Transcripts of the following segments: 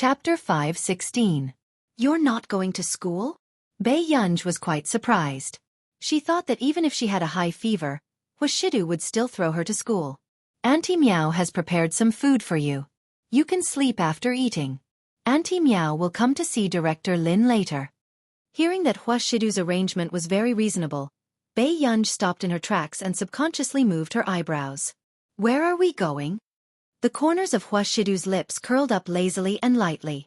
Chapter 5:16. You're not going to school? Bei Yunj was quite surprised. She thought that even if she had a high fever, Wuxia would still throw her to school. Auntie Meow has prepared some food for you. You can sleep after eating. Auntie Meow will come to see Director Lin later. Hearing that Wuxia's arrangement was very reasonable, Bei Yunj stopped in her tracks and subconsciously moved her eyebrows. Where are we going? The corners of Wuxia's lips curled up lazily and lightly.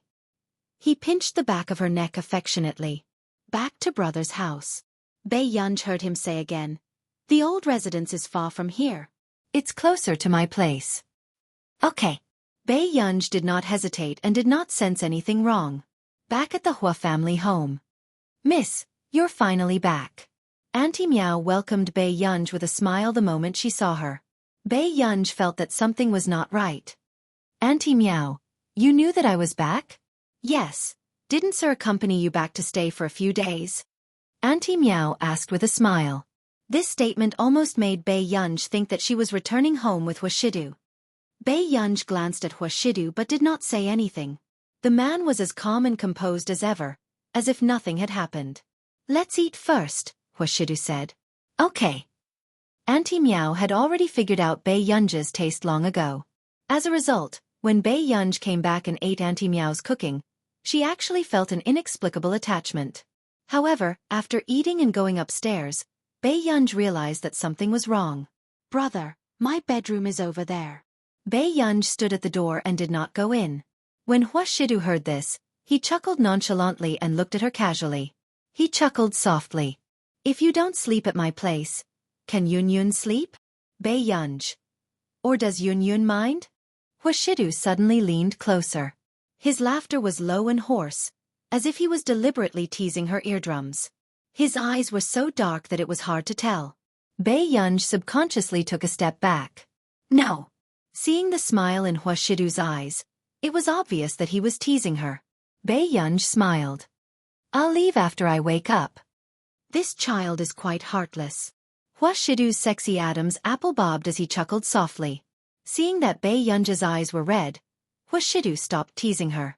He pinched the back of her neck affectionately. Back to brother's house. Bei Yunj heard him say again. The old residence is far from here. It's closer to my place. Okay. Bei Yunj did not hesitate and did not sense anything wrong. Back at the Hua family home. Miss, you're finally back. Auntie Meow welcomed Bei Yunj with a smile the moment she saw her. Bei Yunj felt that something was not right. Auntie Meow, you knew that I was back? Yes. Didn't Sir accompany you back to stay for a few days? Auntie Meow asked with a smile. This statement almost made Bei Yunj think that she was returning home with Wuxia. Bei Yunj glanced at Wuxia but did not say anything. The man was as calm and composed as ever, as if nothing had happened. Let's eat first, Wuxia said. Okay. Auntie Meow had already figured out Bei Yunj's taste long ago. As a result, when Bei Yunj came back and ate Auntie Meow's cooking, she actually felt an inexplicable attachment. However, after eating and going upstairs, Bei Yunj realized that something was wrong. Brother, my bedroom is over there. Bei Yunj stood at the door and did not go in. When Wuxia heard this, he chuckled nonchalantly and looked at her casually. He chuckled softly. If you don't sleep at my place, can Yun sleep? Bei Yunj. Or does Yun mind? Wuxia suddenly leaned closer. His laughter was low and hoarse, as if he was deliberately teasing her eardrums. His eyes were so dark that it was hard to tell. Bei Yunj subconsciously took a step back. No. Seeing the smile in Wuxia's eyes, it was obvious that he was teasing her. Bei Yunj smiled. I'll leave after I wake up. This child is quite heartless. Wuxia's sexy Adam's apple bobbed as he chuckled softly. Seeing that Bei Yunj's eyes were red, Wuxia stopped teasing her.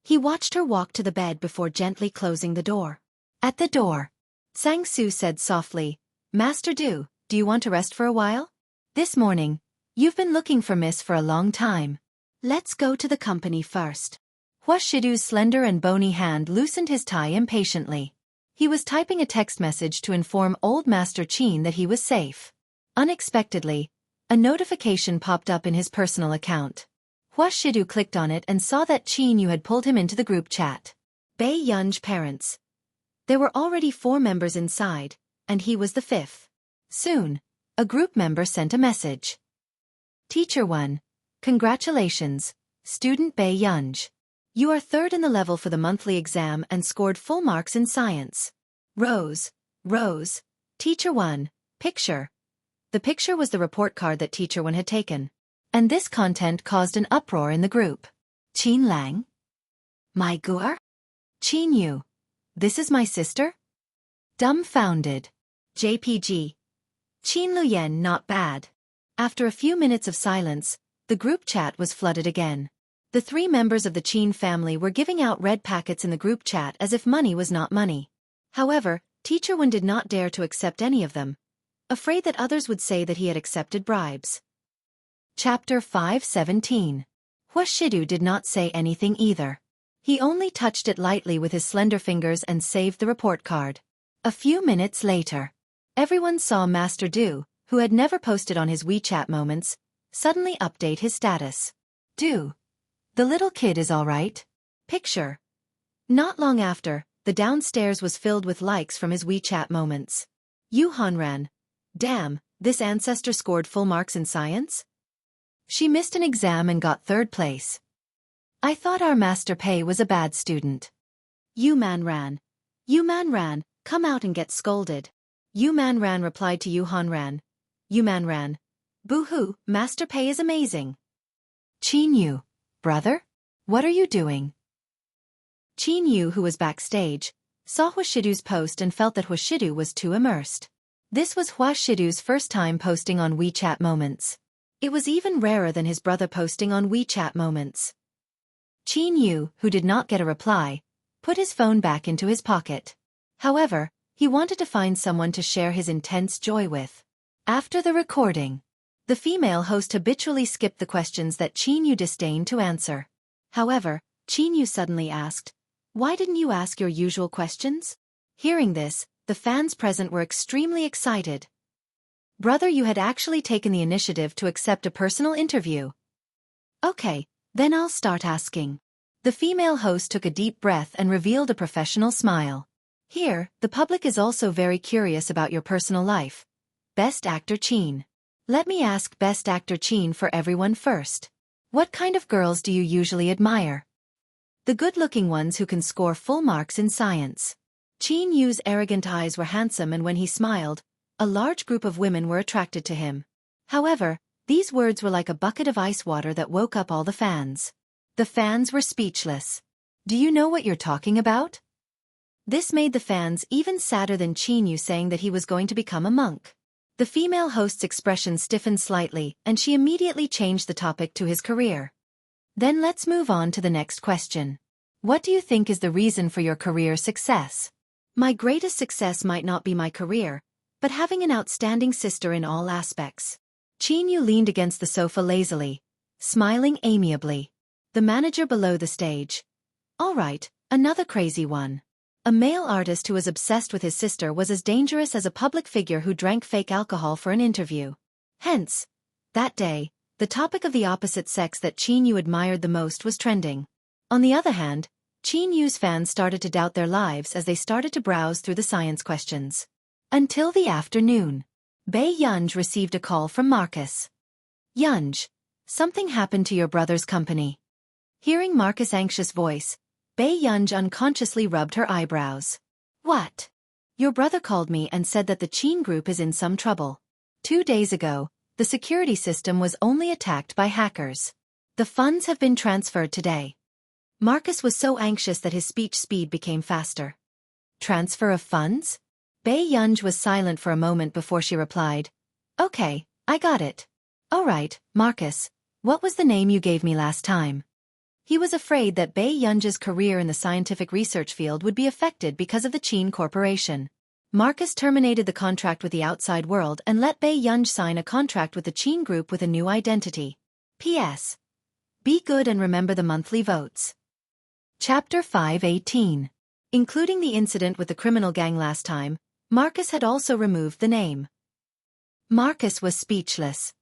He watched her walk to the bed before gently closing the door. At the door, Sang Su said softly, Master Du, do you want to rest for a while? This morning, you've been looking for Miss for a long time. Let's go to the company first. Wuxia's slender and bony hand loosened his tie impatiently. He was typing a text message to inform old Master Qin that he was safe. Unexpectedly, a notification popped up in his personal account. Wuxia clicked on it and saw that Qin had pulled him into the group chat. Bei Yunj parents. There were already 4 members inside, and he was the 5th. Soon, a group member sent a message. Teacher 1. Congratulations, student Bei Yunj. You are 3rd in the level for the monthly exam and scored full marks in science. Rose. Teacher 1. Picture. The picture was the report card that Teacher 1 had taken. And this content caused an uproar in the group. Qin Lang? My Guer? Qin Yu. This is my sister? Dumbfounded. JPG. Qin Luyen not bad. After a few minutes of silence, the group chat was flooded again. The 3 members of the Qin family were giving out red packets in the group chat as if money was not money. However, Teacher 1 did not dare to accept any of them, afraid that others would say that he had accepted bribes. Chapter 5:17. Wuxia did not say anything either. He only touched it lightly with his slender fingers and saved the report card. A few minutes later, everyone saw Master Du, who had never posted on his WeChat moments, suddenly update his status. Du. The little kid is all right. Picture. Not long after, the downstairs was filled with likes from his WeChat moments. Yu Hanran. Damn, this ancestor scored full marks in science? She missed an exam and got 3rd place. I thought our Master Pei was a bad student. Yu Manran, come out and get scolded. Yu Manran replied to Yu Hanran. Yu Manran. Boo-hoo, Master Pei is amazing. Qin Yu. Brother? What are you doing? Qin Yu, who was backstage, saw Wuxia's post and felt that Wuxia was too immersed. This was Wuxia's first time posting on WeChat moments. It was even rarer than his brother posting on WeChat moments. Qin Yu, who did not get a reply, put his phone back into his pocket. However, he wanted to find someone to share his intense joy with. After the recording, the female host habitually skipped the questions that Qin Yu disdained to answer. However, Qin Yu suddenly asked, "Why didn't you ask your usual questions?" Hearing this, the fans present were extremely excited. "Brother, you had actually taken the initiative to accept a personal interview." "Okay, then I'll start asking." The female host took a deep breath and revealed a professional smile. "Here, the public is also very curious about your personal life. Best Actor Qin. Let me ask Best Actor Qin for everyone first. What kind of girls do you usually admire?" "The good-looking ones who can score full marks in science." Qin Yu's arrogant eyes were handsome, and when he smiled, a large group of women were attracted to him. However, these words were like a bucket of ice water that woke up all the fans. The fans were speechless. "Do you know what you're talking about?" This made the fans even sadder than Qin Yu saying that he was going to become a monk. The female host's expression stiffened slightly, and she immediately changed the topic to his career. "Then let's move on to the next question. What do you think is the reason for your career success?" "My greatest success might not be my career, but having an outstanding sister in all aspects." Qin Yu leaned against the sofa lazily, smiling amiably. The manager below the stage. "All right, another crazy one. A male artist who was obsessed with his sister was as dangerous as a public figure who drank fake alcohol for an interview." Hence, that day, the topic of the opposite sex that Qin Yu admired the most was trending. On the other hand, Qin Yu's fans started to doubt their lives as they started to browse through the science questions. Until the afternoon, Bei Yunj received a call from Marcus. "Yunj, something happened to your brother's company." Hearing Marcus' anxious voice, Bei Yunj unconsciously rubbed her eyebrows. "What?" "Your brother called me and said that the Qin group is in some trouble. 2 days ago, the security system was only attacked by hackers. The funds have been transferred today." Marcus was so anxious that his speech speed became faster. "Transfer of funds?" Bei Yunj was silent for a moment before she replied, "Okay, I got it." "All right, Marcus, what was the name you gave me last time?" He was afraid that Bei Yunj's career in the scientific research field would be affected because of the Qin Corporation. Marcus terminated the contract with the outside world and let Bei Yunj sign a contract with the Qin group with a new identity. P.S. Be good and remember the monthly votes. Chapter 518. Including the incident with the criminal gang last time, Marcus had also removed the name. Marcus was speechless.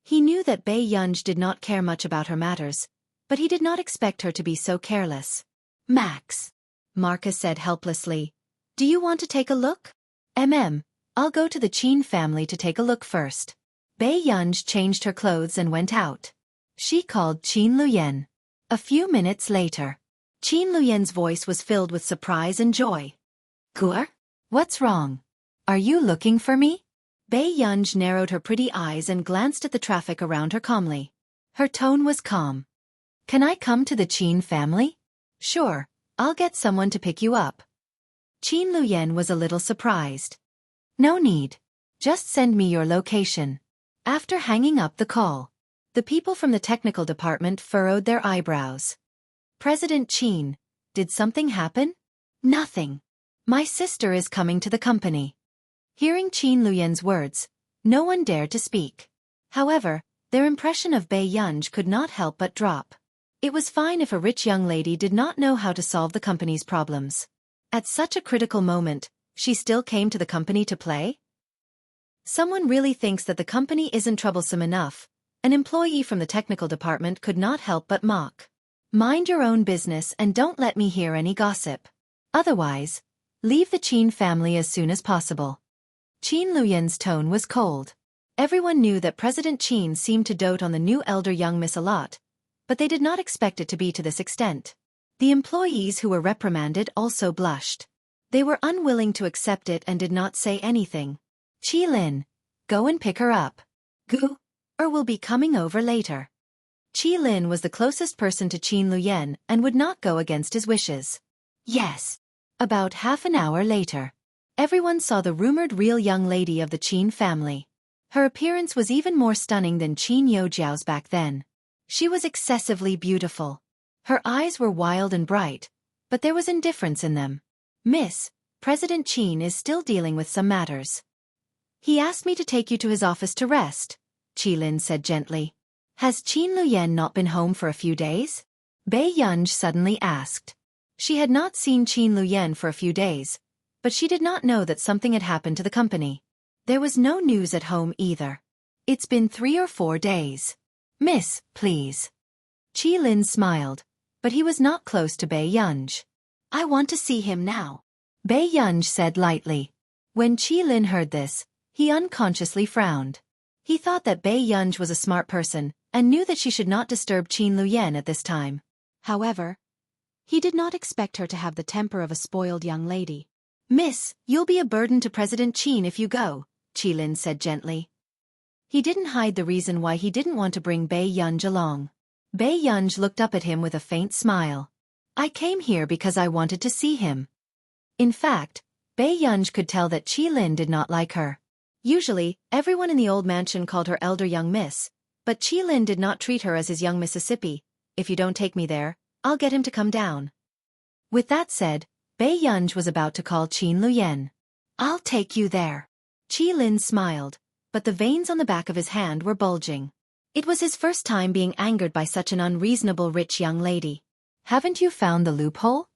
He knew that Bei Yunj did not care much about her matters, but he did not expect her to be so careless. "Max," Marcus said helplessly, "do you want to take a look?" I'll go to the Qin family to take a look first." Bei Yunj changed her clothes and went out. She called Qin Luyan. A few minutes later, Qin Luyan's voice was filled with surprise and joy. "Gur? What's wrong? Are you looking for me?" Bei Yunj narrowed her pretty eyes and glanced at the traffic around her calmly. Her tone was calm. "Can I come to the Qin family?" "Sure, I'll get someone to pick you up." Qin Luyan was a little surprised. "No need. Just send me your location." After hanging up the call, the people from the technical department furrowed their eyebrows. "President Qin, did something happen?" "Nothing. My sister is coming to the company." Hearing Qin Luyan's words, no one dared to speak. However, their impression of Bei Yunj could not help but drop. It was fine if a rich young lady did not know how to solve the company's problems. At such a critical moment, she still came to the company to play? Someone really thinks that the company isn't troublesome enough. An employee from the technical department could not help but mock. "Mind your own business and don't let me hear any gossip. Otherwise, leave the Qin family as soon as possible." Qin Luyan's tone was cold. Everyone knew that President Qin seemed to dote on the new elder young miss a lot, but they did not expect it to be to this extent. The employees who were reprimanded also blushed. They were unwilling to accept it and did not say anything. "Qi Lin, go and pick her up. Gu, or will be coming over later." Qi Lin was the closest person to Qin Luyan and would not go against his wishes. Yes. About half an hour later, everyone saw the rumored real young lady of the Qin family. Her appearance was even more stunning than Qin Youjiao's back then. She was excessively beautiful. Her eyes were wild and bright, but there was indifference in them. Miss, President Qin is still dealing with some matters. He asked me to take you to his office to rest, Qilin said gently. Has Qin Luyen not been home for a few days? Bei Yunj suddenly asked. She had not seen Qin Luyen for a few days, but she did not know that something had happened to the company. There was no news at home either. It's been 3 or 4 days. Miss, please. Qilin smiled, but he was not close to Bei Yunj. I want to see him now, Bei Yunj said lightly. When Qilin heard this, he unconsciously frowned. He thought that Bei Yunj was a smart person and knew that she should not disturb Qin Luyen at this time. However, he did not expect her to have the temper of a spoiled young lady. Miss, you'll be a burden to President Qin if you go, Qilin said gently. He didn't hide the reason why he didn't want to bring Bei Yunj along. Bei Yunj looked up at him with a faint smile. I came here because I wanted to see him. In fact, Bei Yunj could tell that Qilin did not like her. Usually, everyone in the old mansion called her elder young miss, but Qilin did not treat her as his young Mississippi. If you don't take me there, I'll get him to come down. With that said, Bei Yunj was about to call Qin Luyen. I'll take you there. Qilin smiled, but the veins on the back of his hand were bulging. It was his first time being angered by such an unreasonable rich young lady. Haven't you found the loophole?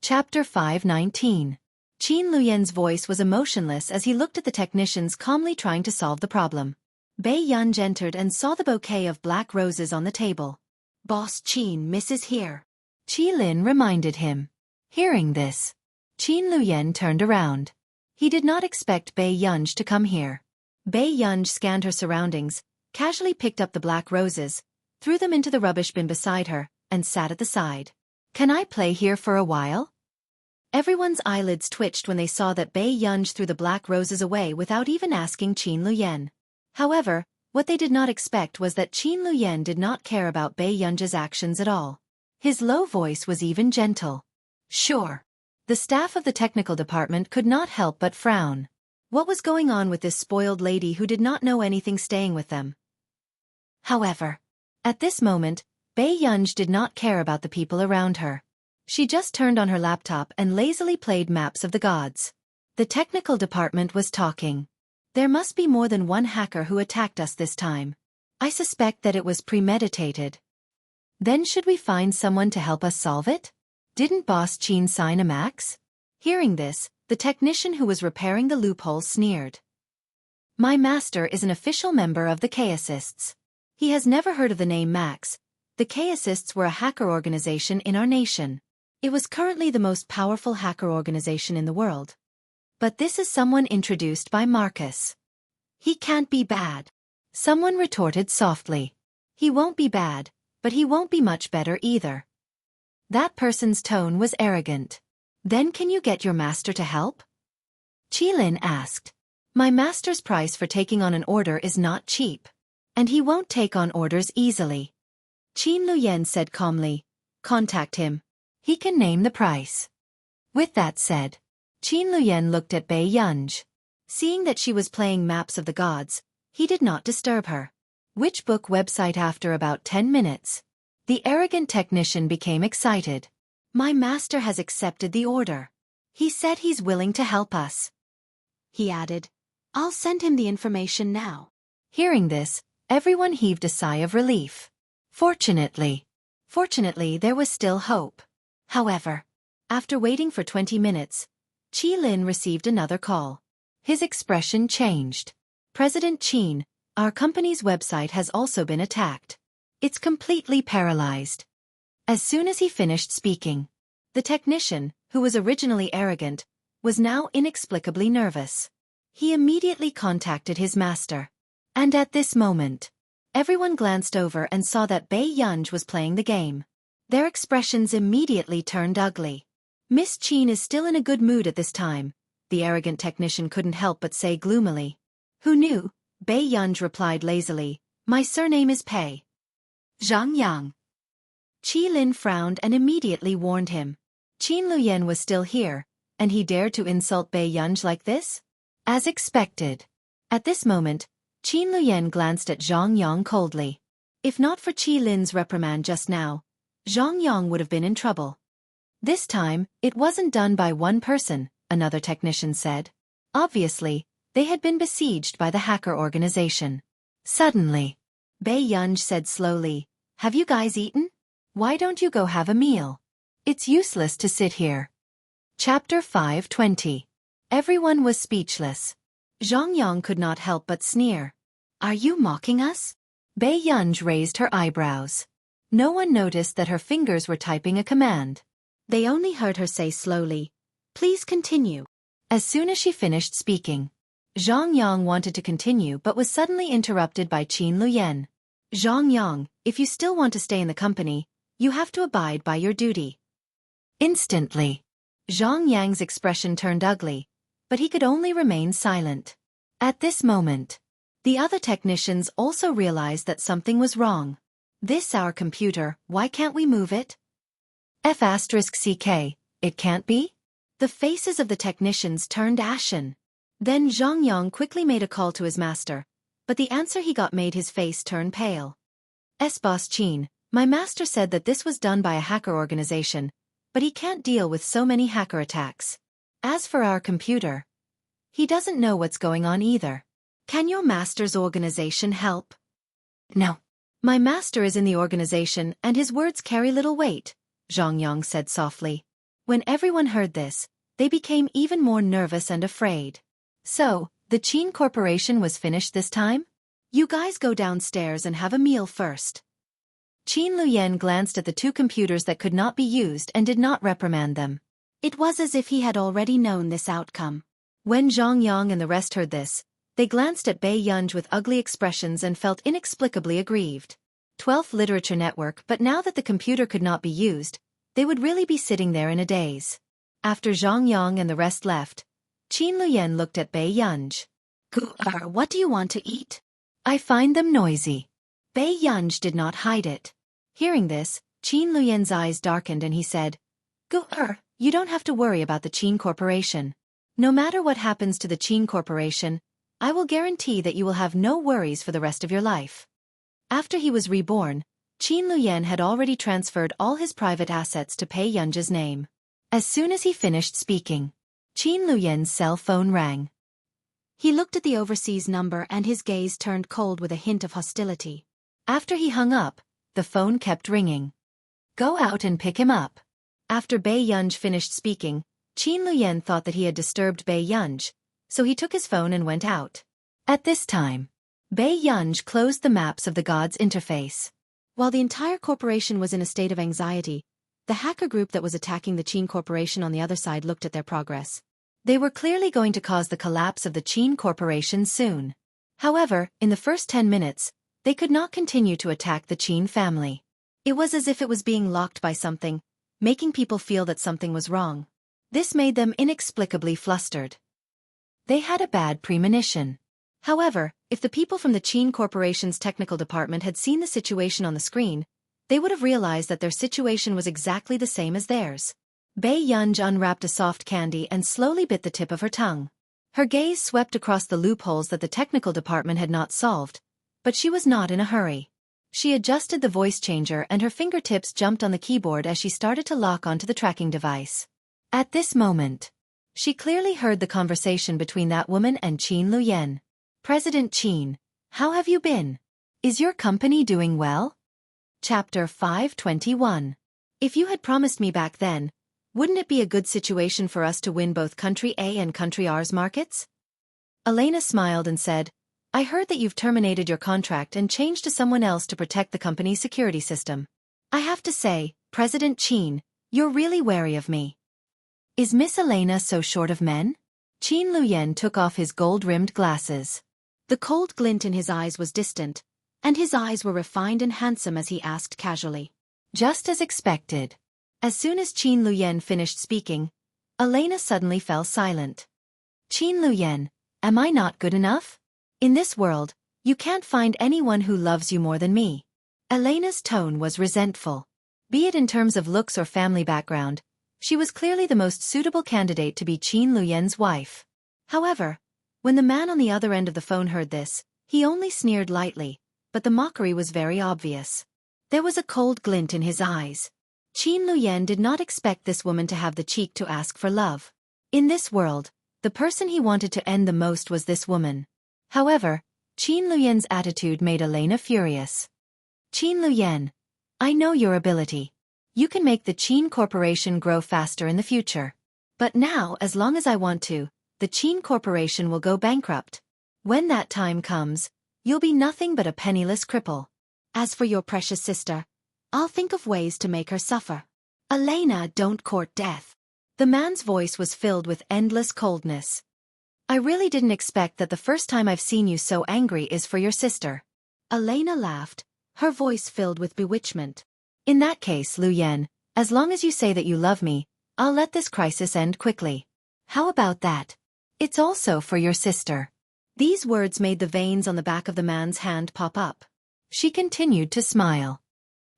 Chapter 5:19. Qin Luyen's voice was emotionless as he looked at the technicians calmly trying to solve the problem. Bei Yunj entered and saw the bouquet of black roses on the table. Boss Qin, Miss is here, Qilin reminded him. Hearing this, Qin Luyen turned around. He did not expect Bei Yunj to come here. Bei Yunj scanned her surroundings, casually picked up the black roses, threw them into the rubbish bin beside her, and sat at the side. Can I play here for a while? Everyone's eyelids twitched when they saw that Bei Yunj threw the black roses away without even asking Qin Luyen. However, what they did not expect was that Qin Luyen did not care about Bei Yunj's actions at all. His low voice was even gentle. Sure. The staff of the technical department could not help but frown. What was going on with this spoiled lady who did not know anything staying with them? However, at this moment, Bei Yunj did not care about the people around her. She just turned on her laptop and lazily played maps of the gods. The technical department was talking. There must be more than one hacker who attacked us this time. I suspect that it was premeditated. Then should we find someone to help us solve it? Didn't Boss Qin sign a max? Hearing this, the technician who was repairing the loophole sneered. My master is an official member of the Chaosists. He has never heard of the name Max. The Chaosists were a hacker organization in our nation. It was currently the most powerful hacker organization in the world. But this is someone introduced by Marcus. He can't be bad. Someone retorted softly. He won't be bad, but he won't be much better either. That person's tone was arrogant. Then can you get your master to help? Qilin asked. My master's price for taking on an order is not cheap. And he won't take on orders easily. Qin Luyen said calmly. Contact him. He can name the price. With that said, Qin Luyen looked at Bei Yunj. Seeing that she was playing maps of the gods, he did not disturb her. Which book website? After about 10 minutes, the arrogant technician became excited. My master has accepted the order. He said he's willing to help us. He added, I'll send him the information now. Hearing this, everyone heaved a sigh of relief. Fortunately, there was still hope. However, after waiting for 20 minutes, Qilin received another call. His expression changed. President Qin, our company's website has also been attacked. It's completely paralyzed. As soon as he finished speaking, the technician, who was originally arrogant, was now inexplicably nervous. He immediately contacted his master. And at this moment, everyone glanced over and saw that Bei Yunj was playing the game. Their expressions immediately turned ugly. Miss Qin is still in a good mood at this time, the arrogant technician couldn't help but say gloomily. Who knew? Bei Yunj replied lazily. My surname is Pei. Zhang Yang. Qilin frowned and immediately warned him. Qin Luyen was still here, and he dared to insult Bei Yunj like this? As expected. At this moment, Qin Luyen glanced at Zhang Yang coldly. If not for Qilin's reprimand just now, Zhang Yang would have been in trouble. This time, it wasn't done by one person, another technician said. Obviously, they had been besieged by the hacker organization. Suddenly, Bei Yunj said slowly, "Have you guys eaten? Why don't you go have a meal? It's useless to sit here." Chapter 5:20. Everyone was speechless. Zhang Yang could not help but sneer. "Are you mocking us?" Bei Yunj raised her eyebrows. No one noticed that her fingers were typing a command. They only heard her say slowly, "Please continue." As soon as she finished speaking, Zhang Yang wanted to continue but was suddenly interrupted by Qin Luyan. "Zhang Yang, if you still want to stay in the company, you have to abide by your duty." Instantly, Zhang Yang's expression turned ugly, but he could only remain silent. At this moment, the other technicians also realized that something was wrong. "This our computer, why can't we move it?" F***CK, it can't be? The faces of the technicians turned ashen. Then Zhang Yang quickly made a call to his master, but the answer he got made his face turn pale. "Boss Qin, my master said that this was done by a hacker organization, but he can't deal with so many hacker attacks. As for our computer, he doesn't know what's going on either. Can your master's organization help?" "No. My master is in the organization and his words carry little weight," Zhang Yang said softly. When everyone heard this, they became even more nervous and afraid. "So, the Qin Corporation was finished this time? You guys go downstairs and have a meal first." Qin Luyan glanced at the two computers that could not be used and did not reprimand them. It was as if he had already known this outcome. When Zhang Yang and the rest heard this, they glanced at Bei Yunj with ugly expressions and felt inexplicably aggrieved. 12th Literature Network, but now that the computer could not be used, they would really be sitting there in a daze. After Zhang Yang and the rest left, Qin Luyan looked at Bei Yunj. "What do you want to eat?" "I find them noisy." Bei Yunj did not hide it. Hearing this, Qin Luyan's eyes darkened and he said, You don't have to worry about the Qin Corporation. No matter what happens to the Qin Corporation, I will guarantee that you will have no worries for the rest of your life." After he was reborn, Qin Luyan had already transferred all his private assets to Bei Yunj's name. As soon as he finished speaking, Qin Luyan's cell phone rang. He looked at the overseas number and his gaze turned cold with a hint of hostility. After he hung up, the phone kept ringing. "Go out and pick him up." After Bei Yunj finished speaking, Qin Luyan thought that he had disturbed Bei Yunj, so he took his phone and went out. At this time, Bei Yunj closed the maps of the gods interface. While the entire corporation was in a state of anxiety, the hacker group that was attacking the Qin Corporation on the other side looked at their progress. They were clearly going to cause the collapse of the Qin Corporation soon. However, in the first 10 minutes, they could not continue to attack the Qin family. It was as if it was being locked by something, making people feel that something was wrong. This made them inexplicably flustered. They had a bad premonition. However, if the people from the Qin Corporation's technical department had seen the situation on the screen, they would have realized that their situation was exactly the same as theirs. Bei Yunj unwrapped a soft candy and slowly bit the tip of her tongue. Her gaze swept across the loopholes that the technical department had not solved, but she was not in a hurry. She adjusted the voice changer and her fingertips jumped on the keyboard as she started to lock onto the tracking device. At this moment, she clearly heard the conversation between that woman and Qin Luyan. "President Qin, how have you been? Is your company doing well?" Chapter 5:21. "If you had promised me back then, wouldn't it be a good situation for us to win both Country A and Country R's markets?" Elena smiled and said, "I heard that you've terminated your contract and changed to someone else to protect the company's security system. I have to say, President Qin, you're really wary of me." "Is Miss Elena so short of men?" Qin Luyan took off his gold-rimmed glasses. The cold glint in his eyes was distant, and his eyes were refined and handsome as he asked casually. Just as expected. As soon as Qin Luyan finished speaking, Elena suddenly fell silent. "Qin Luyan, am I not good enough? In this world, you can't find anyone who loves you more than me." Elena's tone was resentful. Be it in terms of looks or family background, she was clearly the most suitable candidate to be Qin Luyan's wife. However, when the man on the other end of the phone heard this, he only sneered lightly, but the mockery was very obvious. There was a cold glint in his eyes. Qin Luyan did not expect this woman to have the cheek to ask for love. In this world, the person he wanted to end the most was this woman. However, Qin Luyan's attitude made Elena furious. Qin Luyan, I know your ability. You can make the Qin Corporation grow faster in the future. But now, as long as I want to, the Qin Corporation will go bankrupt. When that time comes, you'll be nothing but a penniless cripple. As for your precious sister, I'll think of ways to make her suffer. Elena, don't court death. The man's voice was filled with endless coldness. I really didn't expect that the first time I've seen you so angry is for your sister. Elena laughed, her voice filled with bewitchment. In that case, Luyan, as long as you say that you love me, I'll let this crisis end quickly. How about that? It's also for your sister. These words made the veins on the back of the man's hand pop up. She continued to smile.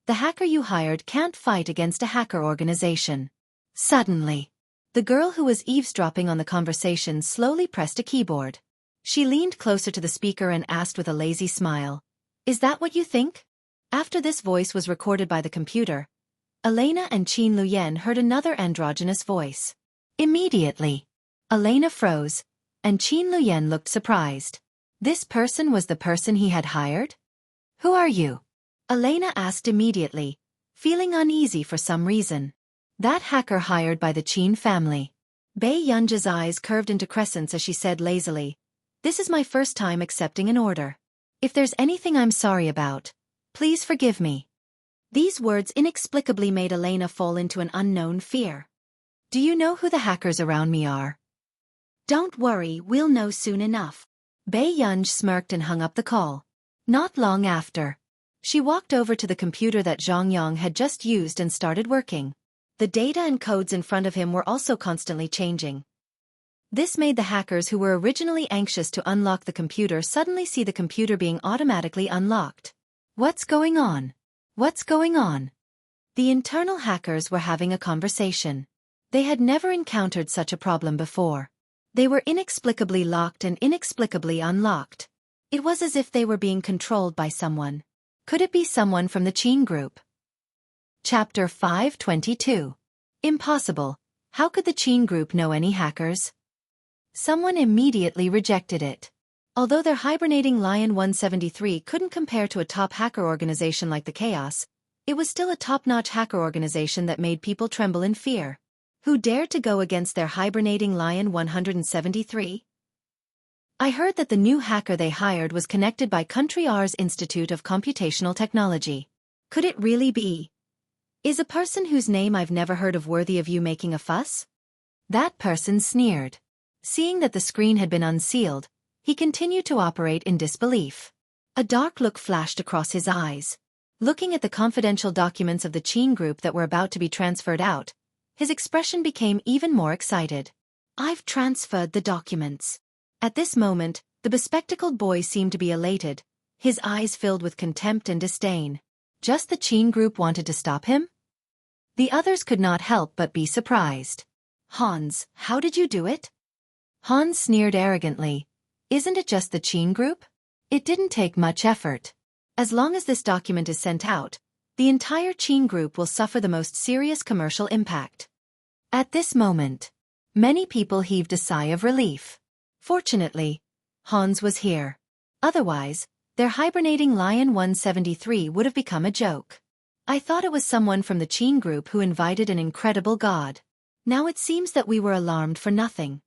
The hacker you hired can't fight against a hacker organization. Suddenly, the girl who was eavesdropping on the conversation slowly pressed a keyboard. She leaned closer to the speaker and asked with a lazy smile, "Is that what you think?" After this voice was recorded by the computer, Elena and Qin Luyan heard another androgynous voice. Immediately, Elena froze, and Qin Luyan looked surprised. This person was the person he had hired? Who are you? Elena asked immediately, feeling uneasy for some reason. That hacker hired by the Qin family. Bei Yunja's eyes curved into crescents as she said lazily, "This is my first time accepting an order. If there's anything I'm sorry about, please forgive me." These words inexplicably made Elena fall into an unknown fear. Do you know who the hackers around me are? Don't worry, we'll know soon enough. Bei Yunj smirked and hung up the call. Not long after, she walked over to the computer that Zhang Yang had just used and started working. The data and codes in front of him were also constantly changing. This made the hackers who were originally anxious to unlock the computer suddenly see the computer being automatically unlocked. What's going on? What's going on? The internal hackers were having a conversation. They had never encountered such a problem before. They were inexplicably locked and inexplicably unlocked. It was as if they were being controlled by someone. Could it be someone from the Qin group? Chapter 522. Impossible. How could the Qin group know any hackers? Someone immediately rejected it. Although their hibernating Lion 173 couldn't compare to a top hacker organization like the Chaos, it was still a top-notch hacker organization that made people tremble in fear. Who dared to go against their hibernating Lion 173? I heard that the new hacker they hired was connected by Country R's Institute of Computational Technology. Could it really be? Is a person whose name I've never heard of worthy of you making a fuss? That person sneered. Seeing that the screen had been unsealed, he continued to operate in disbelief. A dark look flashed across his eyes. Looking at the confidential documents of the Qin group that were about to be transferred out, his expression became even more excited. I've transferred the documents. At this moment, the bespectacled boy seemed to be elated, his eyes filled with contempt and disdain. Just the Qin group wanted to stop him? The others could not help but be surprised. Hans, how did you do it? Hans sneered arrogantly. Isn't it just the Qin group? It didn't take much effort. As long as this document is sent out, the entire Qin group will suffer the most serious commercial impact. At this moment, many people heaved a sigh of relief. Fortunately, Hans was here. Otherwise, their hibernating Lion 173 would have become a joke. I thought it was someone from the Qin group who invited an incredible god. Now it seems that we were alarmed for nothing.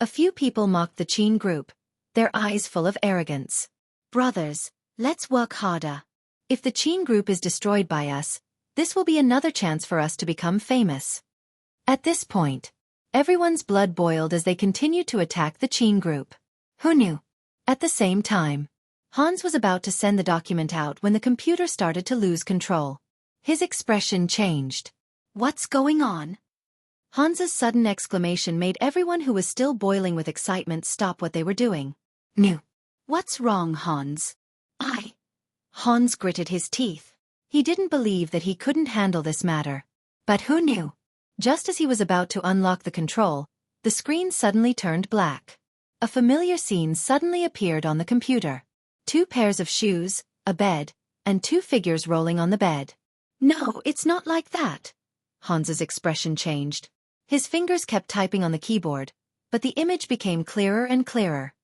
A few people mocked the Qin group, their eyes full of arrogance. Brothers, let's work harder. If the Qin group is destroyed by us, this will be another chance for us to become famous. At this point, everyone's blood boiled as they continued to attack the Qin group. Who knew? At the same time, Hans was about to send the document out when the computer started to lose control. His expression changed. What's going on? Hans's sudden exclamation made everyone who was still boiling with excitement stop what they were doing. No. What's wrong, Hans? Hans gritted his teeth. He didn't believe that he couldn't handle this matter. But who knew? Just as he was about to unlock the control, the screen suddenly turned black. A familiar scene suddenly appeared on the computer. 2 pairs of shoes, a bed, and 2 figures rolling on the bed. No, it's not like that. Hans's expression changed. His fingers kept typing on the keyboard, but the image became clearer and clearer.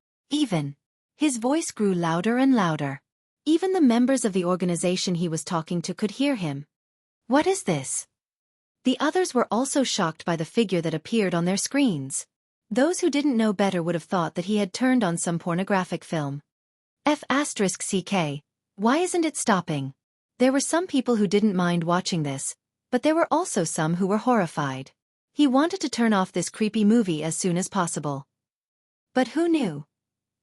His voice grew louder and louder. Even the members of the organization he was talking to could hear him. What is this? The others were also shocked by the figure that appeared on their screens. Those who didn't know better would have thought that he had turned on some pornographic film. F***ck, why isn't it stopping? There were some people who didn't mind watching this, but there were also some who were horrified. He wanted to turn off this creepy movie as soon as possible. But who knew?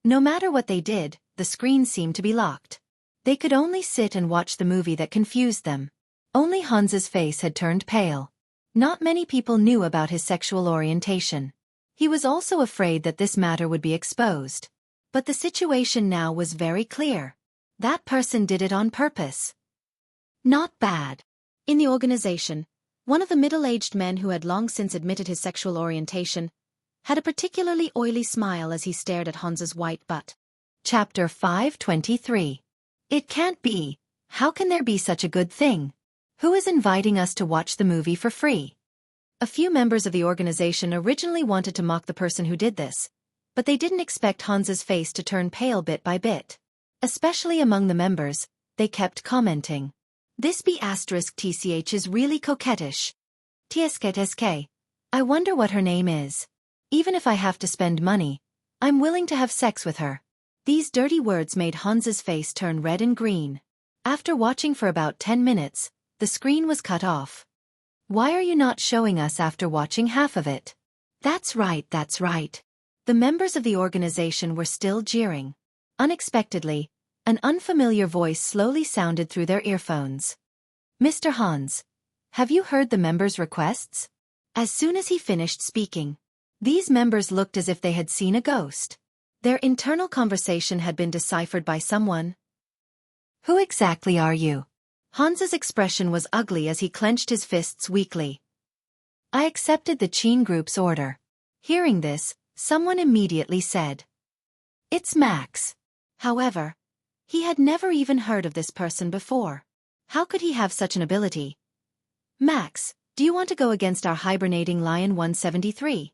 No matter what they did, the screen seemed to be locked. They could only sit and watch the movie that confused them. Only Hans's face had turned pale. Not many people knew about his sexual orientation. He was also afraid that this matter would be exposed. But the situation now was very clear. That person did it on purpose. Not bad. In the organization, one of the middle-aged men who had long since admitted his sexual orientation had a particularly oily smile as he stared at Hans's white butt. Chapter 523. It can't be. How can there be such a good thing? Who is inviting us to watch the movie for free? A few members of the organization originally wanted to mock the person who did this, but they didn't expect Hans's face to turn pale bit by bit. Especially among the members, they kept commenting. This B***tch is really coquettish. Tsk. I wonder what her name is. Even if I have to spend money, I'm willing to have sex with her. These dirty words made Hans's face turn red and green. After watching for about 10 minutes, the screen was cut off. Why are you not showing us after watching half of it? That's right. The members of the organization were still jeering. Unexpectedly, an unfamiliar voice slowly sounded through their earphones. Mr. Hans, have you heard the members' requests? As soon as he finished speaking, these members looked as if they had seen a ghost. Their internal conversation had been deciphered by someone. Who exactly are you? Hans's expression was ugly as he clenched his fists weakly. I accepted the Qin group's order. Hearing this, someone immediately said. It's Max. However, he had never even heard of this person before. How could he have such an ability? Max, do you want to go against our hibernating lion 173?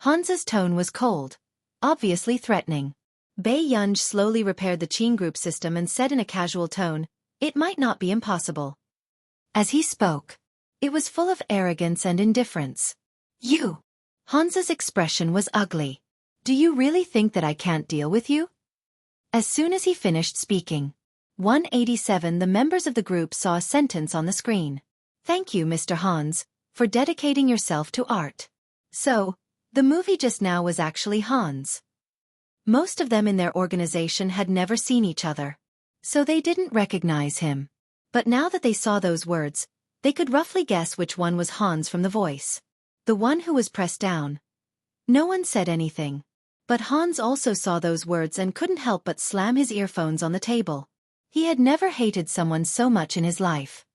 Hans's tone was cold, obviously threatening. Bei Yunj slowly repaired the Qin group system and said in a casual tone, it might not be impossible. As he spoke, it was full of arrogance and indifference. You! Hans's expression was ugly. Do you really think that I can't deal with you? As soon as he finished speaking, 187 the members of the group saw a sentence on the screen. Thank you, Mr. Hans, for dedicating yourself to art. So, the movie just now was actually Hans. Most of them in their organization had never seen each other, so they didn't recognize him. But now that they saw those words, they could roughly guess which one was Hans from the voice. The one who was pressed down. No one said anything. But Hans also saw those words and couldn't help but slam his earphones on the table. He had never hated someone so much in his life.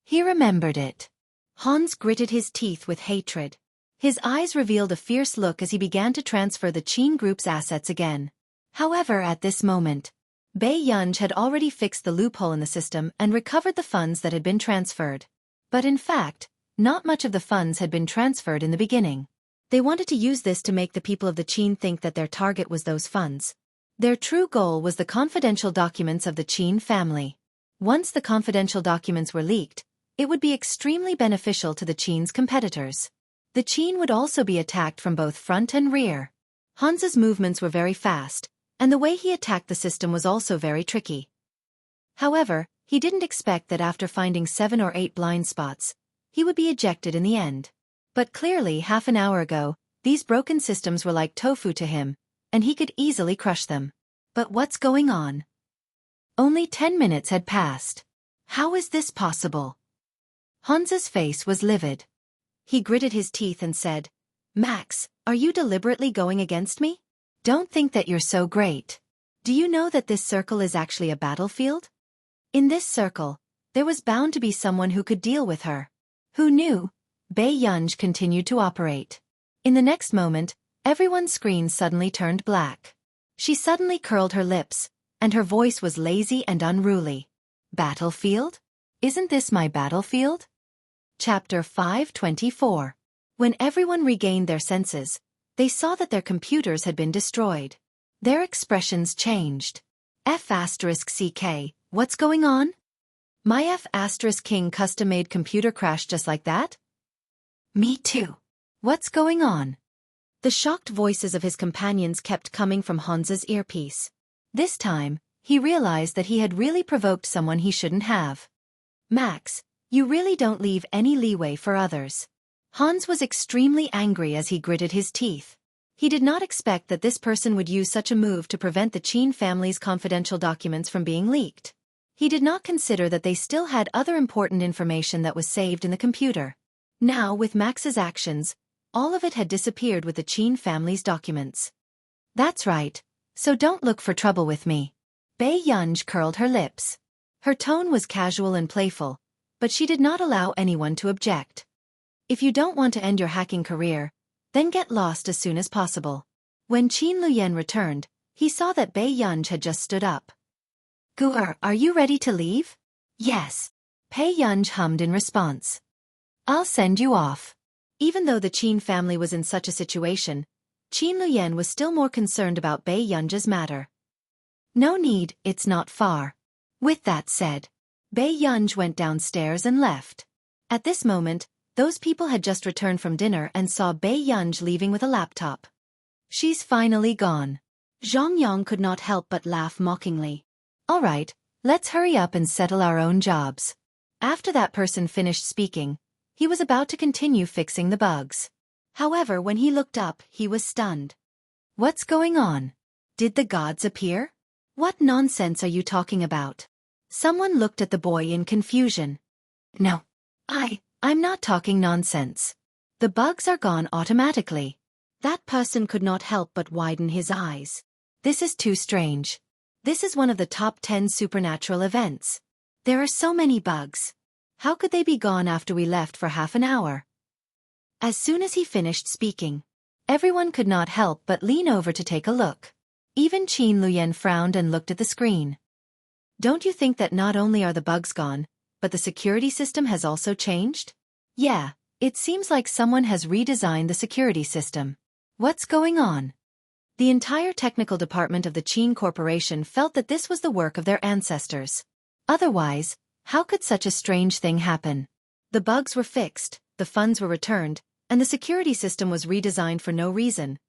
He remembered it. Hans gritted his teeth with hatred. His eyes revealed a fierce look as he began to transfer the Qin group's assets again. However, at this moment, Bei Yunj had already fixed the loophole in the system and recovered the funds that had been transferred. But in fact, not much of the funds had been transferred in the beginning. They wanted to use this to make the people of the Qin think that their target was those funds. Their true goal was the confidential documents of the Qin family. Once the confidential documents were leaked, it would be extremely beneficial to the Qin's competitors. The Qin would also be attacked from both front and rear. Hans's movements were very fast, and the way he attacked the system was also very tricky. However, he didn't expect that after finding 7 or 8 blind spots, he would be ejected in the end. But clearly half an hour ago, these broken systems were like tofu to him, and he could easily crush them. But what's going on? Only 10 minutes had passed. How is this possible? Hans's face was livid. He gritted his teeth and said, Max, are you deliberately going against me? Don't think that you're so great. Do you know that this circle is actually a battlefield? In this circle, there was bound to be someone who could deal with her. Who knew? Bei Yunj continued to operate. In the next moment, everyone's screen suddenly turned black. She suddenly curled her lips, and her voice was lazy and unruly. Battlefield? Isn't this my battlefield? Chapter 524. When everyone regained their senses, they saw that their computers had been destroyed. Their expressions changed. F***CK, what's going on? My F***King custom-made computer crashed just like that? Me too. What's going on? The shocked voices of his companions kept coming from Hans's earpiece. This time, he realized that he had really provoked someone he shouldn't have. Max, you really don't leave any leeway for others. Hans was extremely angry as he gritted his teeth. He did not expect that this person would use such a move to prevent the Qin family's confidential documents from being leaked. He did not consider that they still had other important information that was saved in the computer. Now, with Max's actions, all of it had disappeared with the Qin family's documents. That's right, so don't look for trouble with me. Bei Yunj curled her lips. Her tone was casual and playful, but she did not allow anyone to object. If you don't want to end your hacking career, then get lost as soon as possible. When Qin Luyan returned, he saw that Bei Yunj had just stood up. Guer, are you ready to leave? Yes. Bei Yunj hummed in response. I'll send you off. Even though the Qin family was in such a situation, Qin Luyan was still more concerned about Bei Yunj's matter. No need, it's not far. With that said, Bei Yunj went downstairs and left. At this moment, those people had just returned from dinner and saw Bei Yunj leaving with a laptop. She's finally gone. Zhang Yang could not help but laugh mockingly. All right, let's hurry up and settle our own jobs. After that person finished speaking, he was about to continue fixing the bugs. However, when he looked up, he was stunned. What's going on? Did the gods appear? What nonsense are you talking about? Someone looked at the boy in confusion. No. I'm not talking nonsense. The bugs are gone automatically. That person could not help but widen his eyes. This is too strange. This is one of the top 10 supernatural events. There are so many bugs. How could they be gone after we left for half an hour? As soon as he finished speaking, everyone could not help but lean over to take a look. Even Qin Luyan frowned and looked at the screen. Don't you think that not only are the bugs gone, but the security system has also changed? Yeah, it seems like someone has redesigned the security system. What's going on? The entire technical department of the Qin Corporation felt that this was the work of their ancestors. Otherwise, how could such a strange thing happen? The bugs were fixed, the funds were returned, and the security system was redesigned for no reason.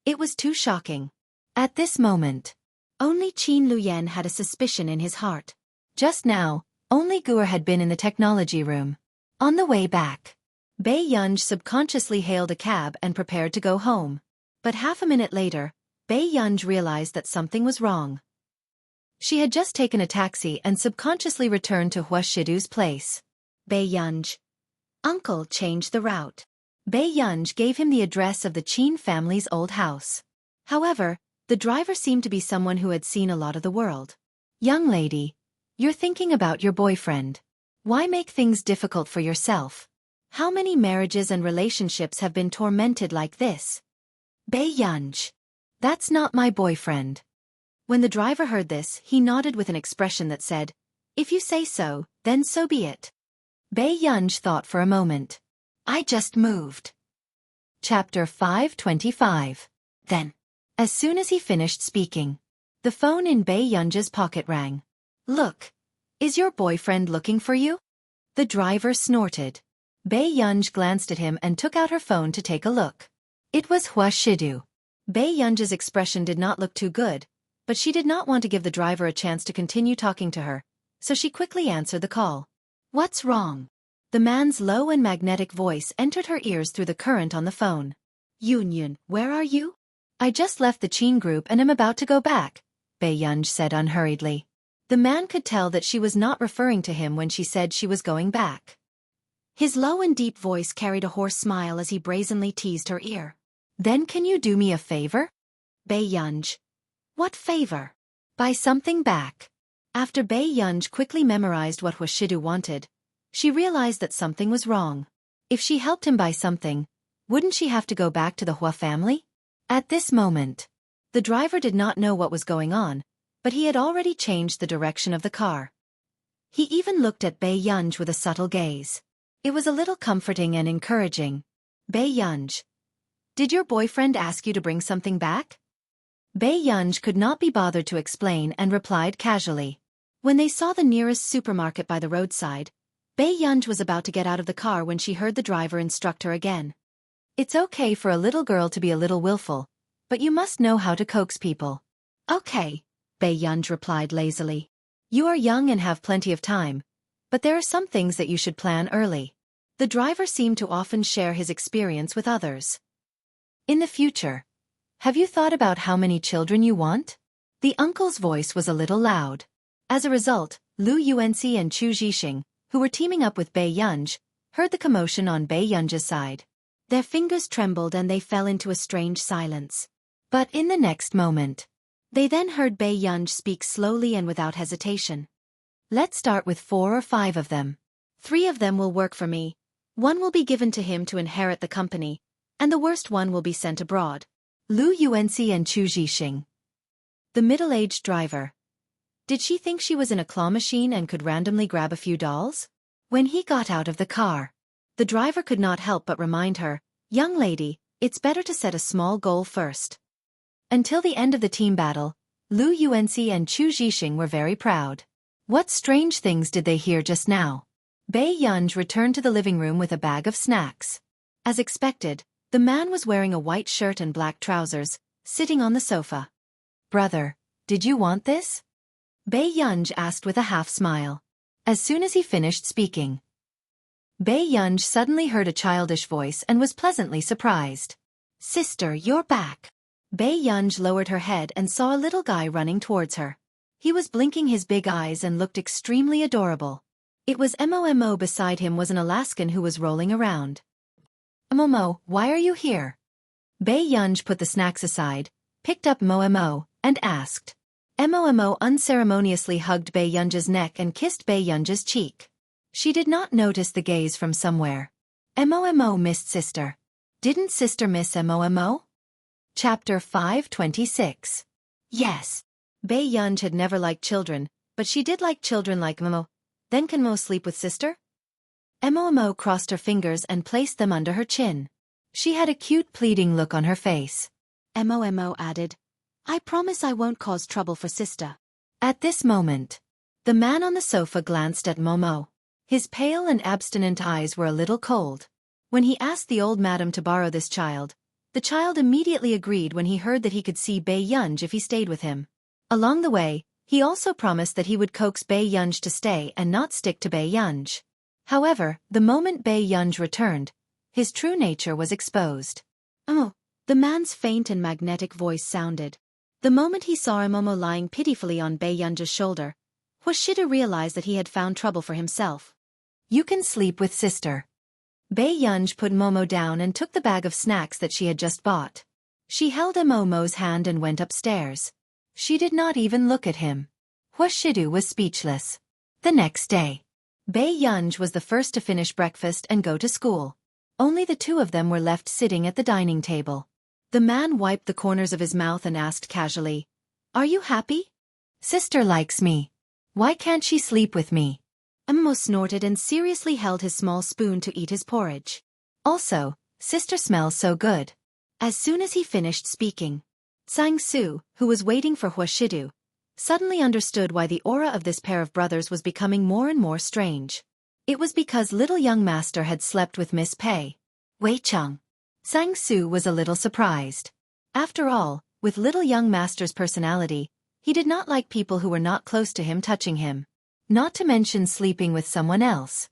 It was too shocking. At this moment, only Qin Luyan had a suspicion in his heart. Just now, only Guer had been in the technology room. On the way back, Bei Yunj subconsciously hailed a cab and prepared to go home. But half a minute later, Bei Yunj realized that something was wrong. She had just taken a taxi and subconsciously returned to Hua Shidu's place. Bei Yunj. Uncle changed the route. Bei Yunj gave him the address of the Qin family's old house. However, the driver seemed to be someone who had seen a lot of the world. Young lady, you're thinking about your boyfriend. Why make things difficult for yourself? How many marriages and relationships have been tormented like this? Bei Yunj. That's not my boyfriend. When the driver heard this, he nodded with an expression that said, if you say so, then so be it. Bei Yunj thought for a moment. I just moved. Chapter 525. Then, as soon as he finished speaking, the phone in Bei Yunj's pocket rang. Look. Is your boyfriend looking for you? The driver snorted. Bei Yunj glanced at him and took out her phone to take a look. It was Hua Shidu. Bei Yunj's expression did not look too good, but she did not want to give the driver a chance to continue talking to her, so she quickly answered the call. What's wrong? The man's low and magnetic voice entered her ears through the current on the phone. Yun, where are you? I just left the Qin group and am about to go back, Bei Yunj said unhurriedly. The man could tell that she was not referring to him when she said she was going back. His low and deep voice carried a hoarse smile as he brazenly teased her ear. Then can you do me a favor? Bei Yunj. What favor? Buy something back. After Bei Yunj quickly memorized what Hua Shidu wanted, she realized that something was wrong. If she helped him buy something, wouldn't she have to go back to the Hua family? At this moment, the driver did not know what was going on, but he had already changed the direction of the car. He even looked at Bei Yunj with a subtle gaze. It was a little comforting and encouraging. Bei Yunj. Did your boyfriend ask you to bring something back? Bei Yunj could not be bothered to explain and replied casually. When they saw the nearest supermarket by the roadside, Bei Yunj was about to get out of the car when she heard the driver instruct her again. It's okay for a little girl to be a little willful, but you must know how to coax people. Okay, Bei Yunj replied lazily. You are young and have plenty of time, but there are some things that you should plan early. The driver seemed to often share his experience with others. In the future, have you thought about how many children you want? The uncle's voice was a little loud. As a result, Lu Yuanxi and Chu Zhixing, who were teaming up with Bei Yunj, heard the commotion on Bei Yunj's side. Their fingers trembled and they fell into a strange silence. But in the next moment, they then heard Bei Yunj speak slowly and without hesitation. Let's start with 4 or 5 of them. 3 of them will work for me. 1 will be given to him to inherit the company, and the worst one will be sent abroad. Lu Yuanxi and Chu Zhixing. The middle-aged driver. Did she think she was in a claw machine and could randomly grab a few dolls? When he got out of the car, the driver could not help but remind her, young lady, it's better to set a small goal first. Until the end of the team battle, Lu Yuanxi and Chu Zhixing were very proud. What strange things did they hear just now? Bei Yunj returned to the living room with a bag of snacks. As expected, the man was wearing a white shirt and black trousers, sitting on the sofa. Brother, did you want this? Bei Yunj asked with a half-smile. As soon as he finished speaking, Bei Yunj suddenly heard a childish voice and was pleasantly surprised. Sister, you're back. Bei Yunj lowered her head and saw a little guy running towards her. He was blinking his big eyes and looked extremely adorable. It was Momo. Beside him was an Alaskan who was rolling around. Momo, why are you here? Bei Yunj put the snacks aside, picked up Momo, and asked. Momo unceremoniously hugged Bei Yunj's neck and kissed Bei Yunj's cheek. She did not notice the gaze from somewhere. Momo missed sister. Didn't sister miss Momo? Chapter 526. Yes. Bei Yunj had never liked children, but she did like children like Momo. Then can Mo sleep with sister? Momo crossed her fingers and placed them under her chin. She had a cute pleading look on her face. Momo added, I promise I won't cause trouble for sister. At this moment, the man on the sofa glanced at Momo. His pale and abstinent eyes were a little cold. When he asked the old madam to borrow this child, the child immediately agreed when he heard that he could see Bei Yunj if he stayed with him. Along the way, he also promised that he would coax Bei Yunj to stay and not stick to Bei Yunj. However, the moment Bei Yunj returned, his true nature was exposed. Oh, the man's faint and magnetic voice sounded. The moment he saw Momo lying pitifully on Bei Yunj's shoulder, Wuxia realized that he had found trouble for himself. You can sleep with sister. Bei Yunj put Momo down and took the bag of snacks that she had just bought. She held Momo's hand and went upstairs. She did not even look at him. Wuxia was speechless. The next day, Bei Yunj was the first to finish breakfast and go to school. Only the 2 of them were left sitting at the dining table. The man wiped the corners of his mouth and asked casually, Are you happy? Sister likes me. Why can't she sleep with me? Momo snorted and seriously held his small spoon to eat his porridge. Also, sister smells so good. As soon as he finished speaking, Sang-su, who was waiting for Wuxia, suddenly understood why the aura of this pair of brothers was becoming more and more strange. It was because little young master had slept with Miss Pei. Wei Cheng. Sang-su was a little surprised. After all, with little young master's personality, he did not like people who were not close to him touching him. Not to mention sleeping with someone else.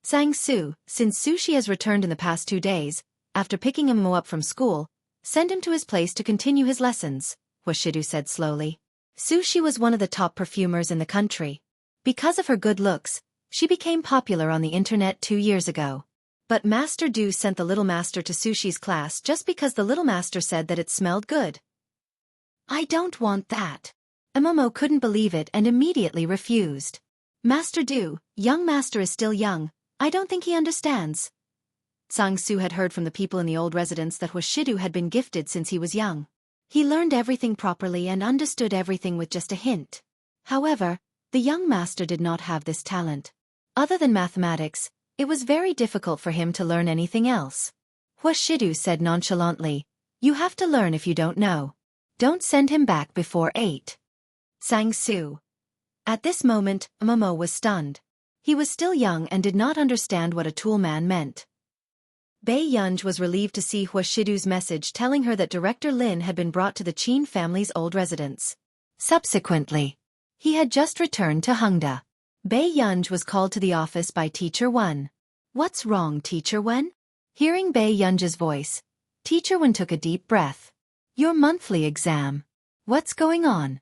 Sang-su, since Sushi has returned in the past 2 days, after picking him up from school, send him to his place to continue his lessons, Wuxia said slowly. Sushi was one of the top perfumers in the country. Because of her good looks, she became popular on the internet 2 years ago. But Master Du sent the little master to Sushi's class just because the little master said that it smelled good. I don't want that. Momo couldn't believe it and immediately refused. Master Du, young master is still young, I don't think he understands. Sang-su had heard from the people in the old residence that Wuxia had been gifted since he was young. He learned everything properly and understood everything with just a hint. However, the young master did not have this talent. Other than mathematics, It was very difficult for him to learn anything else. Shidu said nonchalantly, "You have to learn if you don't know. Don't send him back before 8. Sang Su. At this moment, Momo was stunned. He was still young and did not understand what a toolman meant. Bei Yunj was relieved to see Shidu's message telling her that Director Lin had been brought to the Qin family's old residence. Subsequently, he had just returned to Hengda. Bei Yunj was called to the office by Teacher Wen. "What's wrong, Teacher Wen?" Hearing Bei Yunj's voice, Teacher Wen took a deep breath. "Your monthly exam. What's going on?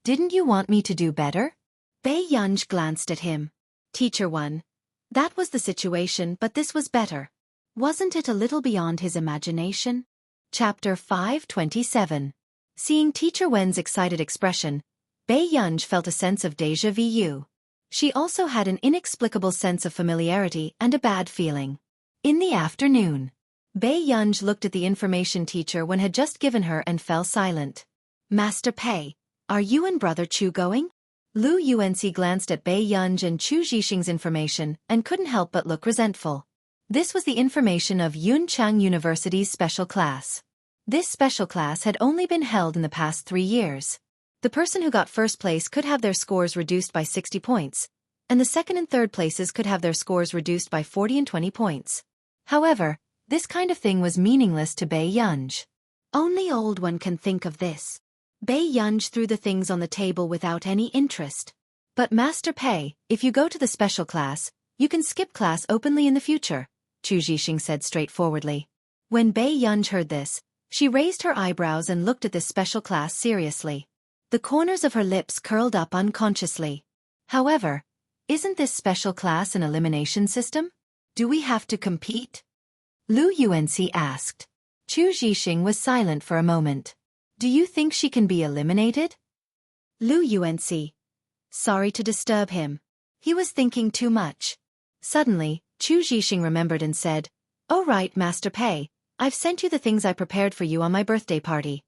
Didn't you want me to do better?" Bei Yunj glanced at him. "Teacher Wen, that was the situation, but this was better. Wasn't it a little beyond his imagination?" Chapter 527. Seeing Teacher Wen's excited expression, Bei Yunj felt a sense of déjà vu. She also had an inexplicable sense of familiarity and a bad feeling. In the afternoon, Bei Yunj looked at the information teacher Wen had just given her and fell silent. "Master Pei, are you and Brother Chu going?" Lu Yuanci glanced at Bei Yunj and Chu Zhixing's information and couldn't help but look resentful. This was the information of Yunchang University's special class. This special class had only been held in the past 3 years. The person who got first place could have their scores reduced by 60 points, and the second and third places could have their scores reduced by 40 and 20 points. However, this kind of thing was meaningless to Bei Yunj. Only old one can think of this. Bei Yunj threw the things on the table without any interest. "But Master Pei, if you go to the special class, you can skip class openly in the future," Chu Zhixing said straightforwardly. When Bei Yunj heard this, she raised her eyebrows and looked at this special class seriously. The corners of her lips curled up unconsciously. "However, isn't this special class an elimination system? Do we have to compete?" Lu Yuanci asked. Chu Zhixing was silent for a moment. "Do you think she can be eliminated?" Lu Yuanci. Sorry to disturb him. He was thinking too much. Suddenly, Chu Zhixing remembered and said, "Oh right, Master Pei, I've sent you the things I prepared for you on my birthday party."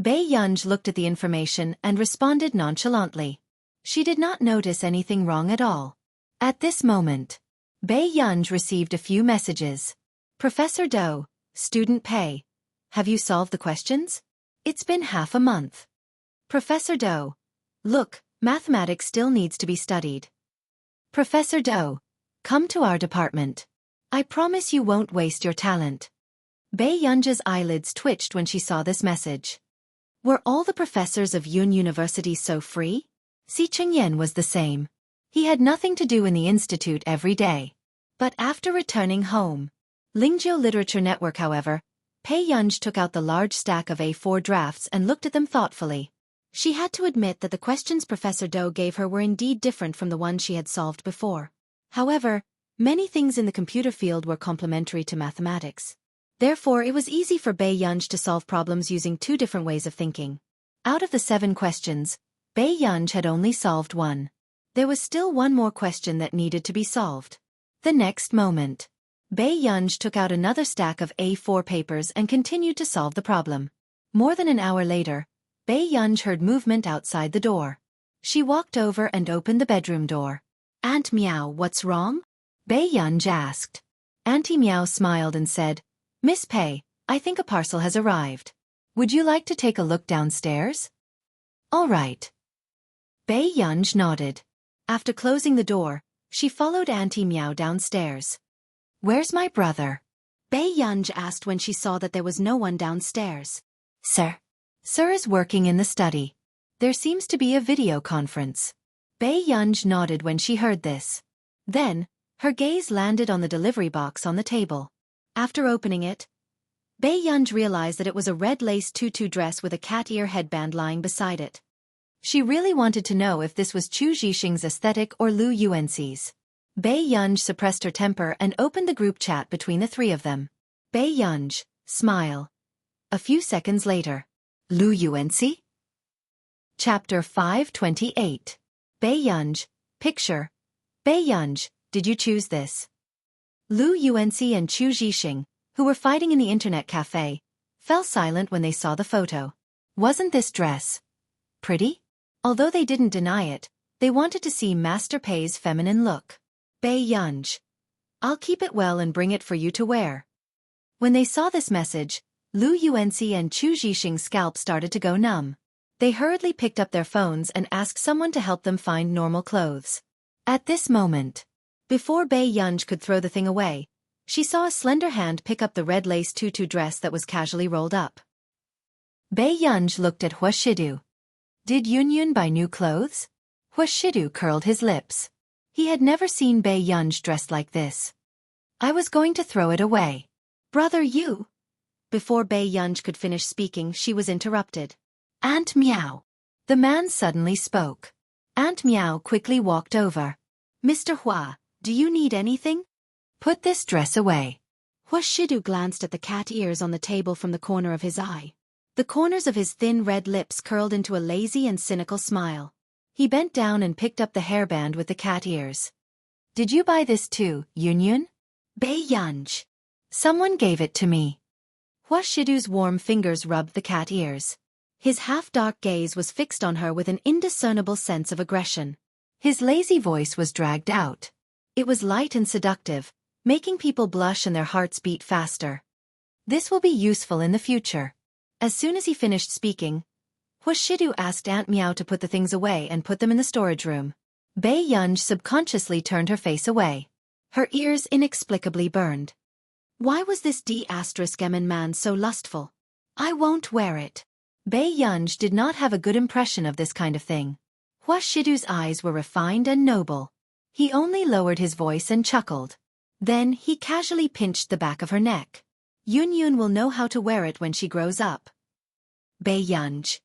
Bei Yunj looked at the information and responded nonchalantly. She did not notice anything wrong at all. At this moment, Bei Yunj received a few messages. "Professor Do, Student Pei. Have you solved the questions? It's been half a month." "Professor Do. Look, mathematics still needs to be studied." "Professor Do. Come to our department. I promise you won't waste your talent." Bei Yunj's eyelids twitched when she saw this message. Were all the professors of Yun University so free? Si Chengyan was the same. He had nothing to do in the institute every day. But after returning home, Lingjiu Literature Network, however, Bei Yunj took out the large stack of A4 drafts and looked at them thoughtfully. She had to admit that the questions Professor Do gave her were indeed different from the ones she had solved before. However, many things in the computer field were complementary to mathematics. Therefore, it was easy for Bei Yunj to solve problems using 2 different ways of thinking. Out of the 7 questions, Bei Yunj had only solved 1. There was still one more question that needed to be solved. The next moment, Bei Yunj took out another stack of A4 papers and continued to solve the problem. More than an hour later, Bei Yunj heard movement outside the door. She walked over and opened the bedroom door. "Aunt Meow, what's wrong?" Bei Yunj asked. Auntie Meow smiled and said, "Miss Pei, I think a parcel has arrived. Would you like to take a look downstairs?" "All right." Bei Yunj nodded. After closing the door, she followed Auntie Meow downstairs. "Where's my brother?" Bei Yunj asked when she saw that there was no one downstairs. "Sir. Sir is working in the study. There seems to be a video conference." Bei Yunj nodded when she heard this. Then, her gaze landed on the delivery box on the table. After opening it, Bei Yunj realized that it was a red lace tutu dress with a cat ear headband lying beside it. She really wanted to know if this was Chu Zhixing's aesthetic or Lu Yuanci's. Bei Yunj suppressed her temper and opened the group chat between the 3 of them. Bei Yunj, smile. A few seconds later. Lu Yuanci? Chapter 528. Bei Yunj, picture. Bei Yunj, did you choose this? Lu Yuanci and Chu Zhixing, who were fighting in the internet cafe, fell silent when they saw the photo. Wasn't this dress pretty? Although they didn't deny it, they wanted to see Master Pei's feminine look. Bei Yunj. I'll keep it well and bring it for you to wear. When they saw this message, Lu Yuanxi and Chu Zhixing's scalp started to go numb. They hurriedly picked up their phones and asked someone to help them find normal clothes. At this moment, before Bei Yunj could throw the thing away, she saw a slender hand pick up the red lace tutu dress that was casually rolled up. Bei Yunj looked at Hua Shidu. Did Yunyun buy new clothes? Hua Shidu curled his lips. He had never seen Bei Yunj dressed like this. I was going to throw it away. Brother you. Before Bei Yunj could finish speaking, she was interrupted. Aunt Miao. The man suddenly spoke. Aunt Miao quickly walked over. Mr. Hua, do you need anything? Put this dress away. Hua Shidu glanced at the cat ears on the table from the corner of his eye. The corners of his thin red lips curled into a lazy and cynical smile. He bent down and picked up the hairband with the cat ears. Did you buy this too, Yunyun? Bei Yunj. Someone gave it to me. Hua Shidu's warm fingers rubbed the cat ears. His half-dark gaze was fixed on her with an indiscernible sense of aggression. His lazy voice was dragged out. It was light and seductive, making people blush and their hearts beat faster. This will be useful in the future. As soon as he finished speaking, Hua Shidu asked Aunt Miao to put the things away and put them in the storage room. Bei Yunj subconsciously turned her face away. Her ears inexplicably burned. Why was this D***M man so lustful? I won't wear it. Bei Yunj did not have a good impression of this kind of thing. Hua Shidu's eyes were refined and noble. He only lowered his voice and chuckled. Then he casually pinched the back of her neck. Yunyun will know how to wear it when she grows up. Bei Yunj.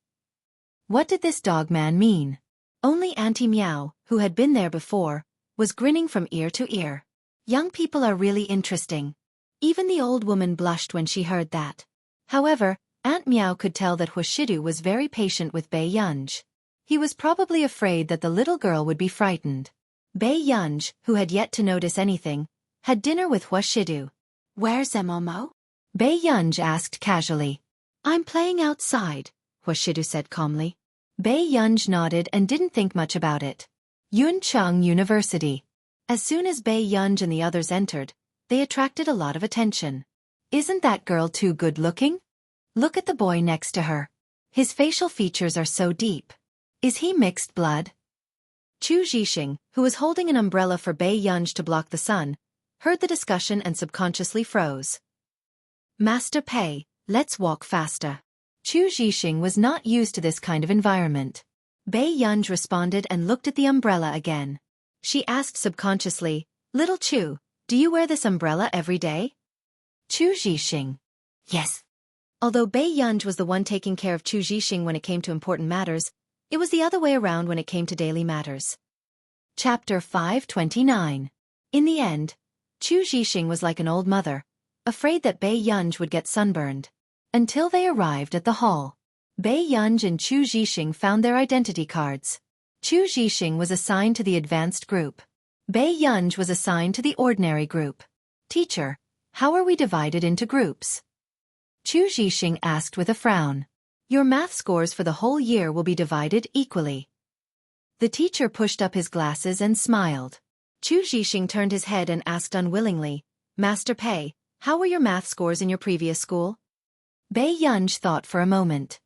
What did this dog man mean? Only Auntie Miao, who had been there before, was grinning from ear to ear. Young people are really interesting. Even the old woman blushed when she heard that. However, Aunt Miao could tell that Hua Shidu was very patient with Bei Yunj. He was probably afraid that the little girl would be frightened. Bei Yunj, who had yet to notice anything, had dinner with Hua Shidu. Where's Momo? Bei Yunj asked casually. I'm playing outside, Hua Shidu said calmly. Bei Yunj nodded and didn't think much about it. Yuncheng University. As soon as Bei Yunj and the others entered, they attracted a lot of attention. Isn't that girl too good-looking? Look at the boy next to her. His facial features are so deep. Is he mixed blood? Chu Zhixing, who was holding an umbrella for Bei Yunj to block the sun, heard the discussion and subconsciously froze. Master Pei, let's walk faster. Chu Zhixing was not used to this kind of environment. Bei Yunj responded and looked at the umbrella again. She asked subconsciously, Little Chu, do you wear this umbrella every day? Chu Zhixing. Yes. Although Bei Yunj was the one taking care of Chu Zhixing when it came to important matters, it was the other way around when it came to daily matters. Chapter 529. In the end, Chu Zhixing was like an old mother, afraid that Bei Yunj would get sunburned. Until they arrived at the hall. Bei Yunj and Chu Zhixing found their identity cards. Chu Zhixing was assigned to the advanced group. Bei Yunj was assigned to the ordinary group. Teacher, how are we divided into groups? Chu Zhixing asked with a frown. Your math scores for the whole year will be divided equally. The teacher pushed up his glasses and smiled. Chu Zhixing turned his head and asked unwillingly, Master Pei, how were your math scores in your previous school? Bei Yunj thought for a moment.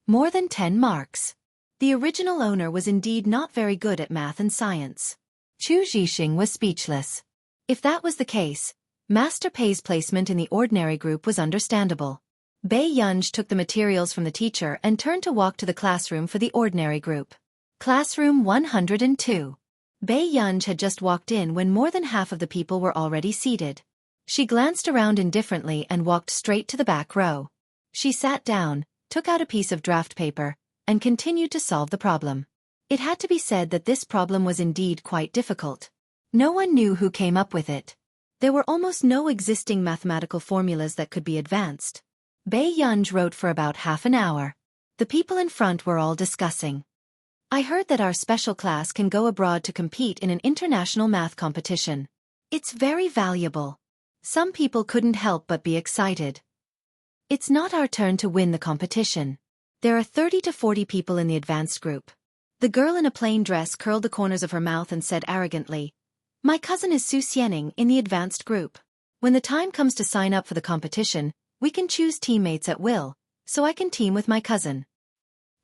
More than 10 marks. The original owner was indeed not very good at math and science. Chu Zhixing was speechless. If that was the case, Master Pei's placement in the ordinary group was understandable. Bei Yunj took the materials from the teacher and turned to walk to the classroom for the ordinary group. Classroom 102. Bei Yunj had just walked in when more than half of the people were already seated. She glanced around indifferently and walked straight to the back row. She sat down, took out a piece of draft paper, and continued to solve the problem. It had to be said that this problem was indeed quite difficult. No one knew who came up with it. There were almost no existing mathematical formulas that could be advanced. Bei Yunj wrote for about half an hour. The people in front were all discussing. I heard that our special class can go abroad to compete in an international math competition. It's very valuable. Some people couldn't help but be excited. It's not our turn to win the competition. There are 30 to 40 people in the advanced group. The girl in a plain dress curled the corners of her mouth and said arrogantly, My cousin is Su Xianing in the advanced group. When the time comes to sign up for the competition, we can choose teammates at will, so I can team with my cousin.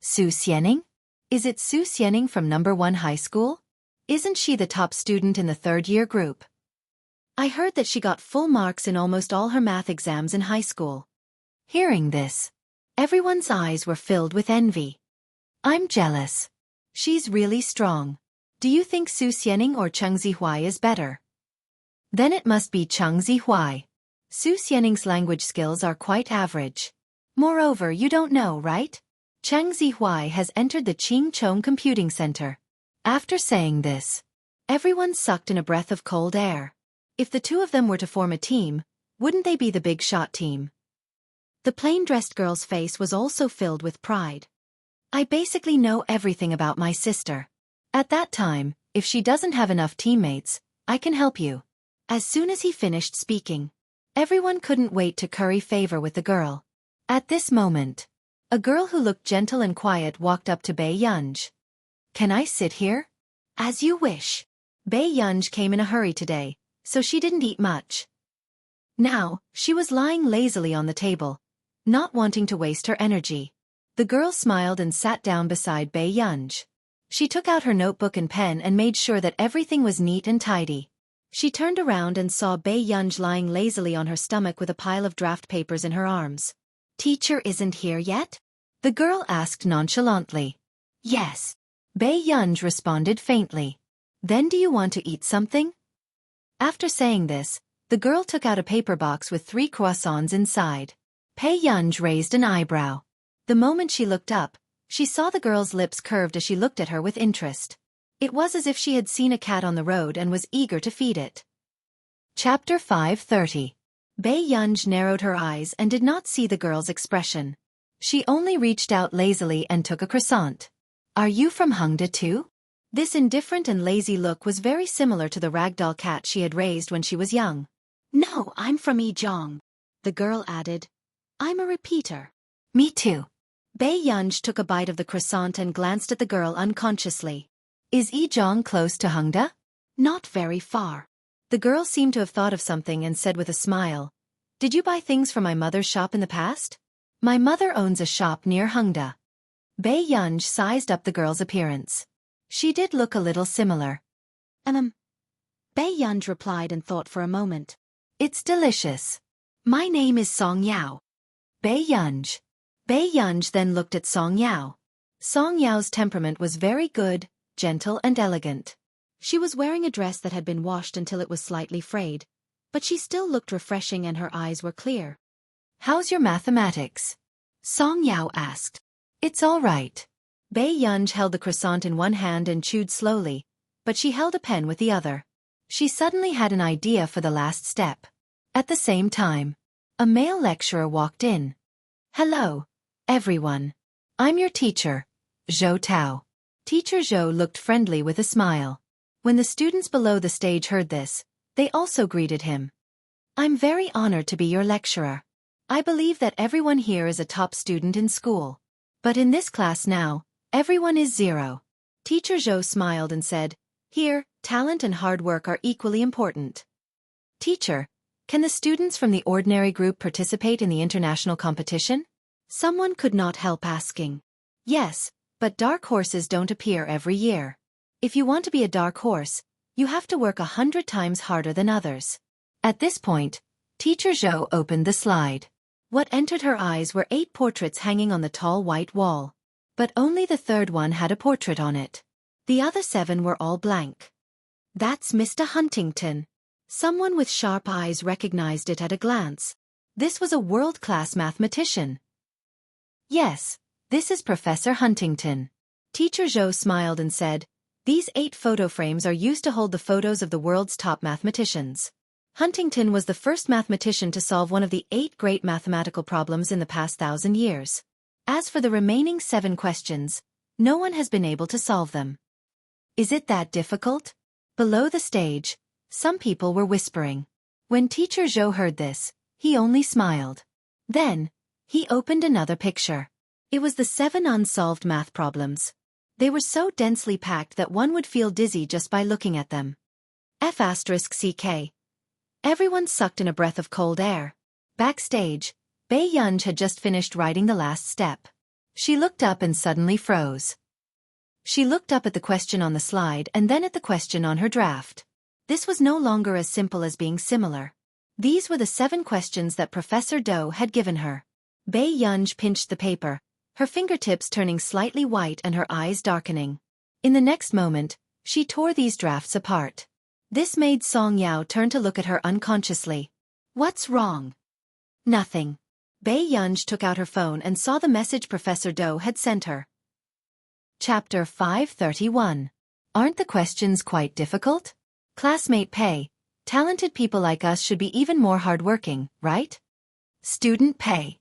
Su Xianing? Is it Su Xianing from number 1 high school? Isn't she the top student in the 3rd year group? I heard that she got full marks in almost all her math exams in high school. Hearing this, everyone's eyes were filled with envy. I'm jealous. She's really strong. Do you think Su Xianing or Cheng Zihuai is better? Then it must be Cheng Zihuai. Su Xianing's language skills are quite average. Moreover, you don't know, right? Cheng Zihuai has entered the Qingchong Computing Center. After saying this, everyone sucked in a breath of cold air. If the two of them were to form a team, wouldn't they be the big shot team? The plain-dressed girl's face was also filled with pride. I basically know everything about my sister. At that time, if she doesn't have enough teammates, I can help you. As soon as he finished speaking, everyone couldn't wait to curry favor with the girl. At this moment, a girl who looked gentle and quiet walked up to Bei Yunj. Can I sit here? As you wish. Bei Yunj came in a hurry today, so she didn't eat much. Now, she was lying lazily on the table, not wanting to waste her energy. The girl smiled and sat down beside Bei Yunj. She took out her notebook and pen and made sure that everything was neat and tidy. She turned around and saw Bei Yunj lying lazily on her stomach with a pile of draft papers in her arms. Teacher isn't here yet? The girl asked nonchalantly. Yes. Bei Yunj responded faintly. Then do you want to eat something? After saying this, the girl took out a paper box with 3 croissants inside. Bei Yunj raised an eyebrow. The moment she looked up, she saw the girl's lips curved as she looked at her with interest. It was as if she had seen a cat on the road and was eager to feed it. Chapter 5:30. Bei Yunj narrowed her eyes and did not see the girl's expression. She only reached out lazily and took a croissant. Are you from Hongda too? This indifferent and lazy look was very similar to the ragdoll cat she had raised when she was young. No, I'm from Yizhong. The girl added. I'm a repeater. Me too. Bei Yunj took a bite of the croissant and glanced at the girl unconsciously. Is Yizhong close to Hongda? Not very far. The girl seemed to have thought of something and said with a smile. Did you buy things from my mother's shop in the past? My mother owns a shop near Hongda. Bei Yunj sized up the girl's appearance. She did look a little similar. Bei Yunj replied and thought for a moment. It's delicious. My name is Song Yao. Bei Yunj. Bei Yunj then looked at Song Yao. Song Yao's temperament was very good, gentle and elegant. She was wearing a dress that had been washed until it was slightly frayed, but she still looked refreshing and her eyes were clear. How's your mathematics? Song Yao asked. It's all right. Bei Yunj held the croissant in one hand and chewed slowly, but she held a pen with the other. She suddenly had an idea for the last step. At the same time, a male lecturer walked in. Hello, everyone. I'm your teacher, Zhou Tao. Teacher Zhou looked friendly with a smile. When the students below the stage heard this, they also greeted him. I'm very honored to be your lecturer. I believe that everyone here is a top student in school. But in this class now, everyone is 0. Teacher Zhou smiled and said, Here, talent and hard work are equally important. Teacher, can the students from the ordinary group participate in the international competition? Someone could not help asking. Yes, but dark horses don't appear every year. If you want to be a dark horse, you have to work 100 times harder than others. At this point, Teacher Zhou opened the slide. What entered her eyes were 8 portraits hanging on the tall white wall. But only the 3rd one had a portrait on it. The other 7 were all blank. That's Mr. Huntington. Someone with sharp eyes recognized it at a glance. This was a world-class mathematician. Yes, this is Professor Huntington. Teacher Zhou smiled and said, These 8 photo frames are used to hold the photos of the world's top mathematicians. Huntington was the first mathematician to solve one of the 8 great mathematical problems in the past 1,000 years. As for the remaining 7 questions, no one has been able to solve them. Is it that difficult? Below the stage, some people were whispering. When Teacher Zhou heard this, he only smiled. Then, he opened another picture. It was the 7 unsolved math problems. They were so densely packed that one would feel dizzy just by looking at them. F***CK. Everyone sucked in a breath of cold air. Backstage, Bei Yunj had just finished writing the last step. She looked up and suddenly froze. She looked up at the question on the slide and then at the question on her draft. This was no longer as simple as being similar. These were the 7 questions that Professor Do had given her. Bei Yunj pinched the paper, her fingertips turning slightly white and her eyes darkening. In the next moment, she tore these drafts apart. This made Song Yao turn to look at her unconsciously. What's wrong? Nothing. Bei Yunj took out her phone and saw the message Professor Do had sent her. Chapter 531. Aren't the questions quite difficult? Classmate Pei, talented people like us should be even more hardworking, right? Student Pei.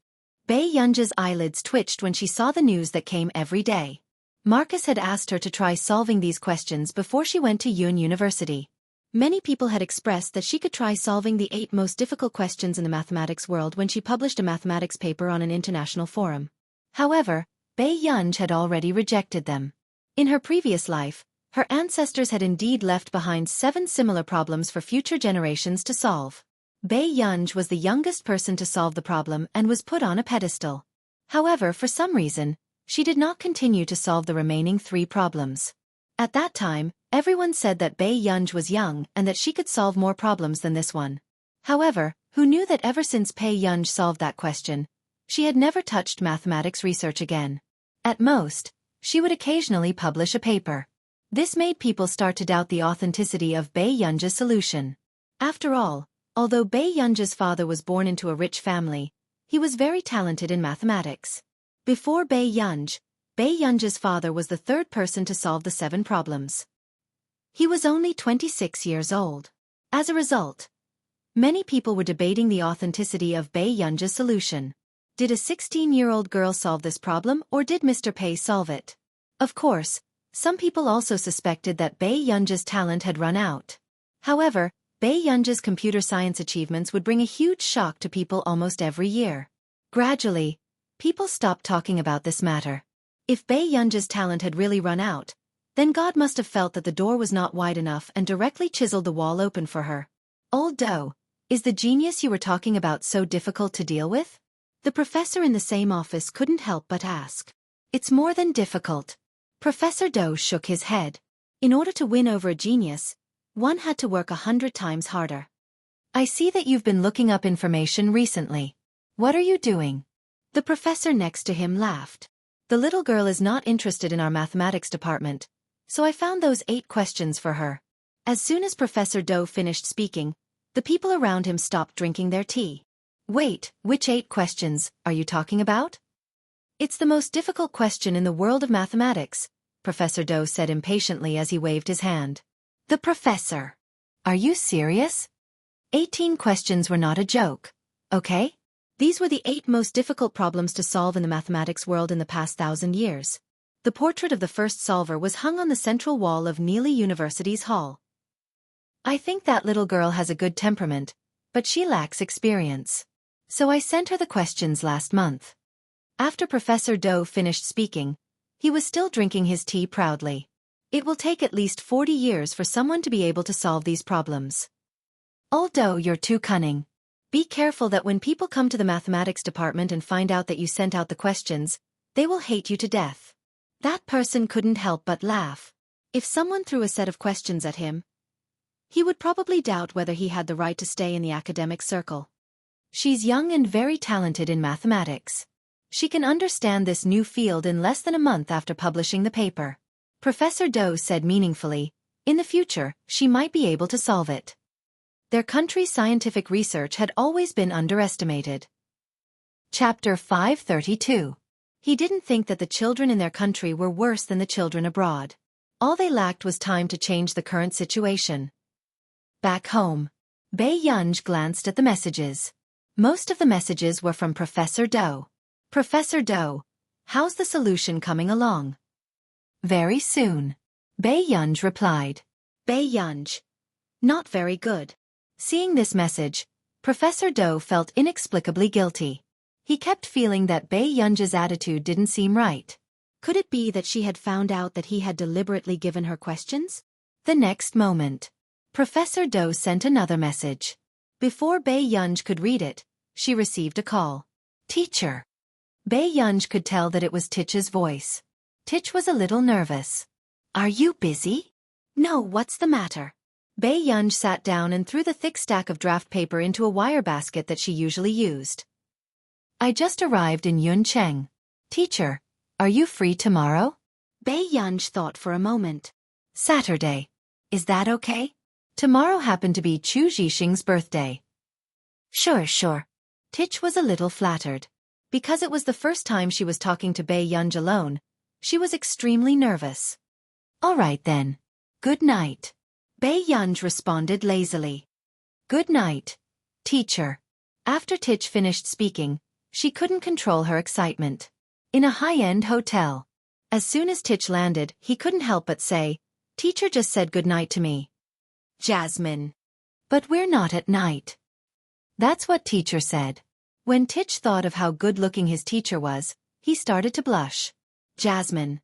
Bei Yunj's eyelids twitched when she saw the news that came every day. Marcus had asked her to try solving these questions before she went to Yun University. Many people had expressed that she could try solving the 8 most difficult questions in the mathematics world when she published a mathematics paper on an international forum. However, Bei Yunj had already rejected them. In her previous life, her ancestors had indeed left behind 7 similar problems for future generations to solve. Bei Yunj was the youngest person to solve the problem and was put on a pedestal. However, for some reason, she did not continue to solve the remaining 3 problems. At that time, everyone said that Bei Yunj was young and that she could solve more problems than this one. However, who knew that ever since Bei Yunj solved that question, she had never touched mathematics research again. At most, she would occasionally publish a paper. This made people start to doubt the authenticity of Bei Yunj's solution. After all, although Bei Yunj's father was born into a rich family, he was very talented in mathematics. Before Bei Yunj's father was the 3rd person to solve the 7 problems. He was only 26 years old. As a result, many people were debating the authenticity of Bei Yunj's solution. Did a 16-year-old girl solve this problem or did Mr. Pei solve it? Of course, some people also suspected that Bei Yunj's talent had run out. However, Bei Yunj's computer science achievements would bring a huge shock to people almost every year. Gradually, people stopped talking about this matter. If Bei Yunj's talent had really run out, then God must have felt that the door was not wide enough and directly chiseled the wall open for her. Old Do, is the genius you were talking about so difficult to deal with? The professor in the same office couldn't help but ask. It's more than difficult. Professor Do shook his head. In order to win over a genius, one had to work 100 times harder. I see that you've been looking up information recently. What are you doing? The professor next to him laughed. The little girl is not interested in our mathematics department, so I found those 8 questions for her. As soon as Professor Do finished speaking, the people around him stopped drinking their tea. Wait, which 8 questions are you talking about? It's the most difficult question in the world of mathematics, Professor Do said impatiently as he waved his hand. The professor. Are you serious? 18 questions were not a joke, okay? These were the 8 most difficult problems to solve in the mathematics world in the past 1,000 years. The portrait of the first solver was hung on the central wall of Neely University's hall. I think that little girl has a good temperament, but she lacks experience. So I sent her the questions last month. After Professor Do finished speaking, he was still drinking his tea proudly. It will take at least 40 years for someone to be able to solve these problems. Old Do, you're too cunning. Be careful that when people come to the mathematics department and find out that you sent out the questions, they will hate you to death. That person couldn't help but laugh. If someone threw a set of questions at him, he would probably doubt whether he had the right to stay in the academic circle. She's young and very talented in mathematics. She can understand this new field in less than a month after publishing the paper. Professor Do said meaningfully, in the future, she might be able to solve it. Their country's scientific research had always been underestimated. Chapter 532. He didn't think that the children in their country were worse than the children abroad. All they lacked was time to change the current situation. Back home, Bei Yunj glanced at the messages. Most of the messages were from Professor Do. Professor Do, how's the solution coming along? Very soon. Bei Yunj replied. Bei Yunj. Not very good. Seeing this message, Professor Do felt inexplicably guilty. He kept feeling that Bei Yunj's attitude didn't seem right. Could it be that she had found out that he had deliberately given her questions? The next moment, Professor Do sent another message. Before Bei Yunj could read it, she received a call. Teacher. Bei Yunj could tell that it was Tich's voice. Tich was a little nervous. Are you busy? No, what's the matter? Bei Yunj sat down and threw the thick stack of draft paper into a wire basket that she usually used. I just arrived in Yuncheng. Teacher, are you free tomorrow? Bei Yunj thought for a moment. Saturday. Is that okay? Tomorrow happened to be Chu Zhixing's birthday. Sure. Tich was a little flattered. Because it was the first time she was talking to Bei Yunj alone, she was extremely nervous. All right then. Good night. Bei Yunj responded lazily. Good night, teacher. After Tich finished speaking, she couldn't control her excitement. In a high-end hotel. As soon as Tich landed, he couldn't help but say, Teacher just said good night to me. Jasmine. But we're not at night. That's what teacher said. When Tich thought of how good-looking his teacher was, he started to blush. Jasmine.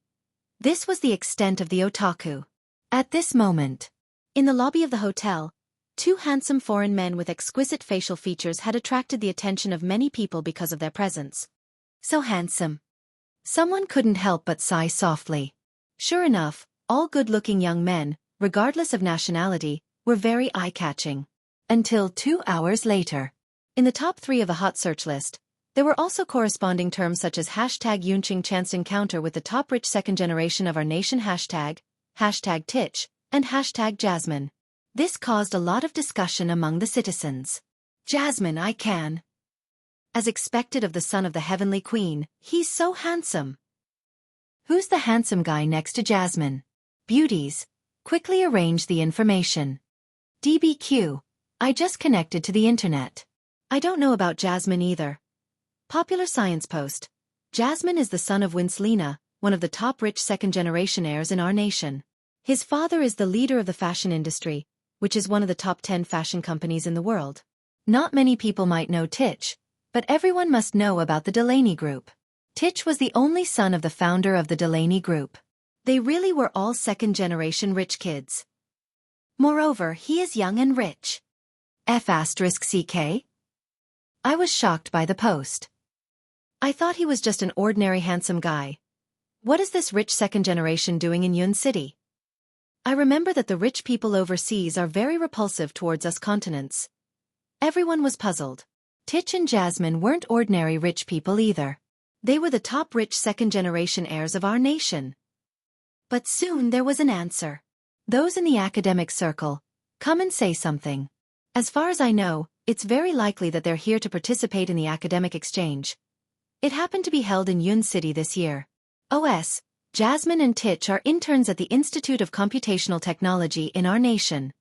This was the extent of the otaku. At this moment, in the lobby of the hotel, two handsome foreign men with exquisite facial features had attracted the attention of many people because of their presence. So handsome. Someone couldn't help but sigh softly. Sure enough, all good-looking young men, regardless of nationality, were very eye-catching. Until 2 hours later. In the top 3 of a hot search list, there were also corresponding terms such as #Yunqing chance encounter with the top rich second generation of our nation #Tich, and #Jasmine. This caused a lot of discussion among the citizens. Jasmine, I can. As expected of the son of the heavenly queen, he's so handsome. Who's the handsome guy next to Jasmine? Beauties, quickly arrange the information. DBQ, I just connected to the internet. I don't know about Jasmine either. Popular Science Post. Jasmine is the son of Winslina, one of the top rich second-generation heirs in our nation. His father is the leader of the fashion industry, which is one of the top 10 fashion companies in the world. Not many people might know Tich, but everyone must know about the Delaney Group. Tich was the only son of the founder of the Delaney Group. They really were all second-generation rich kids. Moreover, he is young and rich. F***CK? I was shocked by the post. I thought he was just an ordinary handsome guy. What is this rich second generation doing in Yun City? I remember that the rich people overseas are very repulsive towards us continents. Everyone was puzzled. Tich and Jasmine weren't ordinary rich people either. They were the top rich second generation heirs of our nation. But soon there was an answer. Those in the academic circle, come and say something. As far as I know, it's very likely that they're here to participate in the academic exchange. It happened to be held in Yun City this year. OS, Jasmine and Tich are interns at the Institute of Computational Technology in our nation.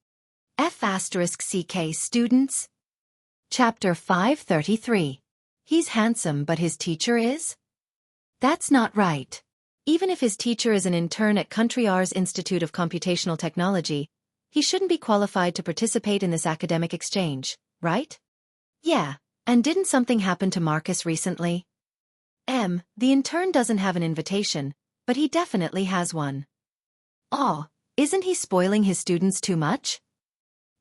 F***CK students. Chapter 533. He's handsome but his teacher is? That's not right. Even if his teacher is an intern at Country R's Institute of Computational Technology, he shouldn't be qualified to participate in this academic exchange, right? Yeah, and didn't something happen to Marcus recently? The intern doesn't have an invitation, but he definitely has one. Oh, isn't he spoiling his students too much?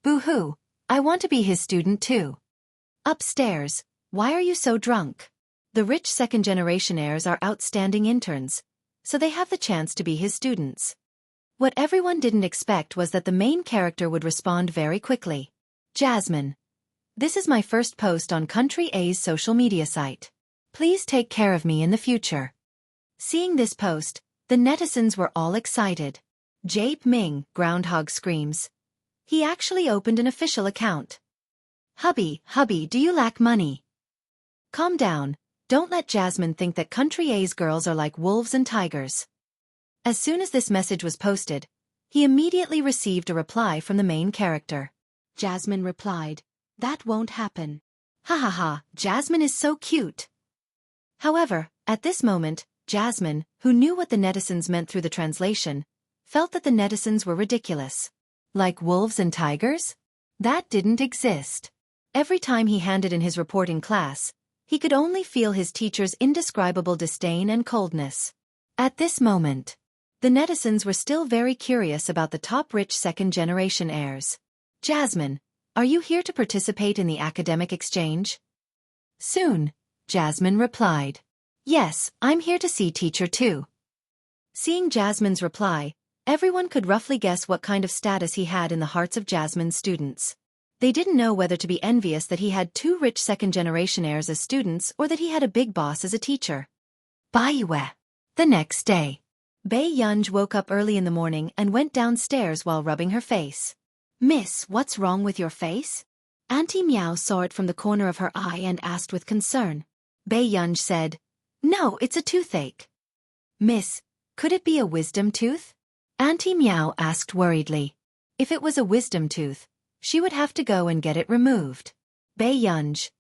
Boo-hoo, I want to be his student too. Upstairs, why are you so drunk? The rich second-generation heirs are outstanding interns, so they have the chance to be his students. What everyone didn't expect was that the main character would respond very quickly. Jasmine. This is my first post on Country A's social media site. Please take care of me in the future. Seeing this post, the netizens were all excited. Jape Ming, groundhog screams. He actually opened an official account. Hubby, do you lack money? Calm down, don't let Jasmine think that Country A's girls are like wolves and tigers. As soon as this message was posted, he immediately received a reply from the main character. Jasmine replied, "That won't happen." Ha, Jasmine is so cute. However, at this moment, Jasmine, who knew what the netizens meant through the translation, felt that the netizens were ridiculous. Like wolves and tigers? That didn't exist. Every time he handed in his report in class, he could only feel his teacher's indescribable disdain and coldness. At this moment, the netizens were still very curious about the top rich second-generation heirs. Jasmine, are you here to participate in the academic exchange? Soon, Jasmine replied. Yes, I'm here to see teacher too. Seeing Jasmine's reply, everyone could roughly guess what kind of status he had in the hearts of Jasmine's students. They didn't know whether to be envious that he had two rich second-generation heirs as students or that he had a big boss as a teacher. Baiwe. The next day, Bei Yunj woke up early in the morning and went downstairs while rubbing her face. Miss, what's wrong with your face? Auntie Meow saw it from the corner of her eye and asked with concern. Bei Yunj said, No, it's a toothache. Miss, could it be a wisdom tooth? Auntie Meow asked worriedly. If it was a wisdom tooth, she would have to go and get it removed. Bei Yunj.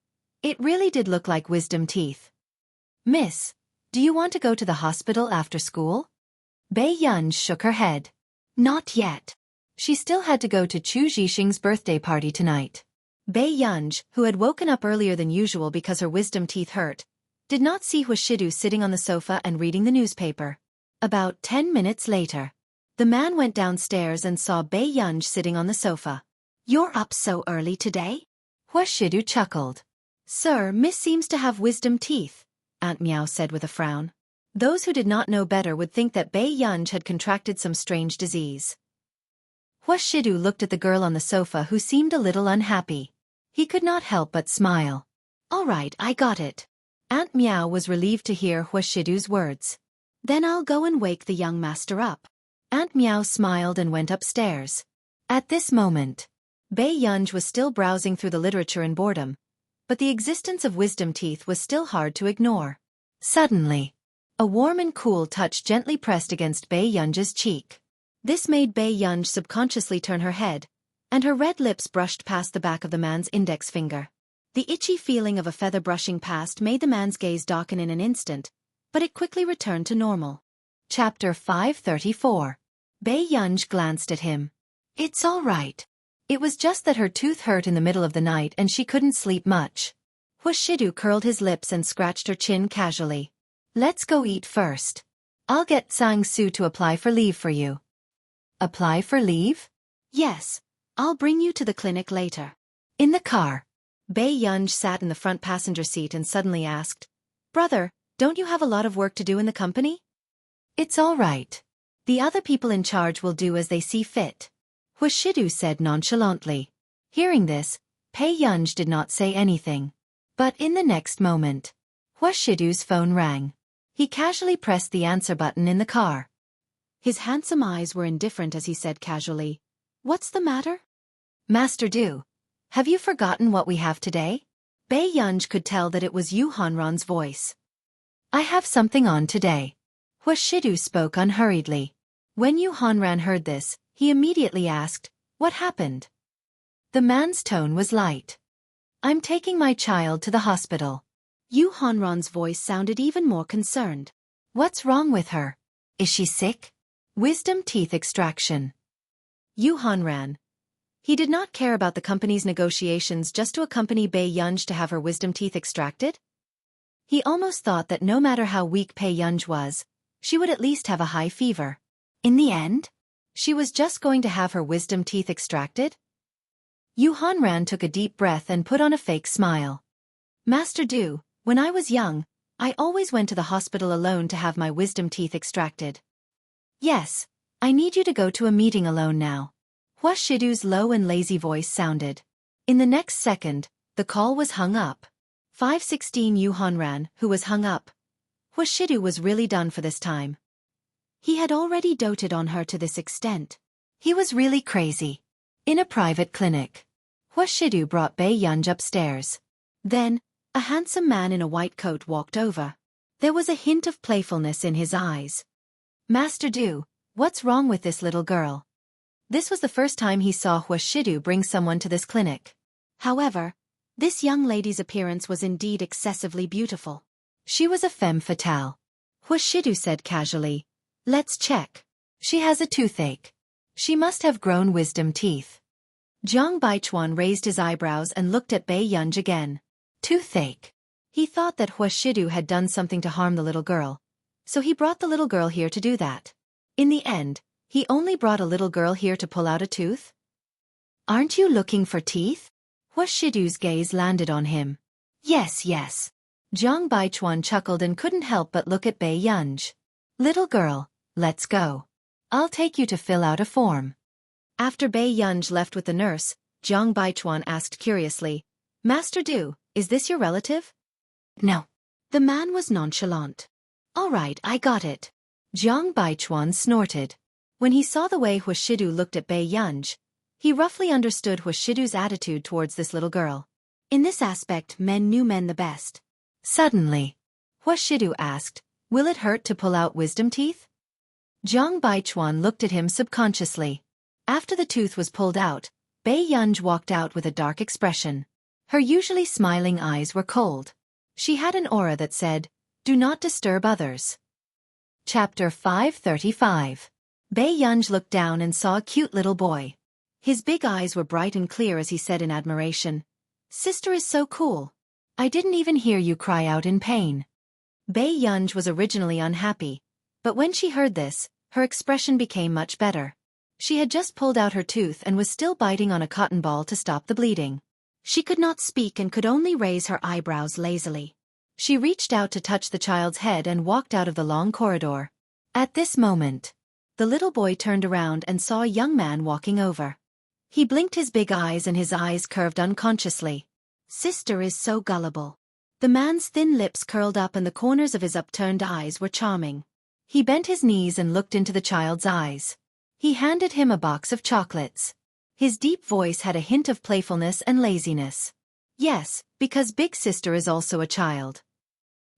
It really did look like wisdom teeth. Miss, do you want to go to the hospital after school? Bei Yunj shook her head. Not yet. She still had to go to Chu Zhixing's birthday party tonight. Bei Yunj, who had woken up earlier than usual because her wisdom teeth hurt, did not see Huashidu sitting on the sofa and reading the newspaper. About 10 minutes later, the man went downstairs and saw Bei Yunj sitting on the sofa. You're up so early today? Huashidu chuckled. Sir, Miss seems to have wisdom teeth, Aunt Meow said with a frown. Those who did not know better would think that Bei Yunj had contracted some strange disease. Huashidu looked at the girl on the sofa who seemed a little unhappy. He could not help but smile. All right, I got it. Aunt Meow was relieved to hear Huashidu's words. Then I'll go and wake the young master up. Aunt Meow smiled and went upstairs. At this moment, Bei Yunj was still browsing through the literature in boredom, but the existence of wisdom teeth was still hard to ignore. Suddenly, a warm and cool touch gently pressed against Bei Yunj's cheek. This made Bei Yunj subconsciously turn her head, and her red lips brushed past the back of the man's index finger. The itchy feeling of a feather brushing past made the man's gaze darken in an instant, but it quickly returned to normal. Chapter 534. Bei Yunj glanced at him. It's all right. It was just that her tooth hurt in the middle of the night and she couldn't sleep much. Huashidu curled his lips and scratched her chin casually. Let's go eat first. I'll get Sang-Su to apply for leave for you. Apply for leave? Yes. I'll bring you to the clinic later. In the car, Bei Yunj sat in the front passenger seat and suddenly asked, Brother, don't you have a lot of work to do in the company? It's all right. The other people in charge will do as they see fit. Huashidu said nonchalantly. Hearing this, Bei Yunj did not say anything. But in the next moment, Huashidu's phone rang. He casually pressed the answer button in the car. His handsome eyes were indifferent as he said casually, What's the matter? Master Du, have you forgotten what we have today? Bei Yunj could tell that it was Yu Hanran's voice. I have something on today. Huashidu spoke unhurriedly. When Yu Hanran heard this, he immediately asked, What happened? The man's tone was light. I'm taking my child to the hospital. Yu Hanran's voice sounded even more concerned. What's wrong with her? Is she sick? Wisdom teeth extraction. Yu Hanran. He did not care about the company's negotiations just to accompany Bei Yunj to have her wisdom teeth extracted. He almost thought that no matter how weak Bei Yunj was, she would at least have a high fever. In the end, she was just going to have her wisdom teeth extracted? Yu Hanran took a deep breath and put on a fake smile. Master Du, when I was young, I always went to the hospital alone to have my wisdom teeth extracted. Yes, I need you to go to a meeting alone now. Huashidu's low and lazy voice sounded. In the next second, the call was hung up. 516 Yu Hanran, who was hung up. Huashidu was really done for this time. He had already doted on her to this extent. He was really crazy. In a private clinic, Huashidu brought Bei Yunj upstairs. Then, a handsome man in a white coat walked over. There was a hint of playfulness in his eyes. Master Du, what's wrong with this little girl? This was the first time he saw Huashidu bring someone to this clinic. However, this young lady's appearance was indeed excessively beautiful. She was a femme fatale. Huashidu said casually, Let's check. She has a toothache. She must have grown wisdom teeth. Jiang Baichuan raised his eyebrows and looked at Bei Yunj again. Toothache. He thought that Huashidu had done something to harm the little girl, so he brought the little girl here to do that. In the end, he only brought a little girl here to pull out a tooth? Aren't you looking for teeth? Shidu's gaze landed on him. Yes, yes. Jiang Baichuan chuckled and couldn't help but look at Bei Yunj. Little girl, let's go. I'll take you to fill out a form. After Bei Yunj left with the nurse, Jiang Baichuan asked curiously, Master Du, is this your relative? No. The man was nonchalant. All right, I got it. Jiang Baichuan snorted. When he saw the way Shidu looked at Bei Yunj, he roughly understood Shidu's attitude towards this little girl. In this aspect, men knew men the best. Suddenly, Shidu asked, will it hurt to pull out wisdom teeth? Jiang Baichuan looked at him subconsciously. After the tooth was pulled out, Bei Yunj walked out with a dark expression. Her usually smiling eyes were cold. She had an aura that said, do not disturb others. Chapter 535. Bei Yunj looked down and saw a cute little boy. His big eyes were bright and clear as he said in admiration, Sister is so cool. I didn't even hear you cry out in pain. Bei Yunj was originally unhappy, but when she heard this, her expression became much better. She had just pulled out her tooth and was still biting on a cotton ball to stop the bleeding. She could not speak and could only raise her eyebrows lazily. She reached out to touch the child's head and walked out of the long corridor. At this moment, the little boy turned around and saw a young man walking over. He blinked his big eyes and his eyes curved unconsciously. Sister is so gullible. The man's thin lips curled up and the corners of his upturned eyes were charming. He bent his knees and looked into the child's eyes. He handed him a box of chocolates. His deep voice had a hint of playfulness and laziness. Yes, because big sister is also a child.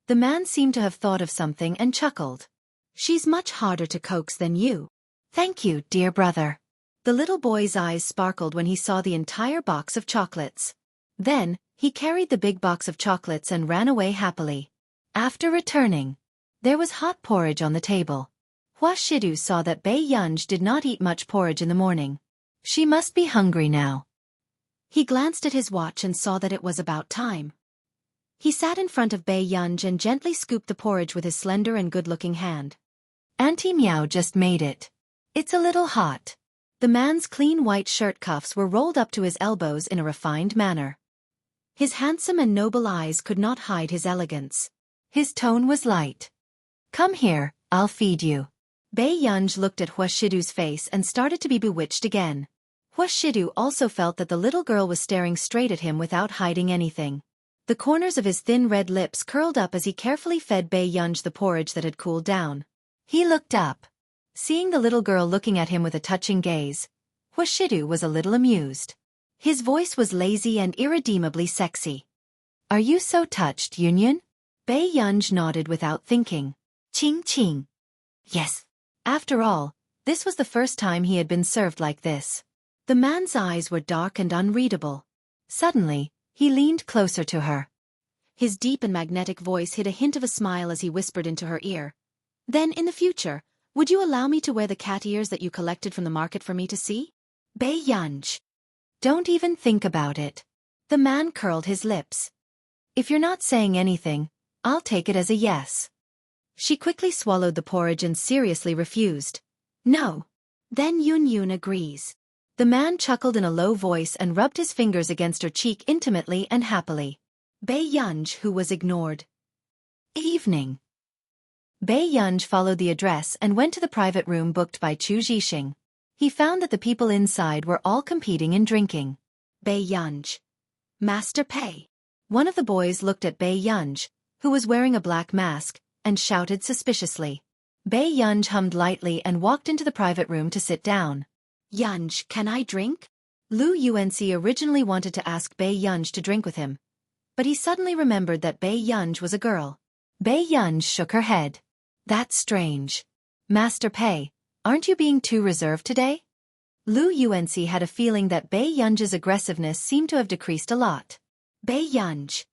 The man seemed to have thought of something and chuckled. She's much harder to coax than you. Thank you, dear brother. The little boy's eyes sparkled when he saw the entire box of chocolates. Then, he carried the big box of chocolates and ran away happily. After returning, there was hot porridge on the table. Shidu saw that Bei Yunj did not eat much porridge in the morning. She must be hungry now. He glanced at his watch and saw that it was about time. He sat in front of Bei Yunj and gently scooped the porridge with his slender and good-looking hand. Auntie Meow just made it. It's a little hot. The man's clean white shirt cuffs were rolled up to his elbows in a refined manner. His handsome and noble eyes could not hide his elegance. His tone was light. Come here, I'll feed you. Bei Yunj looked at Shidu's face and started to be bewitched again. Shidu also felt that the little girl was staring straight at him without hiding anything. The corners of his thin red lips curled up as he carefully fed Bei Yunj the porridge that had cooled down. He looked up. Seeing the little girl looking at him with a touching gaze, Shidu was a little amused. His voice was lazy and irredeemably sexy. Are you so touched, Yunyun? Bei Yunj nodded without thinking. Ching ching. Yes. After all, this was the first time he had been served like this. The man's eyes were dark and unreadable. Suddenly, he leaned closer to her. His deep and magnetic voice hid a hint of a smile as he whispered into her ear. Then, in the future, would you allow me to wear the cat ears that you collected from the market for me to see? Bei Yunj. Don't even think about it. The man curled his lips. If you're not saying anything, I'll take it as a yes. She quickly swallowed the porridge and seriously refused. No. Then Yun agrees. The man chuckled in a low voice and rubbed his fingers against her cheek intimately and happily. Bei Yunj, who was ignored. Evening. Bei Yunj followed the address and went to the private room booked by Chu Zhixing. He found that the people inside were all competing in drinking. Bei Yunj. Master Pei. One of the boys looked at Bei Yunj, who was wearing a black mask, and shouted suspiciously. Bei Yunj hummed lightly and walked into the private room to sit down. Yunj, can I drink? Lu Yuanci originally wanted to ask Bei Yunj to drink with him, but he suddenly remembered that Bei Yunj was a girl. Bei Yunj shook her head. That's strange. Master Pei, aren't you being too reserved today? Lu Yuanci had a feeling that Bei Yunj's aggressiveness seemed to have decreased a lot. Bei Yunj.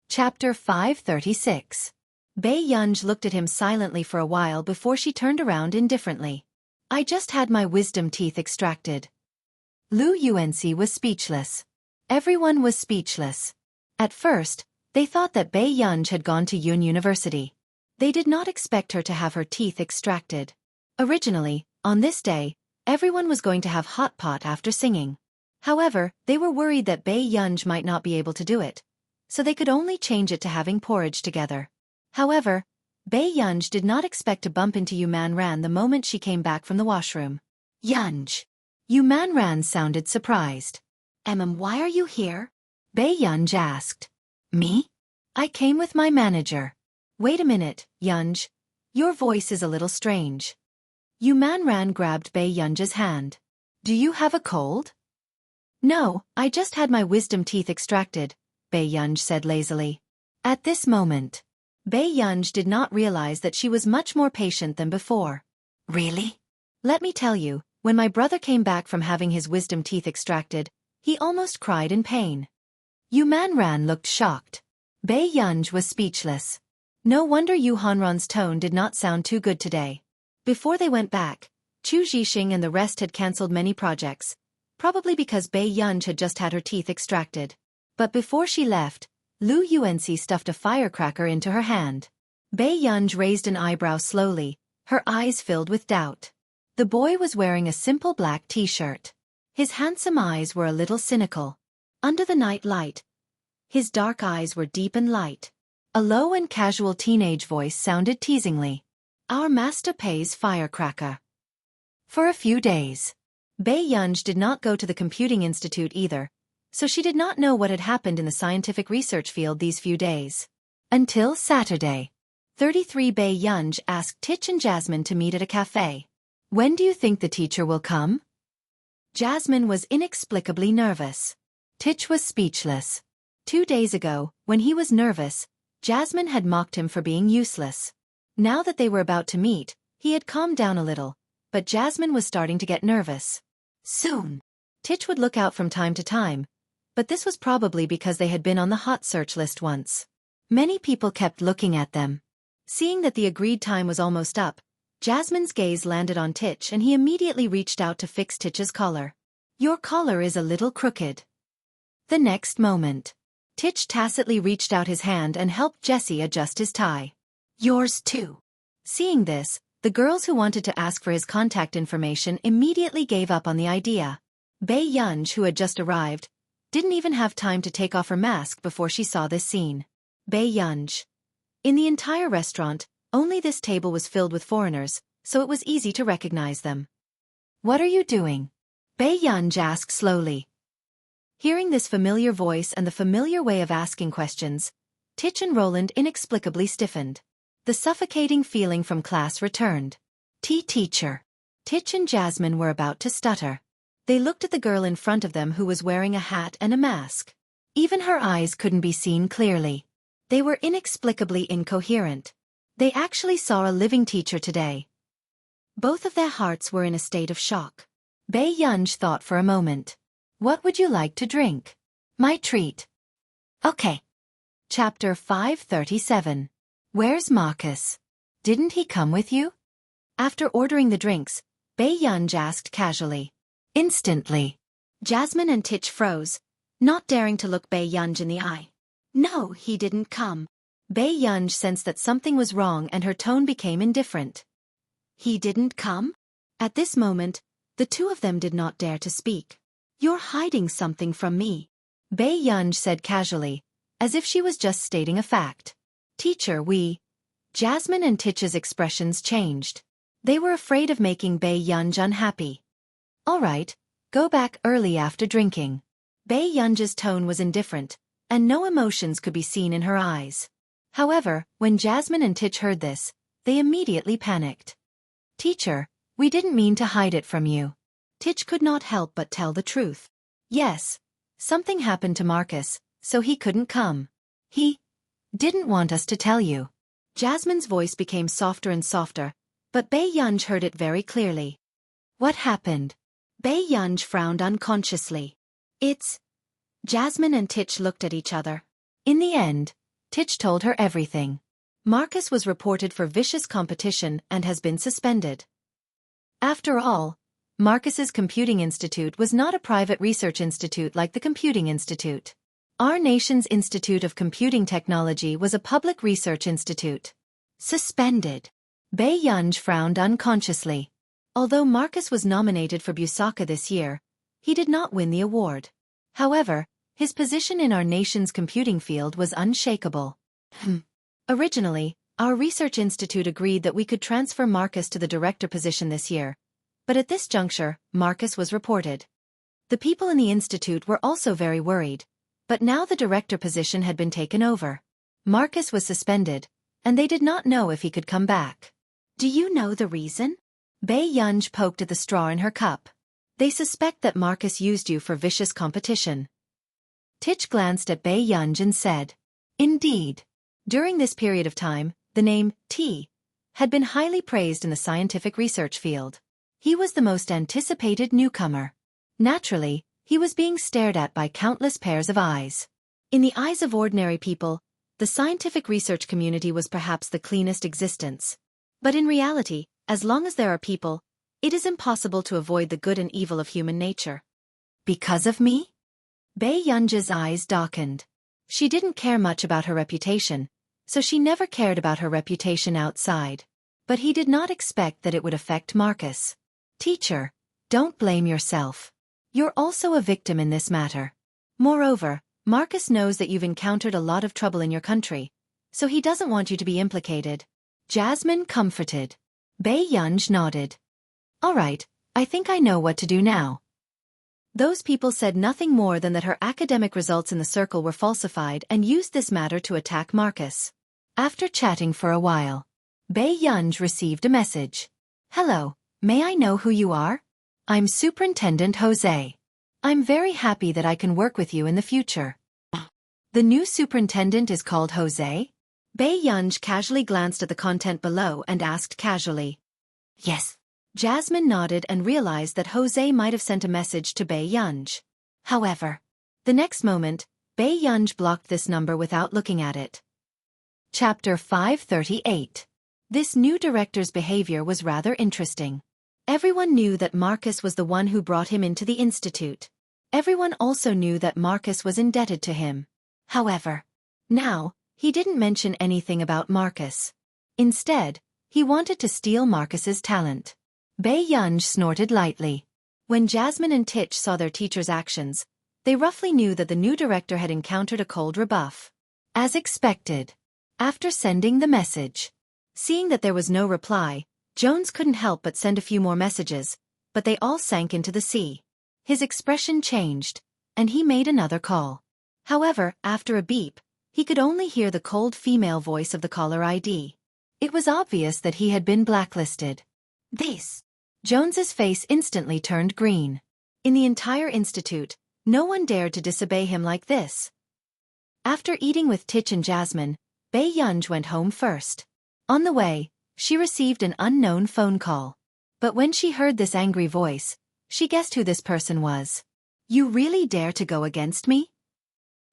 Chapter 536. Bei Yunj looked at him silently for a while before she turned around indifferently. I just had my wisdom teeth extracted. Lu Yuanci was speechless. Everyone was speechless. At first, they thought that Bei Yunj had gone to Yun University. They did not expect her to have her teeth extracted. Originally, on this day, everyone was going to have hot pot after singing. However, they were worried that Bei Yunj might not be able to do it, so they could only change it to having porridge together. However, Bei Yunj did not expect to bump into Yu Manran the moment she came back from the washroom. Yunj. Yu Manran sounded surprised. Why are you here? Bei Yunj asked. Me? I came with my manager. Wait a minute, Yunj. Your voice is a little strange. Yu Manran grabbed Bei Yunj's hand. Do you have a cold? No, I just had my wisdom teeth extracted, Bei Yunj said lazily. At this moment, Bei Yunj did not realize that she was much more patient than before. Really? Let me tell you, when my brother came back from having his wisdom teeth extracted, he almost cried in pain. Yu Manran looked shocked. Bei Yunj was speechless. No wonder Yu Hanran's tone did not sound too good today. Before they went back, Chu Zhixing and the rest had cancelled many projects, probably because Bei Yunj had just had her teeth extracted. But before she left, Lu Yuanxi stuffed a firecracker into her hand. Bei Yunj raised an eyebrow slowly, her eyes filled with doubt. The boy was wearing a simple black t-shirt. His handsome eyes were a little cynical. Under the night light, his dark eyes were deep and light. A low and casual teenage voice sounded teasingly. Our master pays firecracker. For a few days, Bei Yunj did not go to the computing institute either, so she did not know what had happened in the scientific research field these few days. Until Saturday. 33 Bei Yunj asked Tich and Jasmine to meet at a cafe. When do you think the teacher will come? Jasmine was inexplicably nervous. Tich was speechless. 2 days ago, when he was nervous, Jasmine had mocked him for being useless. Now that they were about to meet, he had calmed down a little, but Jasmine was starting to get nervous. Soon. Tich would look out from time to time, but this was probably because they had been on the hot search list once. Many people kept looking at them. Seeing that the agreed time was almost up, Jasmine's gaze landed on Tich and he immediately reached out to fix Tich's collar. Your collar is a little crooked. The next moment, Tich tacitly reached out his hand and helped Jesse adjust his tie. Yours too. Seeing this, the girls who wanted to ask for his contact information immediately gave up on the idea. Bei Yunj, who had just arrived, didn't even have time to take off her mask before she saw this scene. Bei Yunj. In the entire restaurant, only this table was filled with foreigners, so it was easy to recognize them. What are you doing? Bei Yunj asked slowly. Hearing this familiar voice and the familiar way of asking questions, Tich and Roland inexplicably stiffened. The suffocating feeling from class returned. Teacher. Tich and Jasmine were about to stutter. They looked at the girl in front of them who was wearing a hat and a mask. Even her eyes couldn't be seen clearly. They were inexplicably incoherent. They actually saw a living teacher today. Both of their hearts were in a state of shock. Bei Yunj thought for a moment. What would you like to drink? My treat. Okay. Chapter 537. Where's Marcus? Didn't he come with you? After ordering the drinks, Bei Yunj asked casually. Instantly, Jasmine and Tich froze, not daring to look Bei Yunj in the eye. No, he didn't come. Bei Yunj sensed that something was wrong and her tone became indifferent. He didn't come? At this moment, the two of them did not dare to speak. You're hiding something from me, Bei Yunj said casually, as if she was just stating a fact. Teacher, Jasmine and Tich's expressions changed. They were afraid of making Bei Yunj unhappy. All right, go back early after drinking. Bei Yunj's tone was indifferent, and no emotions could be seen in her eyes. However, when Jasmine and Tich heard this, they immediately panicked. Teacher, we didn't mean to hide it from you. Tich could not help but tell the truth. Yes, something happened to Marcus, so he couldn't come. He didn't want us to tell you. Jasmine's voice became softer and softer, but Bei Yunj heard it very clearly. What happened? Bei Yunj frowned unconsciously. It's... Jasmine and Tich looked at each other. In the end, Tich told her everything. Marcus was reported for vicious competition and has been suspended. After all, Marcus's Computing Institute was not a private research institute like the Computing Institute. Our nation's Institute of Computing Technology was a public research institute. Suspended. Bei Yunj frowned unconsciously. Although Marcus was nominated for Busaka this year, he did not win the award. However, his position in our nation's computing field was unshakable. Originally, our research institute agreed that we could transfer Marcus to the director position this year, but at this juncture, Marcus was reported. The people in the institute were also very worried, but now the director position had been taken over. Marcus was suspended, and they did not know if he could come back. Do you know the reason? Bei Yunj poked at the straw in her cup. They suspect that Marcus used you for vicious competition. Tich glanced at Bei Yunj and said, Indeed. During this period of time, the name T had been highly praised in the scientific research field. He was the most anticipated newcomer. Naturally, he was being stared at by countless pairs of eyes. In the eyes of ordinary people, the scientific research community was perhaps the cleanest existence. But in reality, as long as there are people, it is impossible to avoid the good and evil of human nature. Because of me? Bei Yunj's eyes darkened. She didn't care much about her reputation, so she never cared about her reputation outside. But he did not expect that it would affect Marcus. Teacher, don't blame yourself. You're also a victim in this matter. Moreover, Marcus knows that you've encountered a lot of trouble in your country, so he doesn't want you to be implicated. Jasmine comforted. Bei Yunj nodded. All right, I think I know what to do now. Those people said nothing more than that her academic results in the circle were falsified and used this matter to attack Marcus. After chatting for a while, Bei Yunj received a message. Hello, may I know who you are? I'm Superintendent Jose. I'm very happy that I can work with you in the future. The new superintendent is called Jose? Bei Yunj casually glanced at the content below and asked casually. Yes. Jasmine nodded and realized that Jose might have sent a message to Bei Yunj. However, the next moment, Bei Yunj blocked this number without looking at it. Chapter 538. This new director's behavior was rather interesting. Everyone knew that Marcus was the one who brought him into the institute. Everyone also knew that Marcus was indebted to him. However, now, he didn't mention anything about Marcus. Instead, he wanted to steal Marcus's talent. Bei Yunj snorted lightly. When Jasmine and Tich saw their teacher's actions, they roughly knew that the new director had encountered a cold rebuff. As expected. After sending the message. Seeing that there was no reply, Jones couldn't help but send a few more messages, but they all sank into the sea. His expression changed, and he made another call. However, after a beep, he could only hear the cold female voice of the caller ID. It was obvious that he had been blacklisted. This. Jones's face instantly turned green. In the entire institute, no one dared to disobey him like this. After eating with Tich and Jasmine, Bei Yunj went home first. On the way, she received an unknown phone call. But when she heard this angry voice, she guessed who this person was. You really dare to go against me?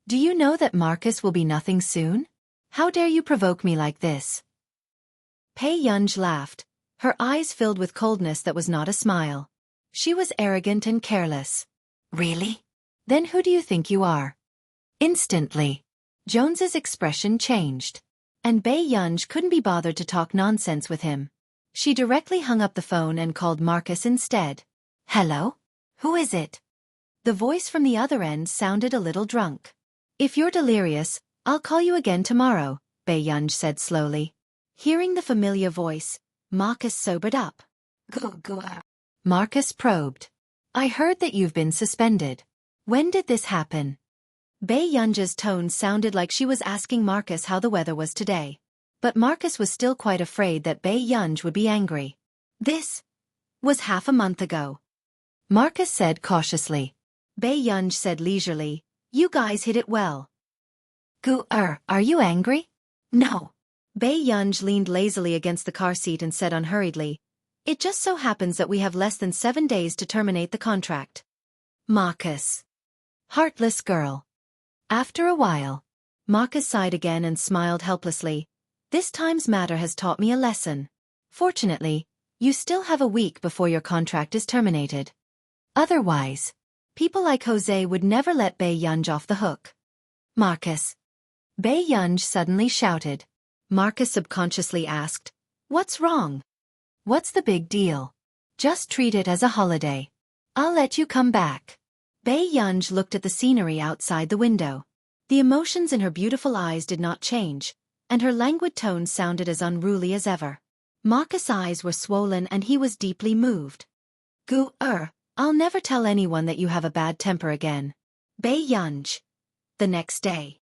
Do you know that Marcus will be nothing soon? How dare you provoke me like this? Bei Yunj laughed, her eyes filled with coldness that was not a smile. She was arrogant and careless. Really? Then who do you think you are? Instantly, Jones's expression changed. And Bei Yunj couldn't be bothered to talk nonsense with him. She directly hung up the phone and called Marcus instead. Hello? Who is it? The voice from the other end sounded a little drunk. If you're delirious, I'll call you again tomorrow, Bei Yunj said slowly. Hearing the familiar voice, Marcus sobered up. Marcus probed. I heard that you've been suspended. When did this happen? Bei Yunj's tone sounded like she was asking Marcus how the weather was today. But Marcus was still quite afraid that Bei Yunj would be angry. This was half a month ago. Marcus said cautiously. Bei Yunj said leisurely, you guys hit it well. Are you angry? No. Bei Yunj leaned lazily against the car seat and said unhurriedly, it just so happens that we have less than 7 days to terminate the contract. Marcus. Heartless girl. After a while, Marcus sighed again and smiled helplessly. This time's matter has taught me a lesson. Fortunately, you still have a week before your contract is terminated. Otherwise, people like Jose would never let Bei Yunj off the hook. Marcus. Bei Yunj suddenly shouted. Marcus subconsciously asked, what's wrong? What's the big deal? Just treat it as a holiday. I'll let you come back. Bei Yunj looked at the scenery outside the window. The emotions in her beautiful eyes did not change, and her languid tones sounded as unruly as ever. Marcus' eyes were swollen and he was deeply moved. I'll never tell anyone that you have a bad temper again. Bei Yunj. The next day.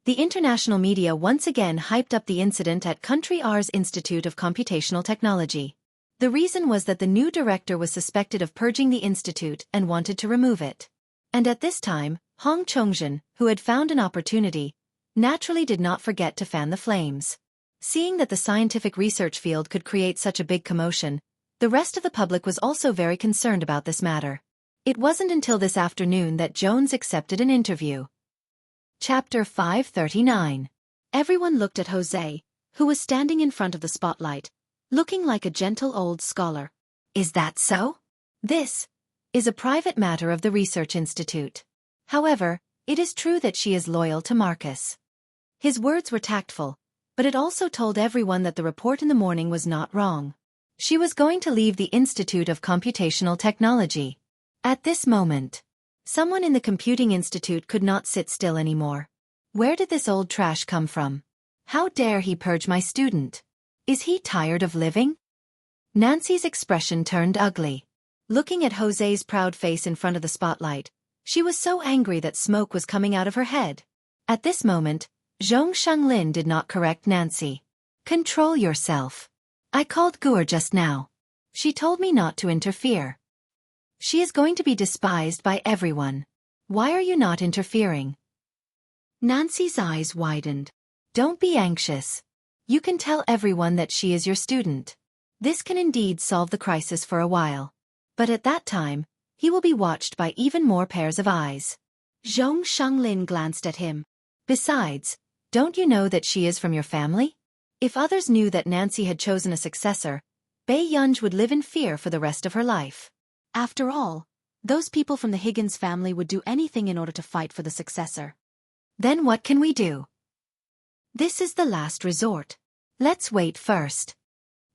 The international media once again hyped up the incident at Country R's Institute of Computational Technology. The reason was that the new director was suspected of purging the institute and wanted to remove it. And at this time, Hong Chongjin, who had found an opportunity, naturally did not forget to fan the flames. Seeing that the scientific research field could create such a big commotion, the rest of the public was also very concerned about this matter. It wasn't until this afternoon that Jones accepted an interview. Chapter 539. Everyone looked at Jose, who was standing in front of the spotlight, looking like a gentle old scholar. Is that so? This is a private matter of the research institute. However, it is true that she is loyal to Marcus. His words were tactful, but it also told everyone that the report in the morning was not wrong. She was going to leave the Institute of Computational Technology. At this moment, someone in the Computing Institute could not sit still anymore. Where did this old trash come from? How dare he purge my student? Is he tired of living? Nancy's expression turned ugly. Looking at Jose's proud face in front of the spotlight, she was so angry that smoke was coming out of her head. At this moment, Zhong Shanglin did not correct Nancy. Control yourself. I called Gur just now. She told me not to interfere. She is going to be despised by everyone. Why are you not interfering? Nancy's eyes widened. Don't be anxious. You can tell everyone that she is your student. This can indeed solve the crisis for a while. But at that time, he will be watched by even more pairs of eyes. Zhong Shanglin glanced at him. Besides, don't you know that she is from your family? If others knew that Nancy had chosen a successor, Bei Yunj would live in fear for the rest of her life. After all, those people from the Higgins family would do anything in order to fight for the successor. Then what can we do? This is the last resort. Let's wait first.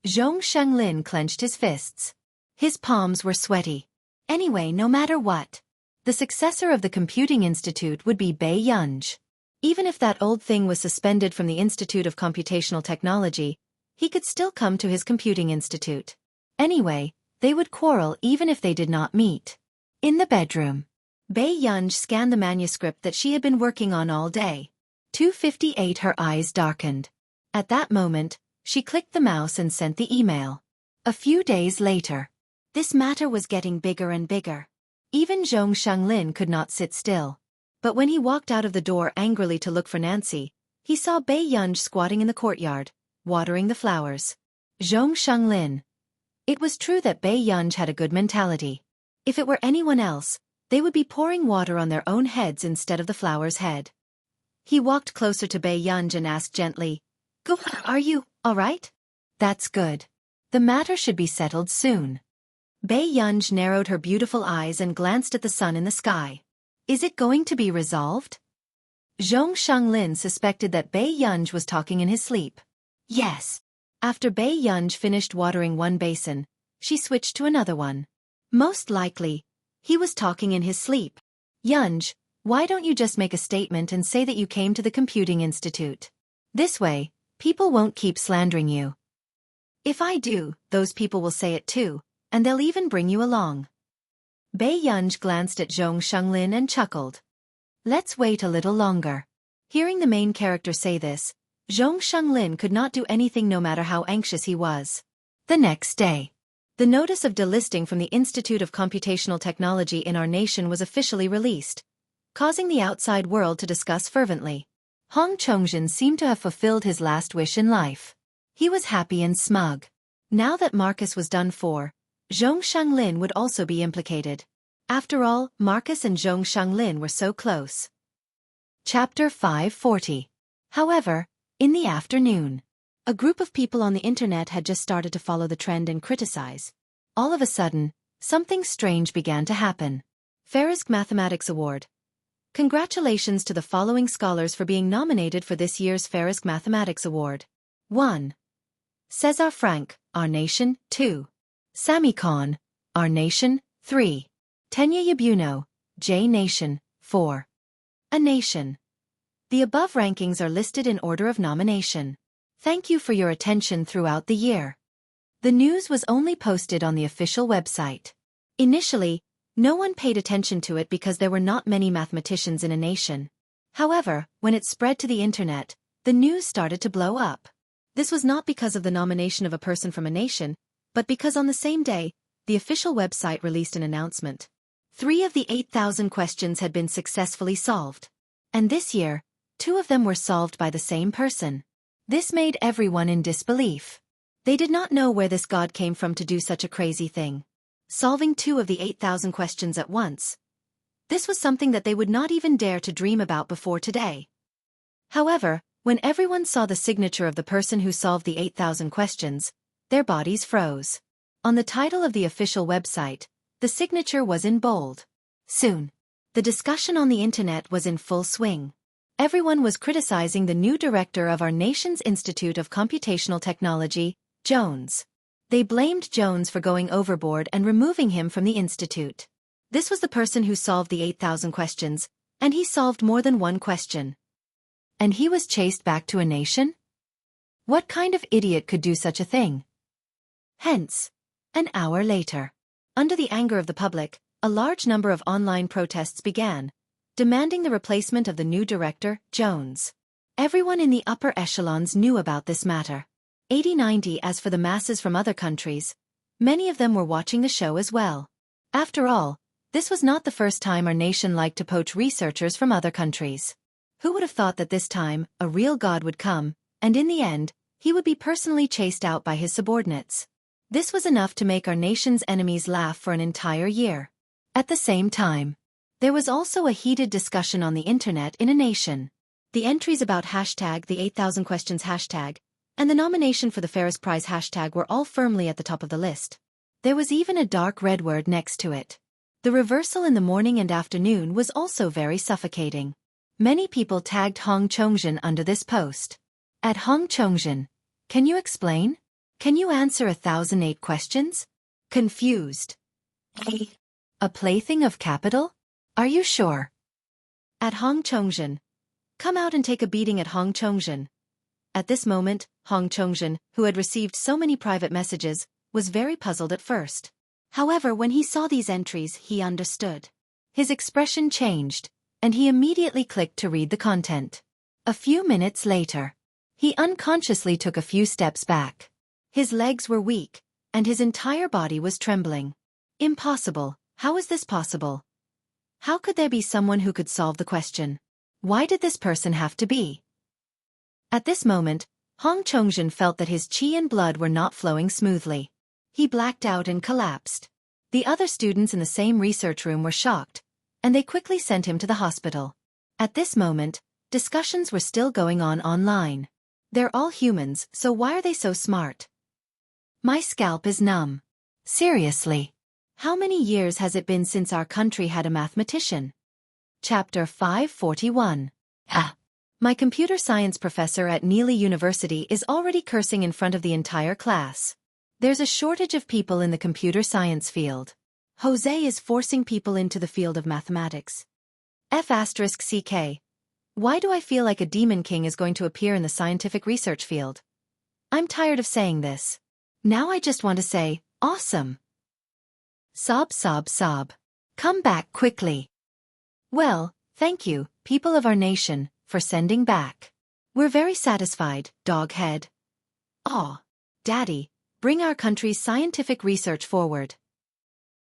Zhong Shanglin clenched his fists. His palms were sweaty. Anyway, no matter what, the successor of the Computing Institute would be Bei Yunj. Even if that old thing was suspended from the Institute of Computational Technology, he could still come to his Computing Institute. Anyway, they would quarrel even if they did not meet. In the bedroom, Bei Yunj scanned the manuscript that she had been working on all day. 2:58. Her eyes darkened. At that moment, she clicked the mouse and sent the email. A few days later, this matter was getting bigger and bigger. Even Zhong Shanglin could not sit still. But when he walked out of the door angrily to look for Nancy, he saw Bei Yunj squatting in the courtyard, watering the flowers. Zhong Shanglin. It was true that Bei Yunj had a good mentality. If it were anyone else, they would be pouring water on their own heads instead of the flower's head. He walked closer to Bei Yunj and asked gently, Are you all right? That's good. The matter should be settled soon. Bei Yunj narrowed her beautiful eyes and glanced at the sun in the sky. Is it going to be resolved? Zhong Shanglin suspected that Bei Yunj was talking in his sleep. Yes. After Bei Yunj finished watering one basin, she switched to another one. Most likely, he was talking in his sleep. Yunj, why don't you just make a statement and say that you came to the Computing Institute? This way, people won't keep slandering you. If I do, those people will say it too, and they'll even bring you along. Bei Yunj glanced at Zhong Shanglin and chuckled. Let's wait a little longer. Hearing the main character say this, Zhong Shanglin could not do anything no matter how anxious he was. The next day, the notice of delisting from the Institute of Computational Technology in our nation was officially released, causing the outside world to discuss fervently. Hong Chongjin seemed to have fulfilled his last wish in life. He was happy and smug. Now that Marcus was done for, Zhong Shanglin would also be implicated. After all, Marcus and Zhong Shanglin were so close. Chapter 540. However, in the afternoon, a group of people on the internet had just started to follow the trend and criticize. All of a sudden, something strange began to happen. Farisk Mathematics Award. Congratulations to the following scholars for being nominated for this year's Farisk Mathematics Award. 1. Cesar Frank, Our Nation, 2. Sami Khan, Our Nation, 3. Tenya Yabuno, J Nation, 4. A Nation. The above rankings are listed in order of nomination. Thank you for your attention throughout the year. The news was only posted on the official website. Initially, no one paid attention to it because there were not many mathematicians in a nation. However, when it spread to the internet, the news started to blow up. This was not because of the nomination of a person from a nation, but because on the same day, the official website released an announcement. 3 of the 8,000 questions had been successfully solved. And this year, 2 of them were solved by the same person. This made everyone in disbelief. They did not know where this god came from to do such a crazy thing. Solving 2 of the 8,000 questions at once. This was something that they would not even dare to dream about before today. However, when everyone saw the signature of the person who solved the 8,000 questions, their bodies froze. On the title of the official website, the signature was in bold. Soon, the discussion on the internet was in full swing. Everyone was criticizing the new director of our nation's Institute of Computational Technology, Jones. They blamed Jones for going overboard and removing him from the institute. This was the person who solved the 8,000 questions, and he solved more than one question. And he was chased back to a nation? What kind of idiot could do such a thing? Hence, an hour later, under the anger of the public, a large number of online protests began, demanding the replacement of the new director, Jones. Everyone in the upper echelons knew about this matter. 80-90 as for the masses from other countries, many of them were watching the show as well. After all, this was not the first time our nation liked to poach researchers from other countries. Who would have thought that this time, a real god would come, and in the end, he would be personally chased out by his subordinates. This was enough to make our nation's enemies laugh for an entire year. At the same time, there was also a heated discussion on the internet in a nation. The entries about hashtag the 8,000 questions hashtag and the nomination for the Ferris Prize hashtag were all firmly at the top of the list. There was even a dark red word next to it. The reversal in the morning and afternoon was also very suffocating. Many people tagged Hong Chongjin under this post. At Hong Chongjin, can you explain? Can you answer 1,008 questions? Confused. A plaything of capital? Are you sure? At Hong Chongjin. Come out and take a beating at Hong Chongjin. At this moment, Hong Chongjin, who had received so many private messages, was very puzzled at first. However, when he saw these entries, he understood. His expression changed, and he immediately clicked to read the content. A few minutes later, he unconsciously took a few steps back. His legs were weak, and his entire body was trembling. Impossible. How is this possible? How could there be someone who could solve the question? Why did this person have to be? At this moment, Hong Chongjin felt that his qi and blood were not flowing smoothly. He blacked out and collapsed. The other students in the same research room were shocked, and they quickly sent him to the hospital. At this moment, discussions were still going on online. They're all humans, so why are they so smart? My scalp is numb. Seriously. How many years has it been since our country had a mathematician? Chapter 541. My computer science professor at Neely University is already cursing in front of the entire class. There's a shortage of people in the computer science field. Jose is forcing people into the field of mathematics. F***CK. Why do I feel like a demon king is going to appear in the scientific research field? I'm tired of saying this. Now I just want to say, awesome. Sob sob sob. Come back quickly. Well, thank you, people of our nation, for sending back. We're very satisfied, doghead. Aw. Daddy, bring our country's scientific research forward.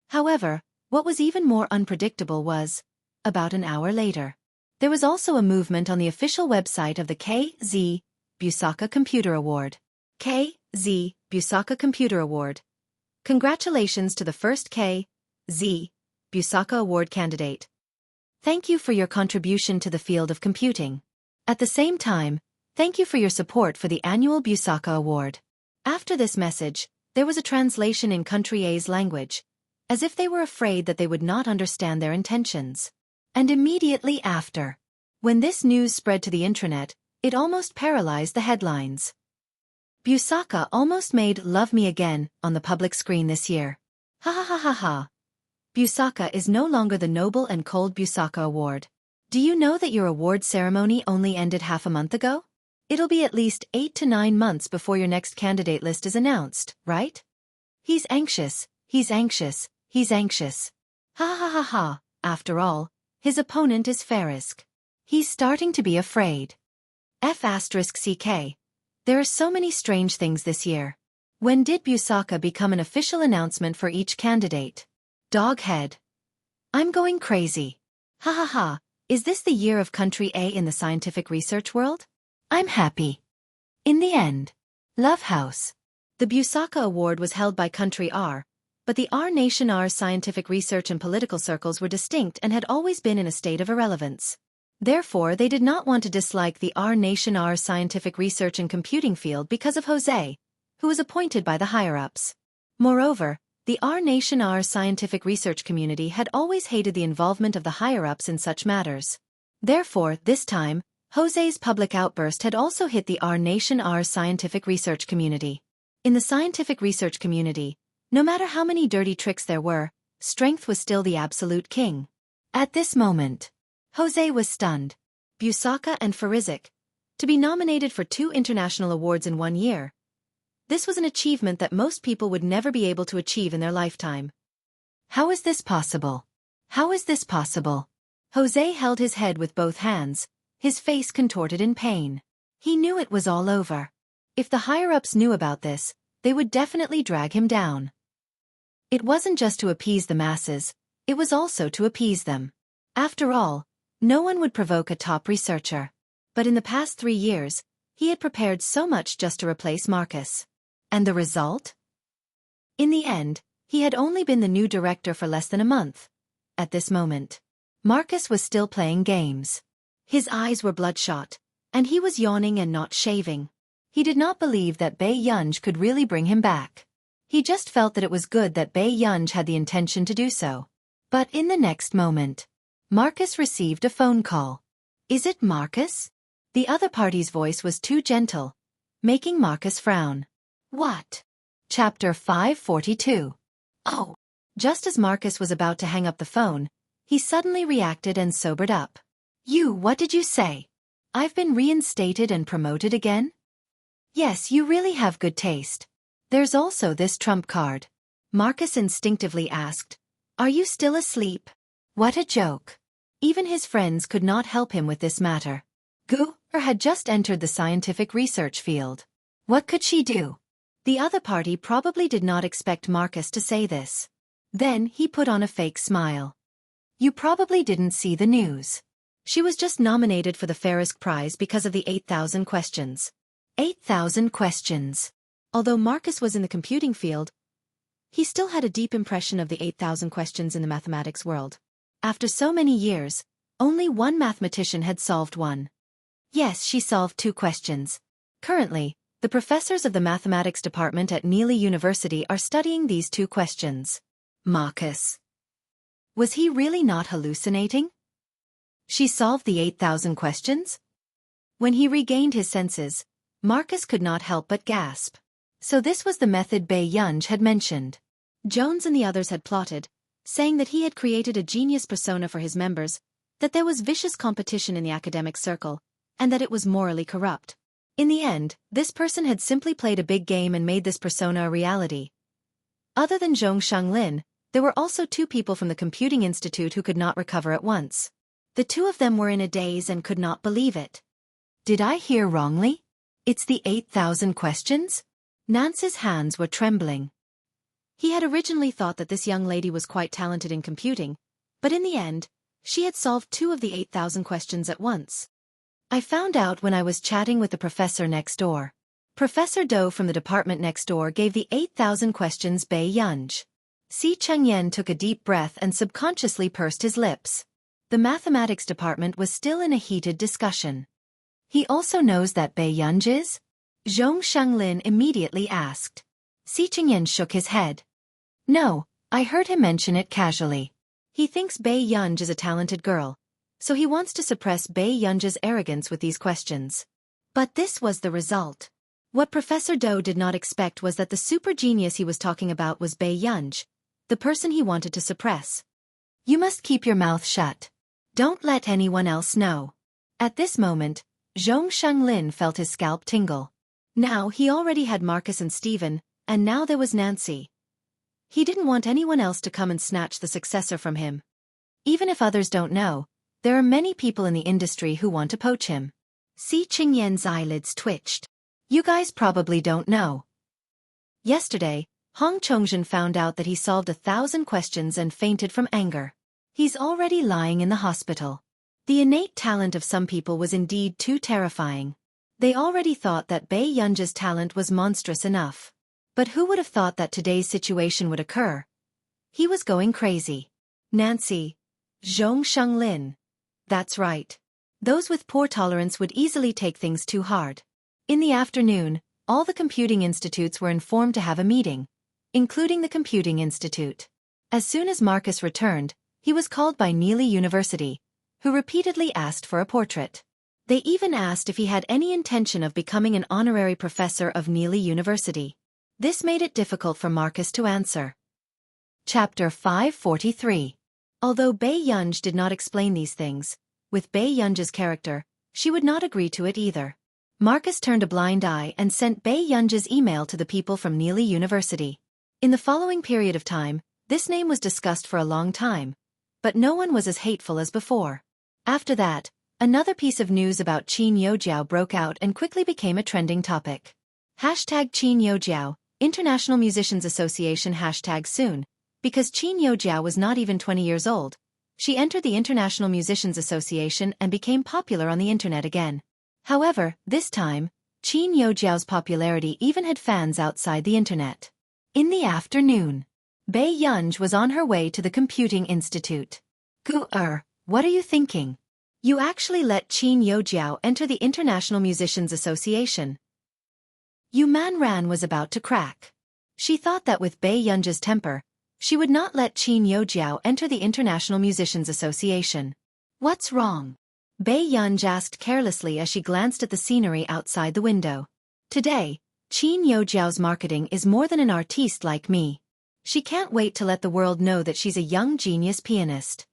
However, what was even more unpredictable was, about an hour later, there was also a movement on the official website of the K.Z. Busaka Computer Award. K.Z. Busaka Computer Award. Congratulations to the first K.Z. Busaka Award candidate. Thank you for your contribution to the field of computing. At the same time, thank you for your support for the annual Busaka Award. After this message, there was a translation in Country A's language, as if they were afraid that they would not understand their intentions. And immediately after, when this news spread to the intranet, it almost paralyzed the headlines. Busaka almost made Love Me Again on the public screen this year. Ha ha ha ha ha. Busaka is no longer the noble and cold Busaka Award. Do you know that your award ceremony only ended half a month ago? It'll be at least 8 to 9 months before your next candidate list is announced, right? He's anxious, he's anxious, he's anxious. Ha ha ha ha, after all, his opponent is Farisk. He's starting to be afraid. F***CK. There are so many strange things this year. When did Busaka become an official announcement for each candidate? Doghead. I'm going crazy. Ha ha ha, is this the year of country A in the scientific research world? I'm happy. In the end. Love House. The Busaka Award was held by country R, but the R Nation R's scientific research and political circles were distinct and had always been in a state of irrelevance. Therefore, they did not want to dislike the R Nation R's scientific research and computing field because of Jose, who was appointed by the higher-ups. Moreover, the R Nation R's scientific research community had always hated the involvement of the higher-ups in such matters. Therefore, this time, Jose's public outburst had also hit the R Nation R's scientific research community. In the scientific research community, no matter how many dirty tricks there were, strength was still the absolute king. At this moment, Jose was stunned. Busaka and Farizik, to be nominated for 2 international awards in 1 year. This was an achievement that most people would never be able to achieve in their lifetime. How is this possible? How is this possible? Jose held his head with both hands, his face contorted in pain. He knew it was all over. If the higher-ups knew about this, they would definitely drag him down. It wasn't just to appease the masses, it was also to appease them. After all, no one would provoke a top researcher. But in the past 3 years, he had prepared so much just to replace Marcus. And the result? In the end, he had only been the new director for less than a month. At this moment, Marcus was still playing games. His eyes were bloodshot, and he was yawning and not shaving. He did not believe that Bai Yunj could really bring him back. He just felt that it was good that Bai Yunj had the intention to do so. But in the next moment, Marcus received a phone call. Is it Marcus? The other party's voice was too gentle, making Marcus frown. What? Chapter 542. Oh. Just as Marcus was about to hang up the phone, he suddenly reacted and sobered up. What did you say? I've been reinstated and promoted again? Yes, you really have good taste. There's also this trump card. Marcus instinctively asked, Are you still asleep? What a joke. Even his friends could not help him with this matter. Gu had just entered the scientific research field. What could she do? The other party probably did not expect Marcus to say this. Then he put on a fake smile. You probably didn't see the news. She was just nominated for the Farisk Prize because of the 8,000 questions. 8,000 questions. Although Marcus was in the computing field, he still had a deep impression of the 8,000 questions in the mathematics world. After so many years, only one mathematician had solved one. Yes, she solved 2 questions. Currently, the professors of the mathematics department at Neely University are studying these 2 questions. Marcus. Was he really not hallucinating? She solved the 8,000 questions? When he regained his senses, Marcus could not help but gasp. So this was the method Bai Yunj had mentioned. Jones and the others had plotted, saying that he had created a genius persona for his members, that there was vicious competition in the academic circle, and that it was morally corrupt. In the end, this person had simply played a big game and made this persona a reality. Other than Zhong Shanglin, there were also 2 people from the Computing Institute who could not recover at once. The 2 of them were in a daze and could not believe it. Did I hear wrongly? It's the 8,000 questions? Nance's hands were trembling. He had originally thought that this young lady was quite talented in computing, but in the end, she had solved 2 of the 8,000 questions at once. I found out when I was chatting with the professor next door. Professor Doe from the department next door gave the 8,000 questions Bai Yunj. Si Chengyan took a deep breath and subconsciously pursed his lips. The mathematics department was still in a heated discussion. He also knows that Bai Yunj is? Zhong Shanglin immediately asked. Si Chengyan shook his head. No, I heard him mention it casually. He thinks Bai Yunj is a talented girl, so he wants to suppress Bai Yunj's arrogance with these questions. But this was the result. What Professor Doe did not expect was that the super genius he was talking about was Bai Yunj, the person he wanted to suppress. You must keep your mouth shut. Don't let anyone else know. At this moment, Zhong Shenglin felt his scalp tingle. Now he already had Marcus and Stephen, and now there was Nancy. He didn't want anyone else to come and snatch the successor from him. Even if others don't know, there are many people in the industry who want to poach him. Si Qingyan's eyelids twitched. You guys probably don't know. Yesterday, Hong Chongzhen found out that he solved 1,000 questions and fainted from anger. He's already lying in the hospital. The innate talent of some people was indeed too terrifying. They already thought that Bai Yunzhe's talent was monstrous enough. But who would have thought that today's situation would occur? He was going crazy. Nancy. Zhong Shenglin. That's right. Those with poor tolerance would easily take things too hard. In the afternoon, all the computing institutes were informed to have a meeting, including the Computing Institute. As soon as Marcus returned, he was called by Neely University, who repeatedly asked for a portrait. They even asked if he had any intention of becoming an honorary professor of Neely University. This made it difficult for Marcus to answer. Chapter 543. Although Bai Yunzhe did not explain these things, with Bai Yunzhe's character, she would not agree to it either. Marcus turned a blind eye and sent Bai Yunzhe's email to the people from Neely University. In the following period of time, this name was discussed for a long time, but no one was as hateful as before. After that, another piece of news about Qin Youjiao broke out and quickly became a trending topic. Hashtag Qin Youjiao, International Musicians Association hashtag soon, because Qin Youjiao was not even 20 years old. She entered the International Musicians Association and became popular on the internet again. However, this time, Qin Youjiao's popularity even had fans outside the internet. In the afternoon, Bai Yunzhe was on her way to the Computing Institute. What are you thinking? You actually let Qin Youjiao enter the International Musicians Association. Yu Manran was about to crack. She thought that with Bai Yunzhe's temper, she would not let Qin Youjiao enter the International Musicians Association. What's wrong? Bai Yunzhe asked carelessly as she glanced at the scenery outside the window. Today, Qin Youjiao's marketing is more than an artiste like me. She can't wait to let the world know that she's a young genius pianist.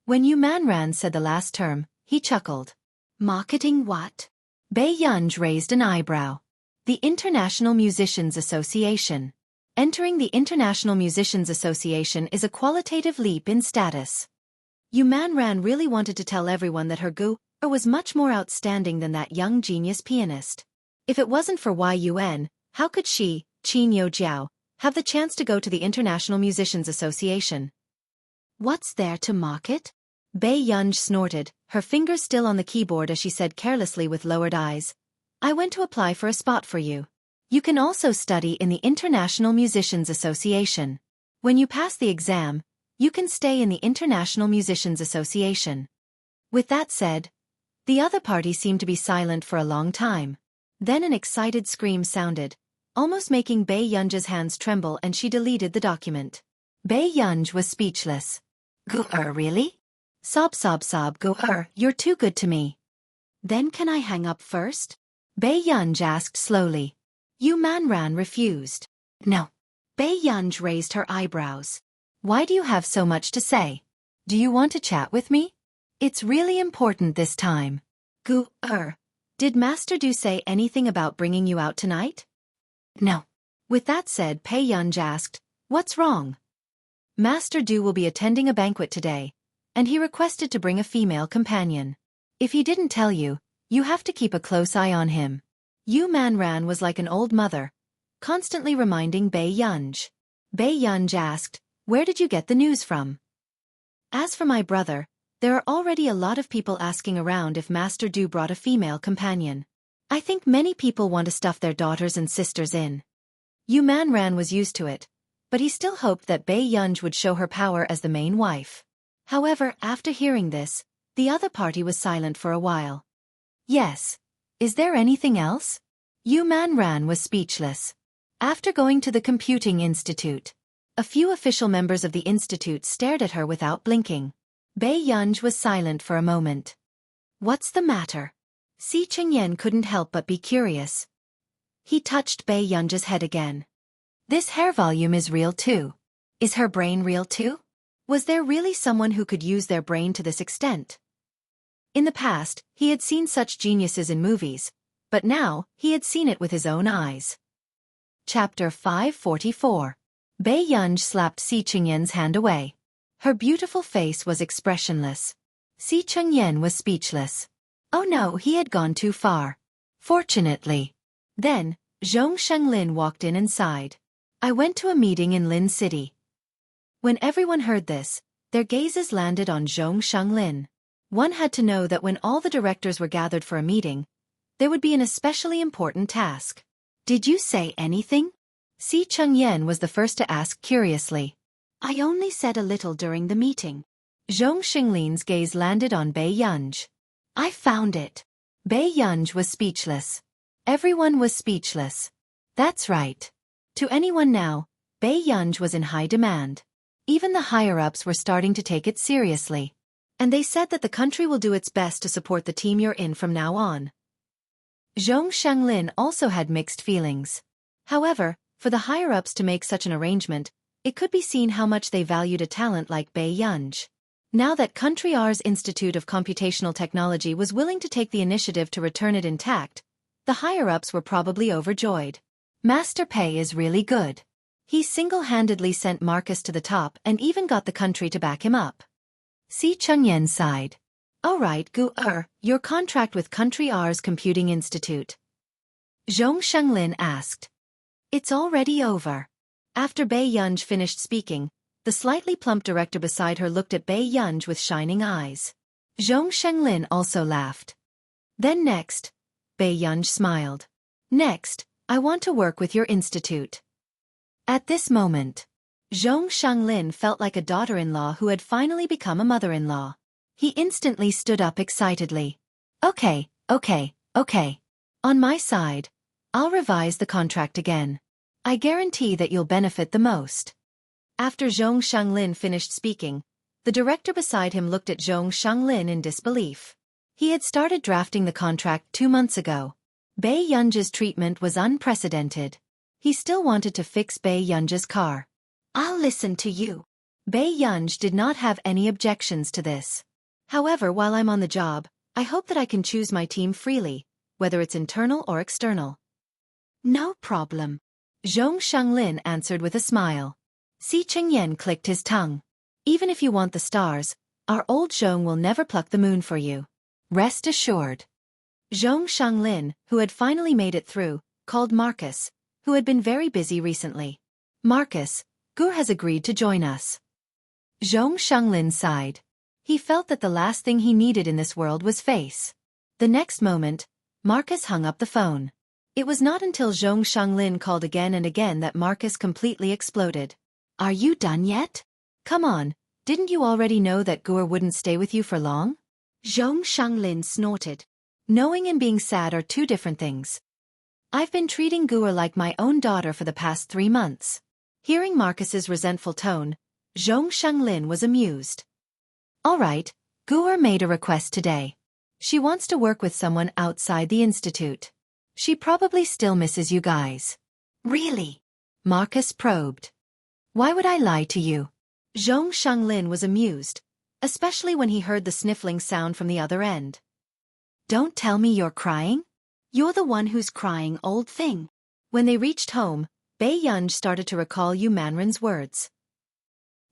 When Yu Manran said the last term, he chuckled. Marketing what? Bai Yunzhe raised an eyebrow. The International Musicians Association. Entering the International Musicians Association is a qualitative leap in status. Yu Manran really wanted to tell everyone that her gu was much more outstanding than that young genius pianist. If it wasn't for Yun, how could she, Qin Youjiao, have the chance to go to the International Musicians Association? What's there to market? Bai Yunzhe snorted, her fingers still on the keyboard as she said carelessly with lowered eyes. I went to apply for a spot for you. You can also study in the International Musicians Association. When you pass the exam, you can stay in the International Musicians Association. With that said, the other party seemed to be silent for a long time. Then an excited scream sounded, almost making Bai Yunzhe's hands tremble, and she deleted the document. Bai Yunzhe was speechless. Really? Sob, you're too good to me. Then can I hang up first? Bai Yunzhe asked slowly. Yu Manran refused. No. Bai Yunzhe raised her eyebrows. Why do you have so much to say? Do you want to chat with me? It's really important this time. Did Master Du say anything about bringing you out tonight? No. With that said, Bai Yunzhe asked, what's wrong? Master Du will be attending a banquet today, and he requested to bring a female companion. If he didn't tell you, you have to keep a close eye on him. Yu Manran was like an old mother, constantly reminding Bai Yunzhe. Bai Yunzhe asked, where did you get the news from? As for my brother, there are already a lot of people asking around if Master Du brought a female companion. I think many people want to stuff their daughters and sisters in. Yu Manran was used to it, but he still hoped that Bai Yunzhe would show her power as the main wife. However, after hearing this, the other party was silent for a while. Yes. Is there anything else? Yu Manran was speechless. After going to the Computing Institute, a few official members of the institute stared at her without blinking. Bai Yunzhe was silent for a moment. What's the matter? Si Qingyan couldn't help but be curious. He touched Bai Yunzhe's head again. This hair volume is real too. Is her brain real too? Was there really someone who could use their brain to this extent? In the past, he had seen such geniuses in movies, but now, he had seen it with his own eyes. Chapter 544. Bei Yunj slapped Si Chengyan's hand away. Her beautiful face was expressionless. Si Chengyan was speechless. Oh no, he had gone too far. Fortunately. Then, Zhong Shenglin walked in and sighed. I went to a meeting in Lin City. When everyone heard this, their gazes landed on Zhong Shenglin. One had to know that when all the directors were gathered for a meeting, there would be an especially important task. Did you say anything? Si Chengyan was the first to ask curiously. I only said a little during the meeting. Zhong Shenglin's gaze landed on Bei Yunj. I found it. Bei Yunj was speechless. Everyone was speechless. That's right. To anyone now, Bei Yunj was in high demand. Even the higher-ups were starting to take it seriously. And they said that the country will do its best to support the team you're in from now on. Zhong Shenglin also had mixed feelings. However, for the higher-ups to make such an arrangement, it could be seen how much they valued a talent like Bei Yunj. Now that Country R's Institute of Computational Technology was willing to take the initiative to return it intact, the higher-ups were probably overjoyed. Master Pei is really good. He single-handedly sent Marcus to the top and even got the country to back him up. Si Chengyan sighed. All right, Gu-er, your contract with Country R's Computing Institute. Zhong Shenglin asked. It's already over. After Bei Yunj finished speaking, the slightly plump director beside her looked at Bei Yunj with shining eyes. Zhong Shenglin also laughed. Then next, Bei Yunj smiled. Next, I want to work with your institute. At this moment, Zhong Shenglin felt like a daughter-in-law who had finally become a mother-in-law. He instantly stood up excitedly. Okay. On my side, I'll revise the contract again. I guarantee that you'll benefit the most. After Zhong Shenglin finished speaking, the director beside him looked at Zhong Shenglin in disbelief. He had started drafting the contract 2 months ago. Bei Yunj's treatment was unprecedented. He still wanted to fix Bei Yunj's car. I'll listen to you. Bei Yunj did not have any objections to this. However, while I'm on the job, I hope that I can choose my team freely, whether it's internal or external. No problem. Zhong Shenglin answered with a smile. Si Chengyan clicked his tongue. Even if you want the stars, our old Zhong will never pluck the moon for you. Rest assured. Zhong Shenglin, who had finally made it through, called Marcus, who had been very busy recently. Marcus, Gur has agreed to join us. Zhong Shenglin sighed. He felt that the last thing he needed in this world was face. The next moment, Marcus hung up the phone. It was not until Zhong Shenglin called again and again that Marcus completely exploded. Are you done yet? Come on, didn't you already know that Gur wouldn't stay with you for long? Zhong Shenglin snorted. Knowing and being sad are two different things. I've been treating Gur like my own daughter for the past 3 months. Hearing Marcus's resentful tone, Zhong Shenglin was amused. All right, Gur made a request today. She wants to work with someone outside the institute. She probably still misses you guys. Really? Marcus probed. Why would I lie to you? Zhong Shenglin was amused, especially when he heard the sniffling sound from the other end. Don't tell me you're crying? You're the one who's crying, old thing. When they reached home, Bei Yunj started to recall Yu Manrin's words.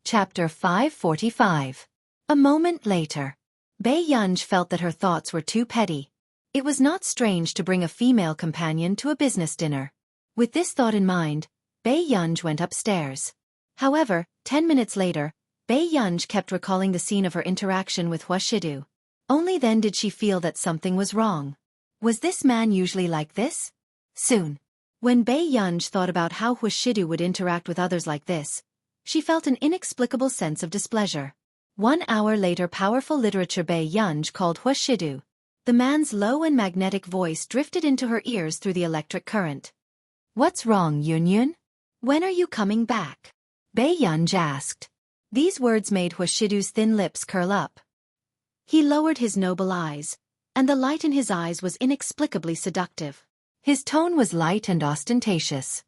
Chapter 545. A moment later. Bei Yunj felt that her thoughts were too petty. It was not strange to bring a female companion to a business dinner. With this thought in mind, Bei Yunj went upstairs. However, 10 minutes later, Bei Yunj kept recalling the scene of her interaction with Wuxia. Only then did she feel that something was wrong. Was this man usually like this? Soon. When Bei Yunj thought about how Wuxia would interact with others like this, she felt an inexplicable sense of displeasure. 1 hour later, powerful literature Bei Yunj called Wuxia. The man's low and magnetic voice drifted into her ears through the electric current. What's wrong, Yunyun? When are you coming back? Bei Yunj asked. These words made Wuxia's thin lips curl up. He lowered his noble eyes, and the light in his eyes was inexplicably seductive. His tone was light and ostentatious.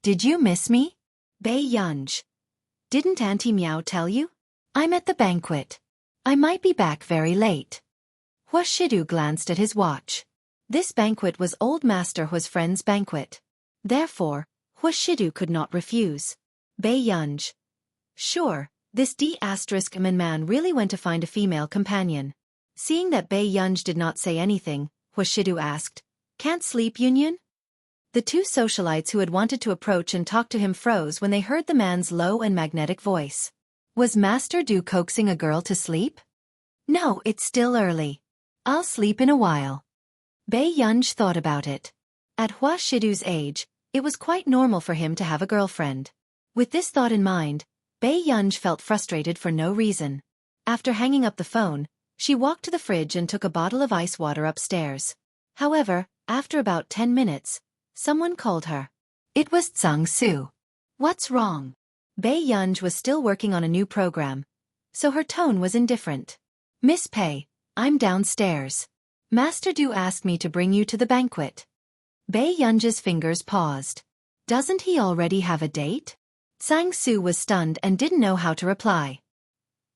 Did you miss me? Bei Yunj. Didn't Auntie Meow tell you? I'm at the banquet. I might be back very late. Hua Shidu glanced at his watch. This banquet was old Master Hua's friend's banquet. Therefore, Hua Shidu could not refuse. Bei Yunj. Sure, this man really went to find a female companion. Seeing that Bei Yunj did not say anything, Hua Shidu asked, Can't sleep, Yun? The two socialites who had wanted to approach and talk to him froze when they heard the man's low and magnetic voice. Was Master Du coaxing a girl to sleep? No, it's still early. I'll sleep in a while. Bei Yunj thought about it. At Hua Shidu's age, it was quite normal for him to have a girlfriend. With this thought in mind, Bei Yunj felt frustrated for no reason. After hanging up the phone, she walked to the fridge and took a bottle of ice water upstairs. However, after about 10 minutes, someone called her. It was Tsang Su. What's wrong? Bei Yunj was still working on a new program, so her tone was indifferent. Miss Pei, I'm downstairs. Master Du asked me to bring you to the banquet. Bei Yunj's fingers paused. Doesn't he already have a date? Tsang Su was stunned and didn't know how to reply.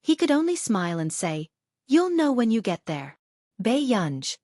He could only smile and say, You'll know when you get there. Bei Yunj.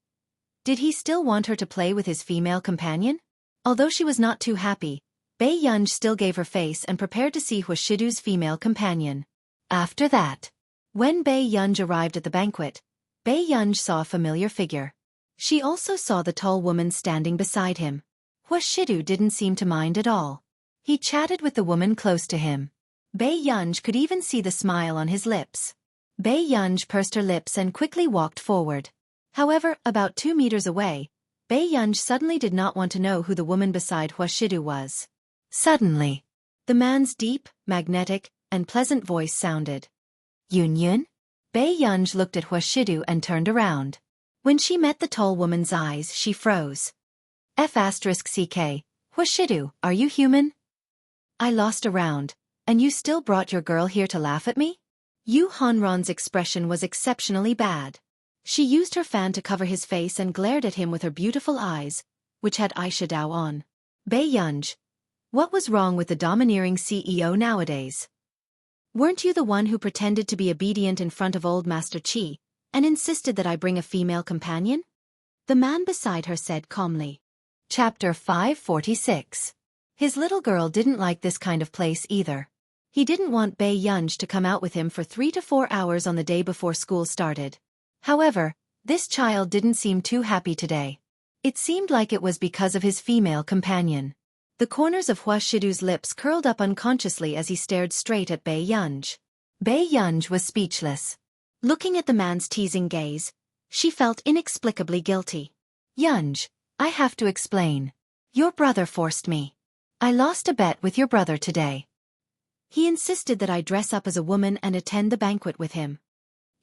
Did he still want her to play with his female companion? Although she was not too happy, Bei Yunj still gave her face and prepared to see Hua Shidu's female companion. After that, when Bei Yunj arrived at the banquet, Bei Yunj saw a familiar figure. She also saw the tall woman standing beside him. Hua Shidu didn't seem to mind at all. He chatted with the woman close to him. Bei Yunj could even see the smile on his lips. Bei Yunj pursed her lips and quickly walked forward. However, about 2 meters away, Bei Yunj suddenly did not want to know who the woman beside Hua Shidu was. Suddenly, the man's deep, magnetic, and pleasant voice sounded. Yun? Bei Yunj looked at Hua Shidu and turned around. When she met the tall woman's eyes, she froze. F***ck, Hua Shidu, are you human? I lost a round, and you still brought your girl here to laugh at me? Yu Hanran's expression was exceptionally bad. She used her fan to cover his face and glared at him with her beautiful eyes, which had eyeshadow on. Bei Yunj. What was wrong with the domineering CEO nowadays? Weren't you the one who pretended to be obedient in front of old Master Qi, and insisted that I bring a female companion? The man beside her said calmly. Chapter 546. His little girl didn't like this kind of place either. He didn't want Bei Yunj to come out with him for 3 to 4 hours on the day before school started. However, this child didn't seem too happy today. It seemed like it was because of his female companion. The corners of Hua Shidu's lips curled up unconsciously as he stared straight at Bei Yunj. Bei Yunj was speechless. Looking at the man's teasing gaze, she felt inexplicably guilty. Yunj, I have to explain. Your brother forced me. I lost a bet with your brother today. He insisted that I dress up as a woman and attend the banquet with him.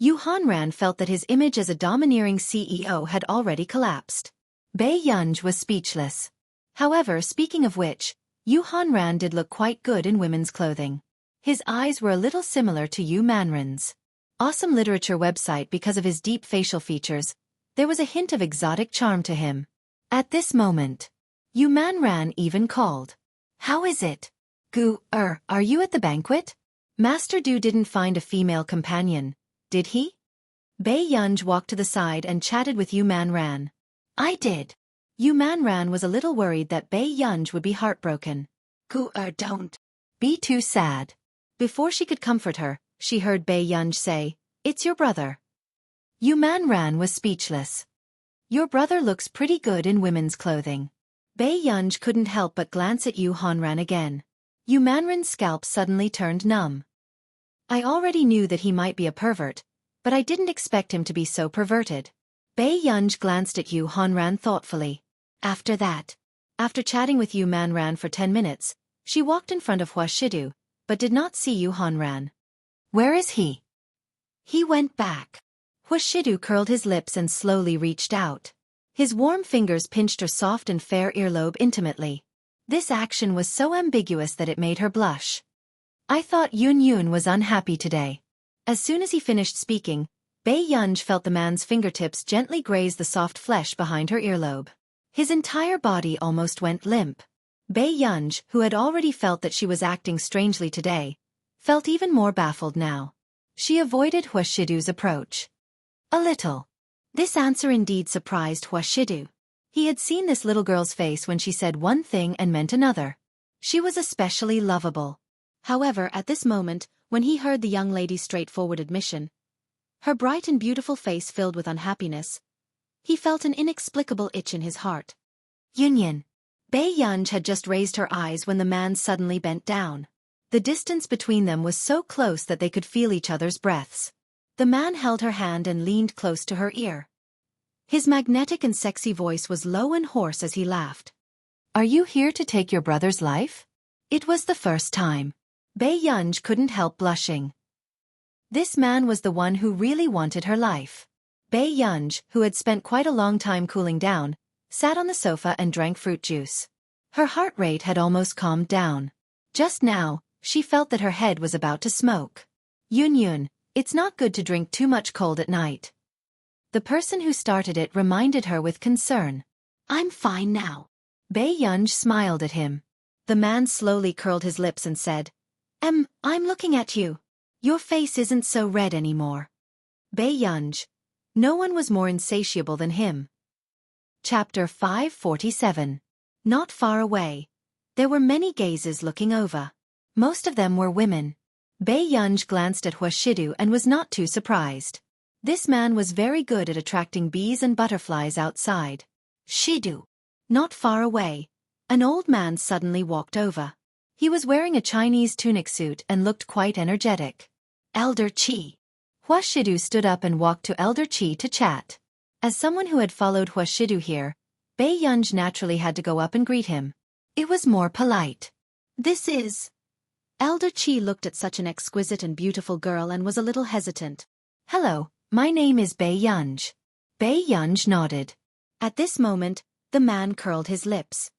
Yu Hanran felt that his image as a domineering CEO had already collapsed. Bei Yunj was speechless. However, speaking of which, Yu Hanran did look quite good in women's clothing. His eyes were a little similar to Yu Manran's. Awesome literature website because of his deep facial features, there was a hint of exotic charm to him. At this moment, Yu Manran even called. How is it? Are you at the banquet? Master Du didn't find a female companion, did he? Bei Yunj walked to the side and chatted with Yu Manran. I did. Yu Manran was a little worried that Bei Yunj would be heartbroken. Don't be too sad. Before she could comfort her, she heard Bei Yunj say, It's your brother. Yu Manran was speechless. Your brother looks pretty good in women's clothing. Bei Yunj couldn't help but glance at Yu Hanran again. Yu Manran's scalp suddenly turned numb. I already knew that he might be a pervert, but I didn't expect him to be so perverted. Bei Yunj glanced at Yu Hanran thoughtfully. After chatting with Yu Manran for 10 minutes, she walked in front of Hua Shidu, but did not see Yu Hanran. Where is he? He went back. Hua Shidu curled his lips and slowly reached out. His warm fingers pinched her soft and fair earlobe intimately. This action was so ambiguous that it made her blush. I thought Yun was unhappy today. As soon as he finished speaking, Bei Yunj felt the man's fingertips gently graze the soft flesh behind her earlobe. His entire body almost went limp. Bei Yunj, who had already felt that she was acting strangely today, felt even more baffled now. She avoided Huashidu's approach. A little. This answer indeed surprised Huashidu. He had seen this little girl's face when she said one thing and meant another. She was especially lovable. However, at this moment, when he heard the young lady's straightforward admission, her bright and beautiful face filled with unhappiness, he felt an inexplicable itch in his heart. Yunyan. Bei Yunj had just raised her eyes when the man suddenly bent down. The distance between them was so close that they could feel each other's breaths. The man held her hand and leaned close to her ear. His magnetic and sexy voice was low and hoarse as he laughed. Are you here to take your brother's life? It was the first time. Bei Yunj couldn't help blushing. This man was the one who really wanted her life. Bei Yunj, who had spent quite a long time cooling down, sat on the sofa and drank fruit juice. Her heart rate had almost calmed down. Just now, she felt that her head was about to smoke. Yun, it's not good to drink too much cold at night. The person who started it reminded her with concern. I'm fine now. Bei Yunj smiled at him. The man slowly curled his lips and said, I'm looking at you. Your face isn't so red anymore. Bei Yunj. No one was more insatiable than him. Chapter 547. Not far away. There were many gazes looking over. Most of them were women. Bei Yunj glanced at Huashidu and was not too surprised. This man was very good at attracting bees and butterflies outside. Shidu. Not far away. An old man suddenly walked over. He was wearing a Chinese tunic suit and looked quite energetic. Elder Qi. Huashidu stood up and walked to Elder Qi to chat. As someone who had followed Huashidu here, Bei Yunj naturally had to go up and greet him. It was more polite. This is... Elder Qi looked at such an exquisite and beautiful girl and was a little hesitant. Hello, my name is Bei Yunj. Bei Yunj nodded. At this moment, the man curled his lips.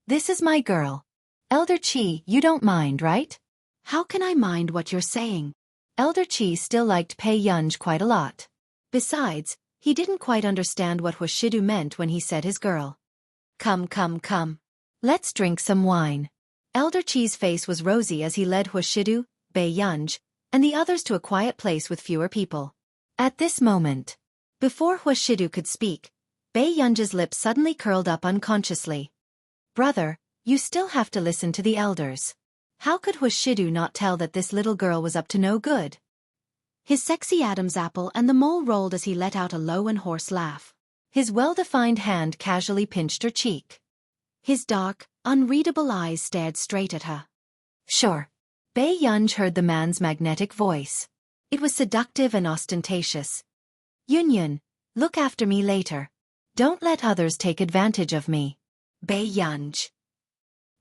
This is my girl. Elder Qi, you don't mind, right? How can I mind what you're saying? Elder Qi still liked Bei Yunj quite a lot. Besides, he didn't quite understand what Huashidu meant when he said his girl. Come. Let's drink some wine. Elder Qi's face was rosy as he led Huashidu, Bei Yunj, and the others to a quiet place with fewer people. At this moment, before Huashidu could speak, Bei Yunj's lips suddenly curled up unconsciously. Brother, you still have to listen to the elders. How could Huashidu not tell that this little girl was up to no good? His sexy Adam's apple and the mole rolled as he let out a low and hoarse laugh. His well-defined hand casually pinched her cheek. His dark, unreadable eyes stared straight at her. Sure. Bei Yunj heard the man's magnetic voice. It was seductive and ostentatious. Yun, look after me later. Don't let others take advantage of me. Bei Yunj.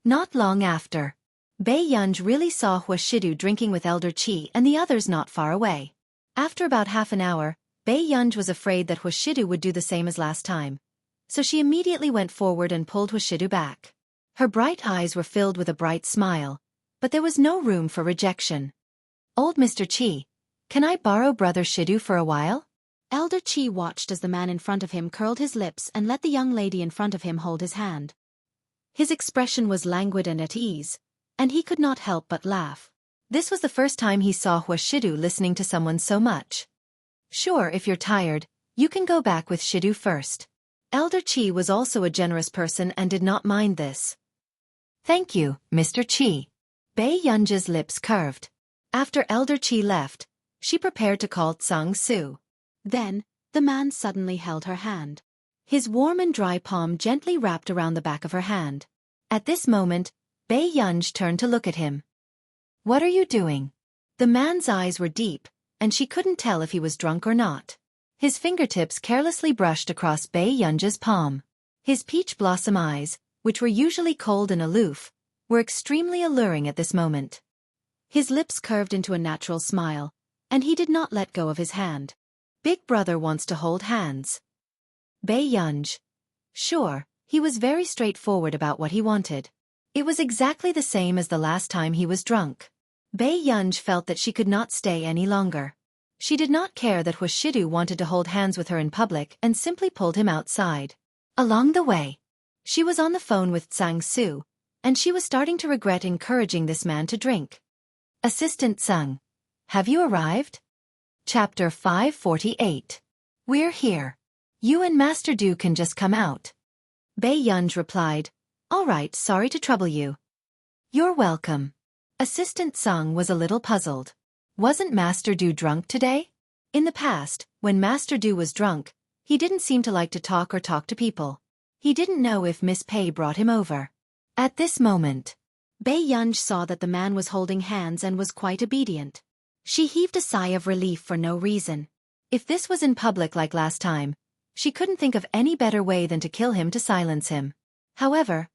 Not long after, Bei Yunj really saw Huashidu drinking with Elder Qi and the others not far away. After about half an hour, Bei Yunj was afraid that Huashidu would do the same as last time. So she immediately went forward and pulled Huashidu back. Her bright eyes were filled with a bright smile, but there was no room for rejection. Old Mr. Qi, can I borrow Brother Shidu for a while? Elder Qi watched as the man in front of him curled his lips and let the young lady in front of him hold his hand. His expression was languid and at ease, and he could not help but laugh. This was the first time he saw Huashidu listening to someone so much. Sure, if you're tired, you can go back with Shidu first. Elder Qi was also a generous person and did not mind this. Thank you, Mr. Qi. Bei Yunj's lips curved. After Elder Qi left, she prepared to call Tsang Su. Then, the man suddenly held her hand. His warm and dry palm gently wrapped around the back of her hand. At this moment, Bei Yunj turned to look at him. What are you doing? The man's eyes were deep, and she couldn't tell if he was drunk or not. His fingertips carelessly brushed across Bei Yunj's palm. His peach blossom eyes, which were usually cold and aloof, were extremely alluring at this moment. His lips curved into a natural smile, and he did not let go of his hand. Big brother wants to hold hands. Bei Yunj. Sure, he was very straightforward about what he wanted. It was exactly the same as the last time he was drunk. Bei Yunj felt that she could not stay any longer. She did not care that Huashidu wanted to hold hands with her in public and simply pulled him outside. Along the way, she was on the phone with Tsang Su, and she was starting to regret encouraging this man to drink. Assistant Tsang, have you arrived? Chapter 548. We're here. You and Master Du can just come out. Bei Yunj replied, All right, sorry to trouble you. You're welcome. Assistant Sung was a little puzzled. Wasn't Master Du drunk today? In the past, when Master Du was drunk, he didn't seem to like to talk to people. He didn't know if Miss Pei brought him over. At this moment, Bei Yunj saw that the man was holding hands and was quite obedient. She heaved a sigh of relief for no reason. If this was in public like last time, she couldn't think of any better way than to kill him to silence him. However,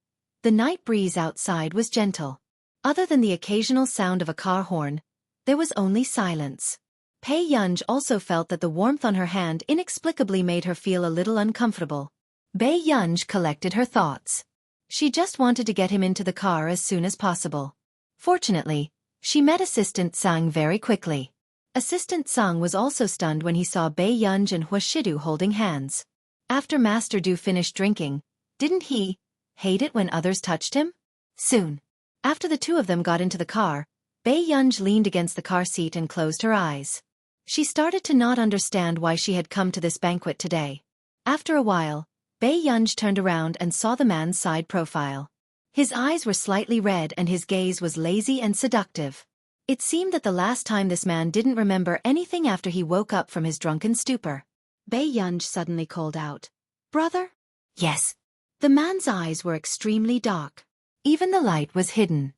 the night breeze outside was gentle. Other than the occasional sound of a car horn, there was only silence. Bei Yunj also felt that the warmth on her hand inexplicably made her feel a little uncomfortable. Bei Yunj collected her thoughts. She just wanted to get him into the car as soon as possible. Fortunately, she met Assistant Sung very quickly. Assistant Sung was also stunned when he saw Bei Yunj and Wuxia holding hands. After Master Du finished drinking, didn't he hate it when others touched him? Soon after the two of them got into the car, Bei Yunj leaned against the car seat and closed her eyes. She started to not understand why she had come to this banquet today. After a while, Bei Yunj turned around and saw the man's side profile. His eyes were slightly red and his gaze was lazy and seductive. It seemed that the last time this man didn't remember anything after he woke up from his drunken stupor. Bei Yunj suddenly called out, Brother? Yes. The man's eyes were extremely dark. Even the light was hidden.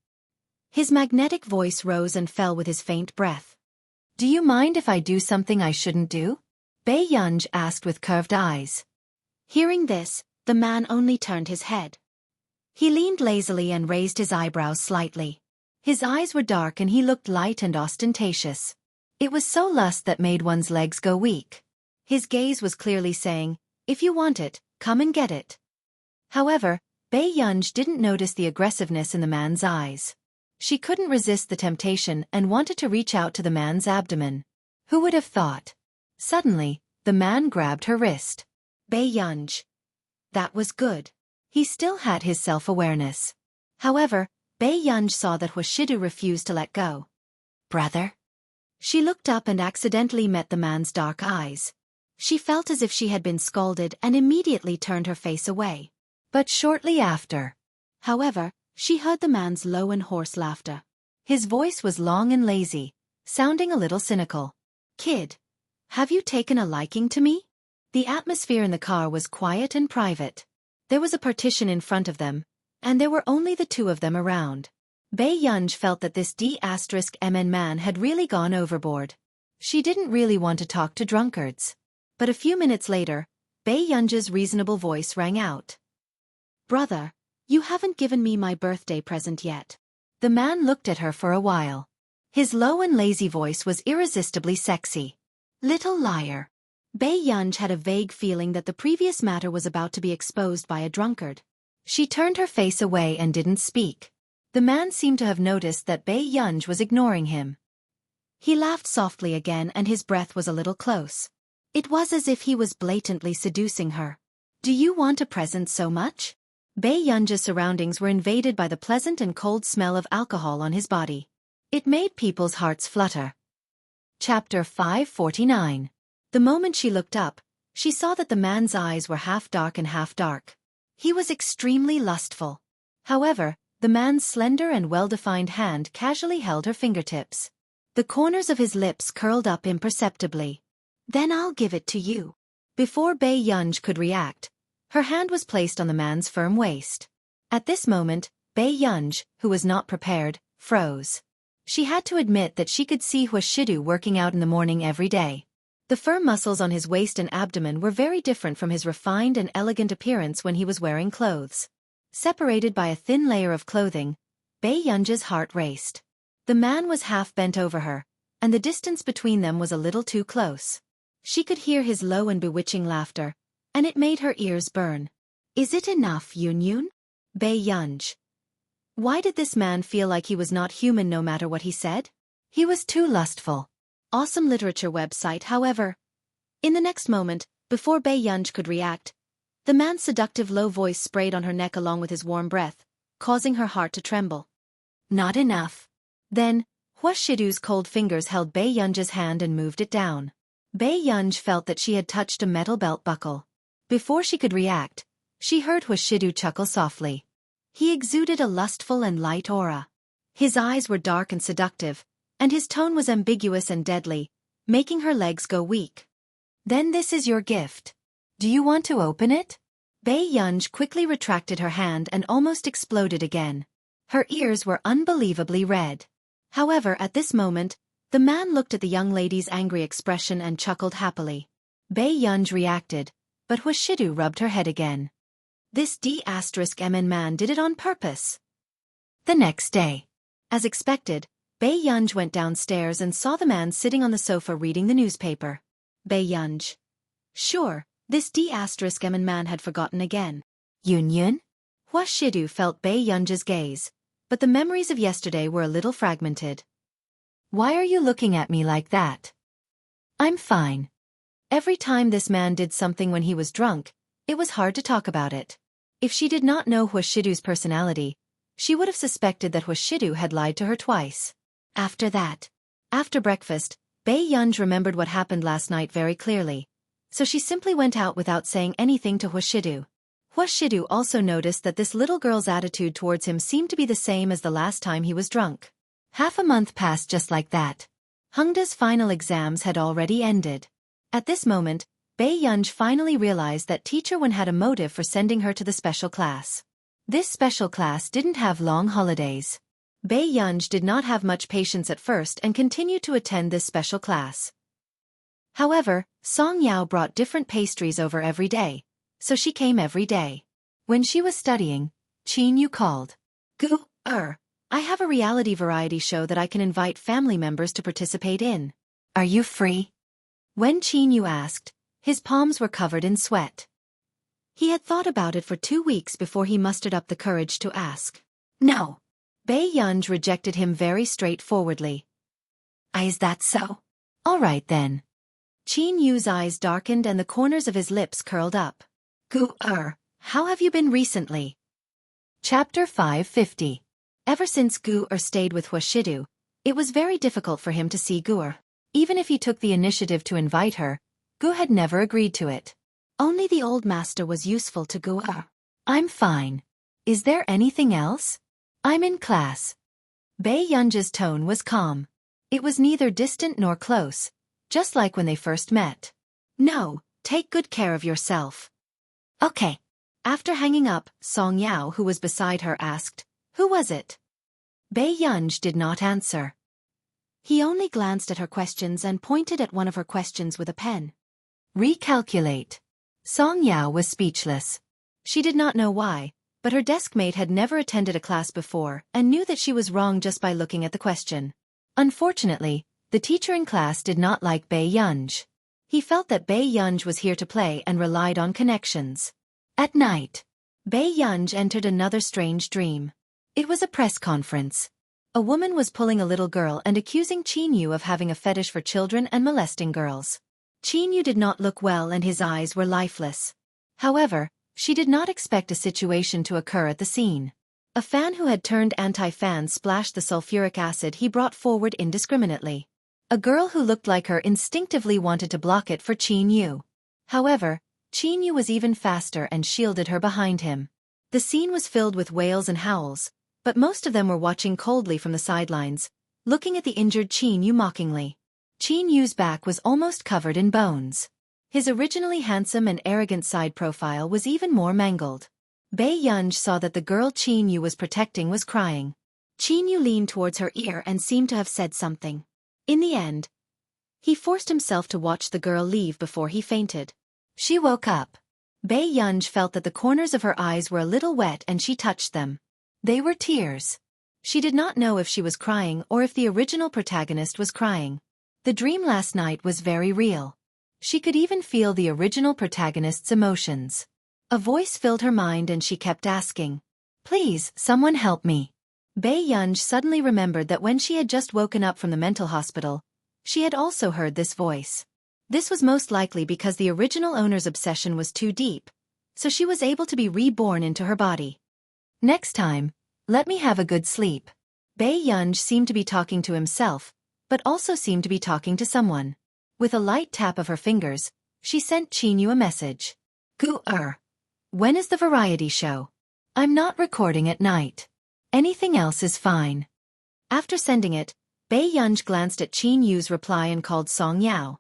His magnetic voice rose and fell with his faint breath. Do you mind if I do something I shouldn't do? Bei Yunj asked with curved eyes. Hearing this, the man only turned his head. He leaned lazily and raised his eyebrows slightly. His eyes were dark and he looked light and ostentatious. It was so lust that made one's legs go weak. His gaze was clearly saying, If you want it, come and get it. However, Bei Yunj didn't notice the aggressiveness in the man's eyes. She couldn't resist the temptation and wanted to reach out to the man's abdomen. Who would have thought? Suddenly, the man grabbed her wrist. Bei Yunj. That was good. He still had his self-awareness. However, Bei Yunj saw that Wuxia refused to let go. Brother? She looked up and accidentally met the man's dark eyes. She felt as if she had been scalded and immediately turned her face away. But shortly after, however, she heard the man's low and hoarse laughter. His voice was long and lazy, sounding a little cynical. Kid, have you taken a liking to me? The atmosphere in the car was quiet and private. There was a partition in front of them, and there were only the two of them around. Bei Yunj felt that this D*MN man had really gone overboard. She didn't really want to talk to drunkards. But a few minutes later, Bei Yunj's reasonable voice rang out. Brother, you haven't given me my birthday present yet. The man looked at her for a while. His low and lazy voice was irresistibly sexy. Little liar. Bei Yunj had a vague feeling that the previous matter was about to be exposed by a drunkard. She turned her face away and didn't speak. The man seemed to have noticed that Bei Yunj was ignoring him. He laughed softly again and his breath was a little close. It was as if he was blatantly seducing her. Do you want a present so much? Bei Yunj's surroundings were invaded by the pleasant and cold smell of alcohol on his body. It made people's hearts flutter. Chapter 549. The moment she looked up, she saw that the man's eyes were half dark and half dark. He was extremely lustful. However, the man's slender and well-defined hand casually held her fingertips. The corners of his lips curled up imperceptibly. Then I'll give it to you. Before Bei Yunj could react, her hand was placed on the man's firm waist. At this moment, Bei Yunj, who was not prepared, froze. She had to admit that she could see Wuxia working out in the morning every day. The firm muscles on his waist and abdomen were very different from his refined and elegant appearance when he was wearing clothes. Separated by a thin layer of clothing, Bei Yunj's heart raced. The man was half bent over her, and the distance between them was a little too close. She could hear his low and bewitching laughter, and it made her ears burn. Is it enough, Yunyun? Bei Yunj. Why did this man feel like he was not human no matter what he said? He was too lustful. Awesome literature website, however. In the next moment, before Bei Yunj could react, the man's seductive low voice sprayed on her neck along with his warm breath, causing her heart to tremble. Not enough. Then, Shidu's cold fingers held Bei Yunj's hand and moved it down. Bei Yunj felt that she had touched a metal belt buckle. Before she could react, she heard Shidu chuckle softly. He exuded a lustful and light aura. His eyes were dark and seductive, and his tone was ambiguous and deadly, making her legs go weak. Then this is your gift. Do you want to open it? Bei Yunj quickly retracted her hand and almost exploded again. Her ears were unbelievably red. However, at this moment, the man looked at the young lady's angry expression and chuckled happily. Bei Yunj reacted, but Shidu rubbed her head again. This D*MN man did it on purpose. The next day. As expected, Bei Yunj went downstairs and saw the man sitting on the sofa reading the newspaper. Bei Yunj. Sure, this D*MN man had forgotten again. Yun? Shidu felt Bei Yunj's gaze, but the memories of yesterday were a little fragmented. Why are you looking at me like that? I'm fine. Every time this man did something when he was drunk, it was hard to talk about it. If she did not know Shidu's personality, she would have suspected that Shidu had lied to her twice. After breakfast, Bei Yunj remembered what happened last night very clearly, so she simply went out without saying anything to Shidu. Shidu also noticed that this little girl's attitude towards him seemed to be the same as the last time he was drunk. Half a month passed just like that. Hongda's final exams had already ended. At this moment, Bei Yunj finally realized that Teacher Wen had a motive for sending her to the special class. This special class didn't have long holidays. Bei Yunj did not have much patience at first and continued to attend this special class. However, Song Yao brought different pastries over every day, so she came every day. When she was studying, Qin Yu called. Gu, I have a reality variety show that I can invite family members to participate in. Are you free? When Qin Yu asked, his palms were covered in sweat. He had thought about it for 2 weeks before he mustered up the courage to ask. No. Bei Yunj rejected him very straightforwardly. Is that so? All right then. Qin Yu's eyes darkened and the corners of his lips curled up. Gu, how have you been recently? Chapter 550. Ever since Gu stayed with Shidu, it was very difficult for him to see Gu. Even if he took the initiative to invite her, Gu had never agreed to it. Only the old master was useful to Gu. I'm fine. Is there anything else? I'm in class. Bei Yunj's tone was calm. It was neither distant nor close, just like when they first met. No, take good care of yourself. Okay. After hanging up, Song Yao, who was beside her, asked, Who was it? Bei Yunj did not answer. He only glanced at her questions and pointed at one of her questions with a pen. Recalculate. Song Yao was speechless. She did not know why, but her deskmate had never attended a class before and knew that she was wrong just by looking at the question. Unfortunately, the teacher in class did not like Bei Yunj. He felt that Bei Yunj was here to play and relied on connections. At night, Bei Yunj entered another strange dream. It was a press conference. A woman was pulling a little girl and accusing Qin Yu of having a fetish for children and molesting girls. Qin Yu did not look well and his eyes were lifeless. However, she did not expect a situation to occur at the scene. A fan who had turned anti-fan splashed the sulfuric acid he brought forward indiscriminately. A girl who looked like her instinctively wanted to block it for Qin Yu. However, Qin Yu was even faster and shielded her behind him. The scene was filled with wails and howls, but most of them were watching coldly from the sidelines, looking at the injured Qin Yu mockingly. Qin Yu's back was almost covered in bones. His originally handsome and arrogant side profile was even more mangled. Bei Yunj saw that the girl Qin Yu was protecting was crying. Qin Yu leaned towards her ear and seemed to have said something. In the end, he forced himself to watch the girl leave before he fainted. She woke up. Bei Yunj felt that the corners of her eyes were a little wet and she touched them. They were tears. She did not know if she was crying or if the original protagonist was crying. The dream last night was very real. She could even feel the original protagonist's emotions. A voice filled her mind and she kept asking, Please, someone help me. Bei Yunj suddenly remembered that when she had just woken up from the mental hospital, she had also heard this voice. This was most likely because the original owner's obsession was too deep, so she was able to be reborn into her body. Next time, let me have a good sleep. Bei Yunj seemed to be talking to himself, but also seemed to be talking to someone. With a light tap of her fingers, she sent Qin Yu a message. When is the variety show? I'm not recording at night. Anything else is fine. After sending it, Bei Yunj glanced at Qin Yu's reply and called Song Yao.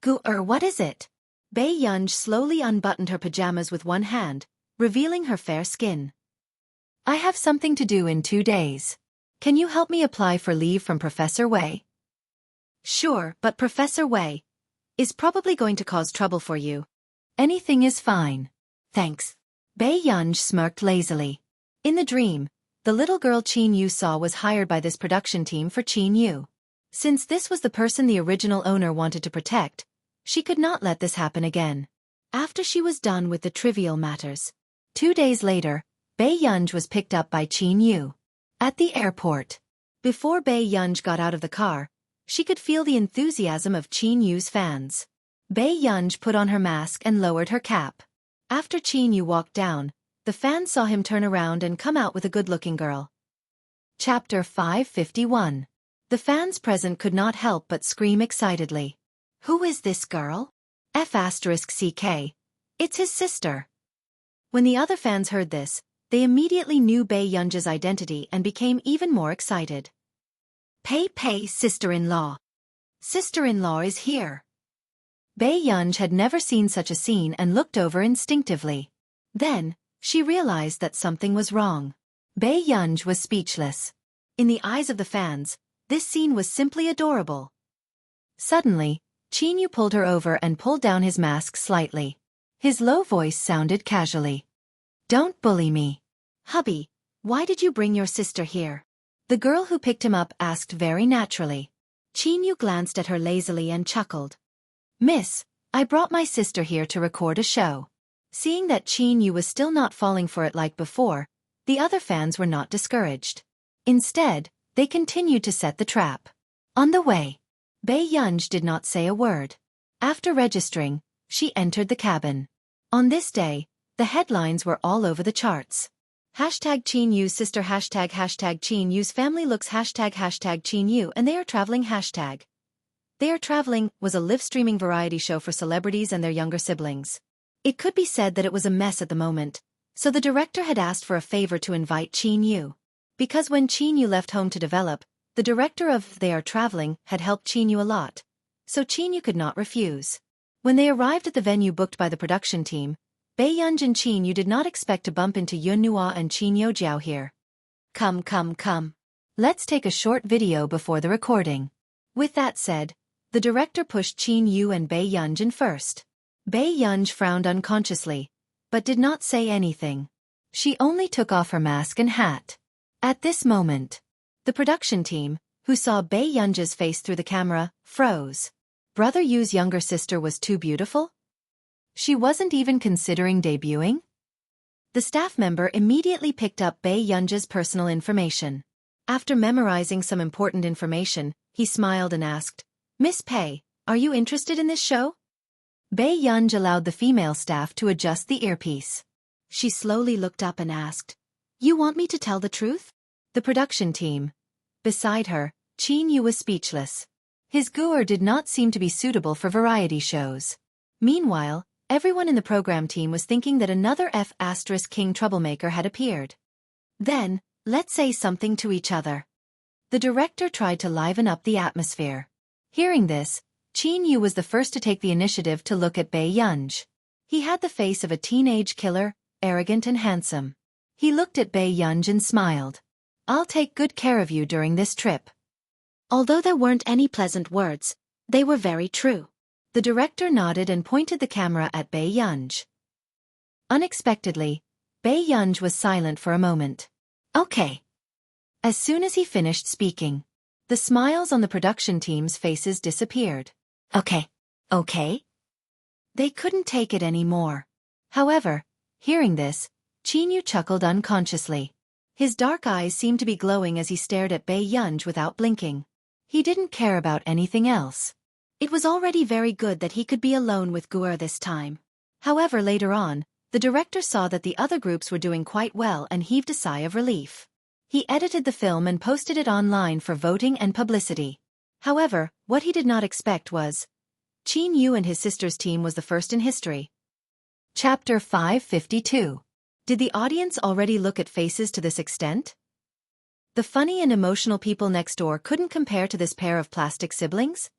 What is it? Bei Yunj slowly unbuttoned her pajamas with one hand, revealing her fair skin. I have something to do in 2 days. Can you help me apply for leave from Professor Wei? Sure, but Professor Wei is probably going to cause trouble for you. Anything is fine. Thanks. Bei Yunj smirked lazily. In the dream, the little girl Qin Yu saw was hired by this production team for Qin Yu. Since this was the person the original owner wanted to protect, she could not let this happen again. After she was done with the trivial matters, 2 days later, Bei Yunj was picked up by Qin Yu. At the airport. Before Bei Yunj got out of the car, she could feel the enthusiasm of Qin Yu's fans. Bei Yunj put on her mask and lowered her cap. After Qin Yu walked down, the fans saw him turn around and come out with a good-looking girl. Chapter 551. The fans present could not help but scream excitedly. Who is this girl? F***CK. It's his sister. When the other fans heard this, they immediately knew Bei Yunj's identity and became even more excited. Pei, sister-in-law. Sister-in-law is here. Bei Yunj had never seen such a scene and looked over instinctively. Then, she realized that something was wrong. Bei Yunj was speechless. In the eyes of the fans, this scene was simply adorable. Suddenly, Qin Yu pulled her over and pulled down his mask slightly. His low voice sounded casually. Don't bully me. Hubby, why did you bring your sister here? The girl who picked him up asked very naturally. Qin Yu glanced at her lazily and chuckled. Miss, I brought my sister here to record a show. Seeing that Qin Yu was still not falling for it like before, the other fans were not discouraged. Instead, they continued to set the trap. On the way, Bei Yunj did not say a word. After registering, she entered the cabin. On this day, the headlines were all over the charts. Hashtag Qin Yu's sister hashtag Qin Yu's family looks hashtag Qin Yu and they are traveling hashtag. They Are Traveling was a live-streaming variety show for celebrities and their younger siblings. It could be said that it was a mess at the moment, so the director had asked for a favor to invite Qin Yu. Because when Qin Yu left home to develop, the director of They Are Traveling had helped Qin Yu a lot, so Qin Yu could not refuse. When they arrived at the venue booked by the production team, Bei Yunj and Qin Yu did not expect to bump into Yun Nua and Qin Yojiao here. Come. Let's take a short video before the recording. With that said, the director pushed Qin Yu and Bei Yunj in first. Bei Yunj frowned unconsciously, but did not say anything. She only took off her mask and hat. At this moment, the production team, who saw Bei Yunj's face through the camera, froze. Brother Yu's younger sister was too beautiful? She wasn't even considering debuting? The staff member immediately picked up Bei Yunj's personal information. After memorizing some important information, he smiled and asked, Miss Pei, are you interested in this show? Bei Yunj allowed the female staff to adjust the earpiece. She slowly looked up and asked, You want me to tell the truth? The production team. Beside her, Qin Yu was speechless. His guer did not seem to be suitable for variety shows. Meanwhile, everyone in the program team was thinking that another F***king troublemaker had appeared. Then, let's say something to each other. The director tried to liven up the atmosphere. Hearing this, Qin Yu was the first to take the initiative to look at Bei Yunj. He had the face of a teenage killer, arrogant and handsome. He looked at Bei Yunj and smiled. I'll take good care of you during this trip. Although there weren't any pleasant words, they were very true. The director nodded and pointed the camera at Bei Yunj. Unexpectedly, Bei Yunj was silent for a moment. Okay. As soon as he finished speaking, the smiles on the production team's faces disappeared. Okay. They couldn't take it anymore. However, hearing this, Qin Yu chuckled unconsciously. His dark eyes seemed to be glowing as he stared at Bei Yunj without blinking. He didn't care about anything else. It was already very good that he could be alone with guer this time. However, later on, the director saw that the other groups were doing quite well and heaved a sigh of relief. He edited the film and posted it online for voting and publicity. However, what he did not expect was Qin Yu and his sister's team was the first in history. Chapter 552. Did the audience already look at faces to this extent? The funny and emotional people next door couldn't compare to this pair of plastic siblings.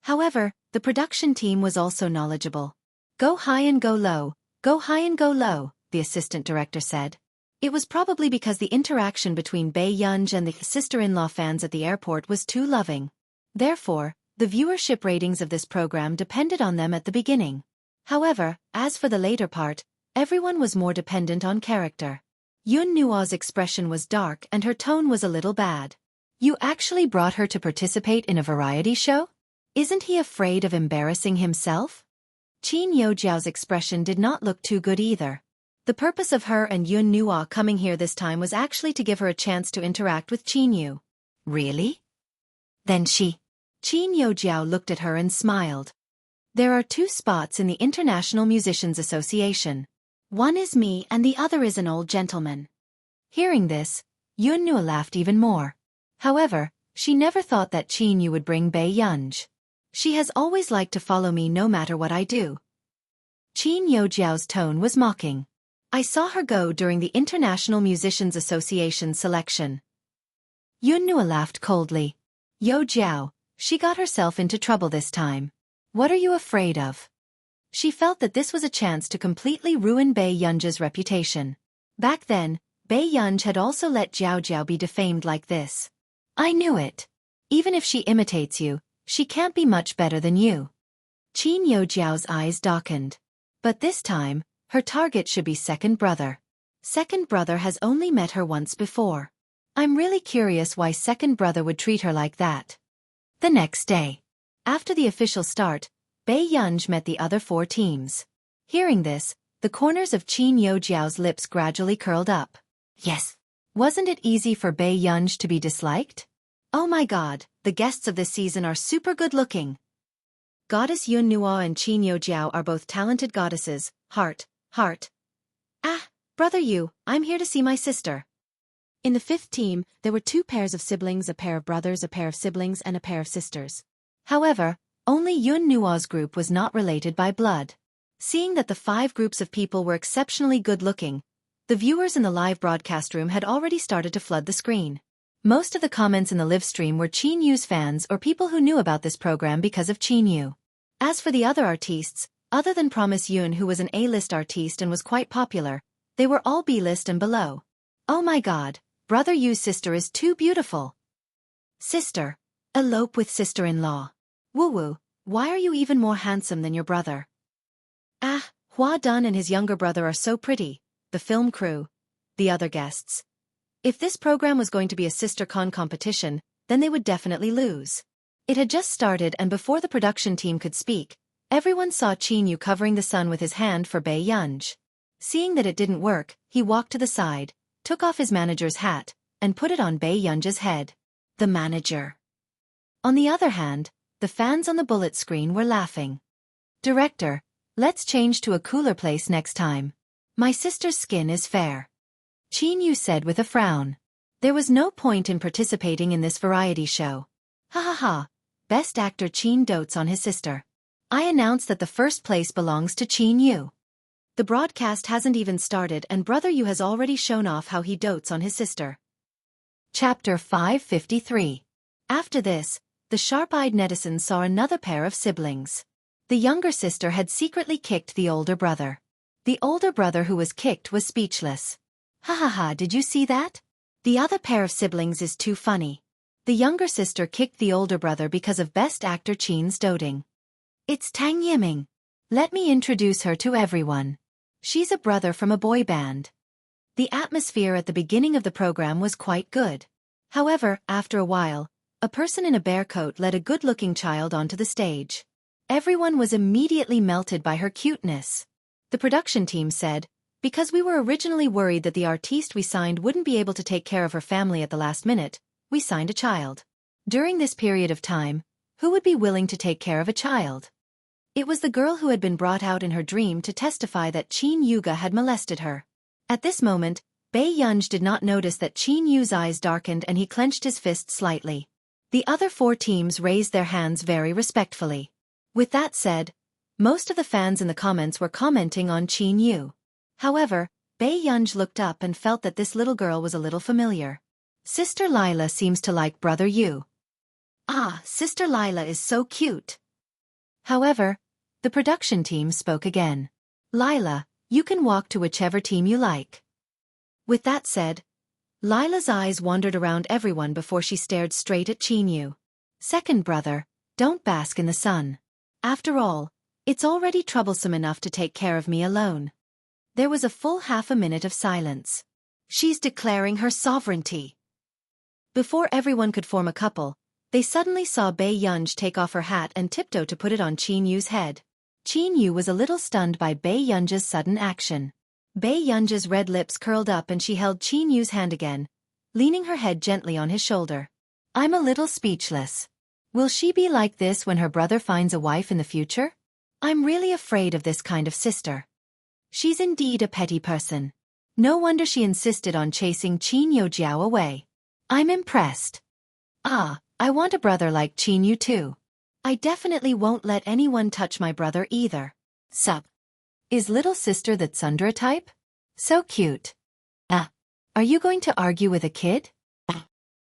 However, the production team was also knowledgeable. Go high and go low, go high and go low, the assistant director said. It was probably because the interaction between Bei Yunj and the sister-in-law fans at the airport was too loving. Therefore, the viewership ratings of this program depended on them at the beginning. However, as for the later part, everyone was more dependent on character. Yun Nuo's expression was dark and her tone was a little bad. You actually brought her to participate in a variety show? Isn't he afraid of embarrassing himself? Qin Yojiao's expression did not look too good either. The purpose of her and Yun Nuo coming here this time was actually to give her a chance to interact with Qin Yu. Really? Then Qin Yojiao looked at her and smiled. There are 2 spots in the International Musicians Association. One is me and the other is an old gentleman. Hearing this, Yun Nuo laughed even more. However, she never thought that Qin Yu would bring Bei Yunj. She has always liked to follow me no matter what I do. Qin Yojiao's tone was mocking. I saw her go during the International Musicians Association selection. Yun Nuo laughed coldly. Yojiao, she got herself into trouble this time. What are you afraid of? She felt that this was a chance to completely ruin Bei Yunj's reputation. Back then, Bei Yunj had also let Jiao Jiao be defamed like this. I knew it. Even if she imitates you, she can't be much better than you. Qin Yojiao's eyes darkened. But this time, her target should be second brother. Second brother has only met her once before. I'm really curious why second brother would treat her like that. The next day. After the official start, Bei Yunj met the other 4 teams. Hearing this, the corners of Qin Yojiao's lips gradually curled up. Yes. Wasn't it easy for Bei Yunj to be disliked? Oh my god, the guests of this season are super good looking. Goddess Yun Nuo and Qin Yojiao are both talented goddesses, heart. Ah, brother Yu, I'm here to see my sister. In the 5th team, there were 2 pairs of siblings, a pair of brothers, a pair of siblings, and a pair of sisters. However, only Yun Nuo's group was not related by blood. Seeing that the 5 groups of people were exceptionally good-looking, the viewers in the live broadcast room had already started to flood the screen. Most of the comments in the live stream were Qin Yu's fans or people who knew about this program because of Qin Yu. As for the other artistes, other than Promise Yun, who was an A-list artiste and was quite popular, they were all B-list and below. Oh my god, brother Yu's sister is too beautiful. Sister. Elope with sister-in-law. Woo-woo, why are you even more handsome than your brother? Ah, Hua Dun and his younger brother are so pretty, the film crew, the other guests. If this program was going to be a sister con competition, then they would definitely lose. It had just started and before the production team could speak, everyone saw Qin Yu covering the sun with his hand for Bei Yunj. Seeing that it didn't work, he walked to the side, took off his manager's hat, and put it on Bei Yunj's head. The manager. On the other hand, the fans on the bullet screen were laughing. Director, let's change to a cooler place next time. My sister's skin is fair. Qin Yu said with a frown. There was no point in participating in this variety show. Ha ha ha, best actor Qin dotes on his sister. I announce that the first place belongs to Qin Yu. The broadcast hasn't even started and brother Yu has already shown off how he dotes on his sister. Chapter 553. After this, the sharp-eyed netizens saw another pair of siblings. The younger sister had secretly kicked the older brother. The older brother who was kicked was speechless. Ha ha ha, did you see that? The other pair of siblings is too funny. The younger sister kicked the older brother because of best actor Qin's doting. It's Tang Yiming. Let me introduce her to everyone. She's a brother from a boy band. The atmosphere at the beginning of the program was quite good. However, after a while, a person in a bear coat led a good-looking child onto the stage. Everyone was immediately melted by her cuteness. The production team said, because we were originally worried that the artiste we signed wouldn't be able to take care of her family at the last minute, we signed a child. During this period of time, who would be willing to take care of a child? It was the girl who had been brought out in her dream to testify that Qin Yuga had molested her. At this moment, Bei Yunj did not notice that Qin Yu's eyes darkened and he clenched his fist slightly. The other 4 teams raised their hands very respectfully. With that said, most of the fans in the comments were commenting on Qin Yu. However, Bei Yunj looked up and felt that this little girl was a little familiar. Sister Lila seems to like brother Yu. Ah, Sister Lila is so cute. However, the production team spoke again. Lila, you can walk to whichever team you like. With that said, Lila's eyes wandered around everyone before she stared straight at Qin Yu. Second brother, don't bask in the sun. After all, it's already troublesome enough to take care of me alone. There was a full half a minute of silence. She's declaring her sovereignty. Before everyone could form a couple, they suddenly saw Bei Yunj take off her hat and tiptoe to put it on Qin Yu's head. Qin Yu was a little stunned by Bei Yunj's sudden action. Bei Yunj's red lips curled up and she held Qin Yu's hand again, leaning her head gently on his shoulder. I'm a little speechless. Will she be like this when her brother finds a wife in the future? I'm really afraid of this kind of sister. She's indeed a petty person. No wonder she insisted on chasing Qin Yujiao away. I'm impressed. Ah, I want a brother like Qin Yu too. I definitely won't let anyone touch my brother either. Sup? Is little sister the tsundere type? So cute. Are you going to argue with a kid?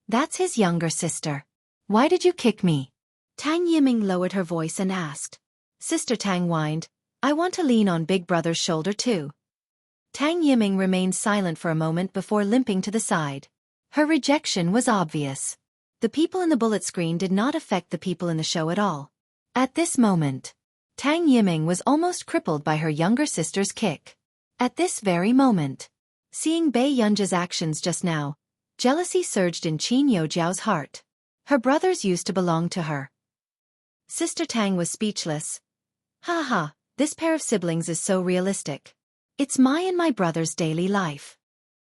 That's his younger sister. Why did you kick me? Tang Yiming lowered her voice and asked. Sister Tang whined, I want to lean on big brother's shoulder too. Tang Yiming remained silent for a moment before limping to the side. Her rejection was obvious. The people in the bullet screen did not affect the people in the show at all. At this moment, Tang Yiming was almost crippled by her younger sister's kick. At this very moment, seeing Bei Yunj's actions just now, jealousy surged in Qin Yujiao's heart. Her brothers used to belong to her. Sister Tang was speechless. Ha ha, this pair of siblings is so realistic. It's my and my brother's daily life.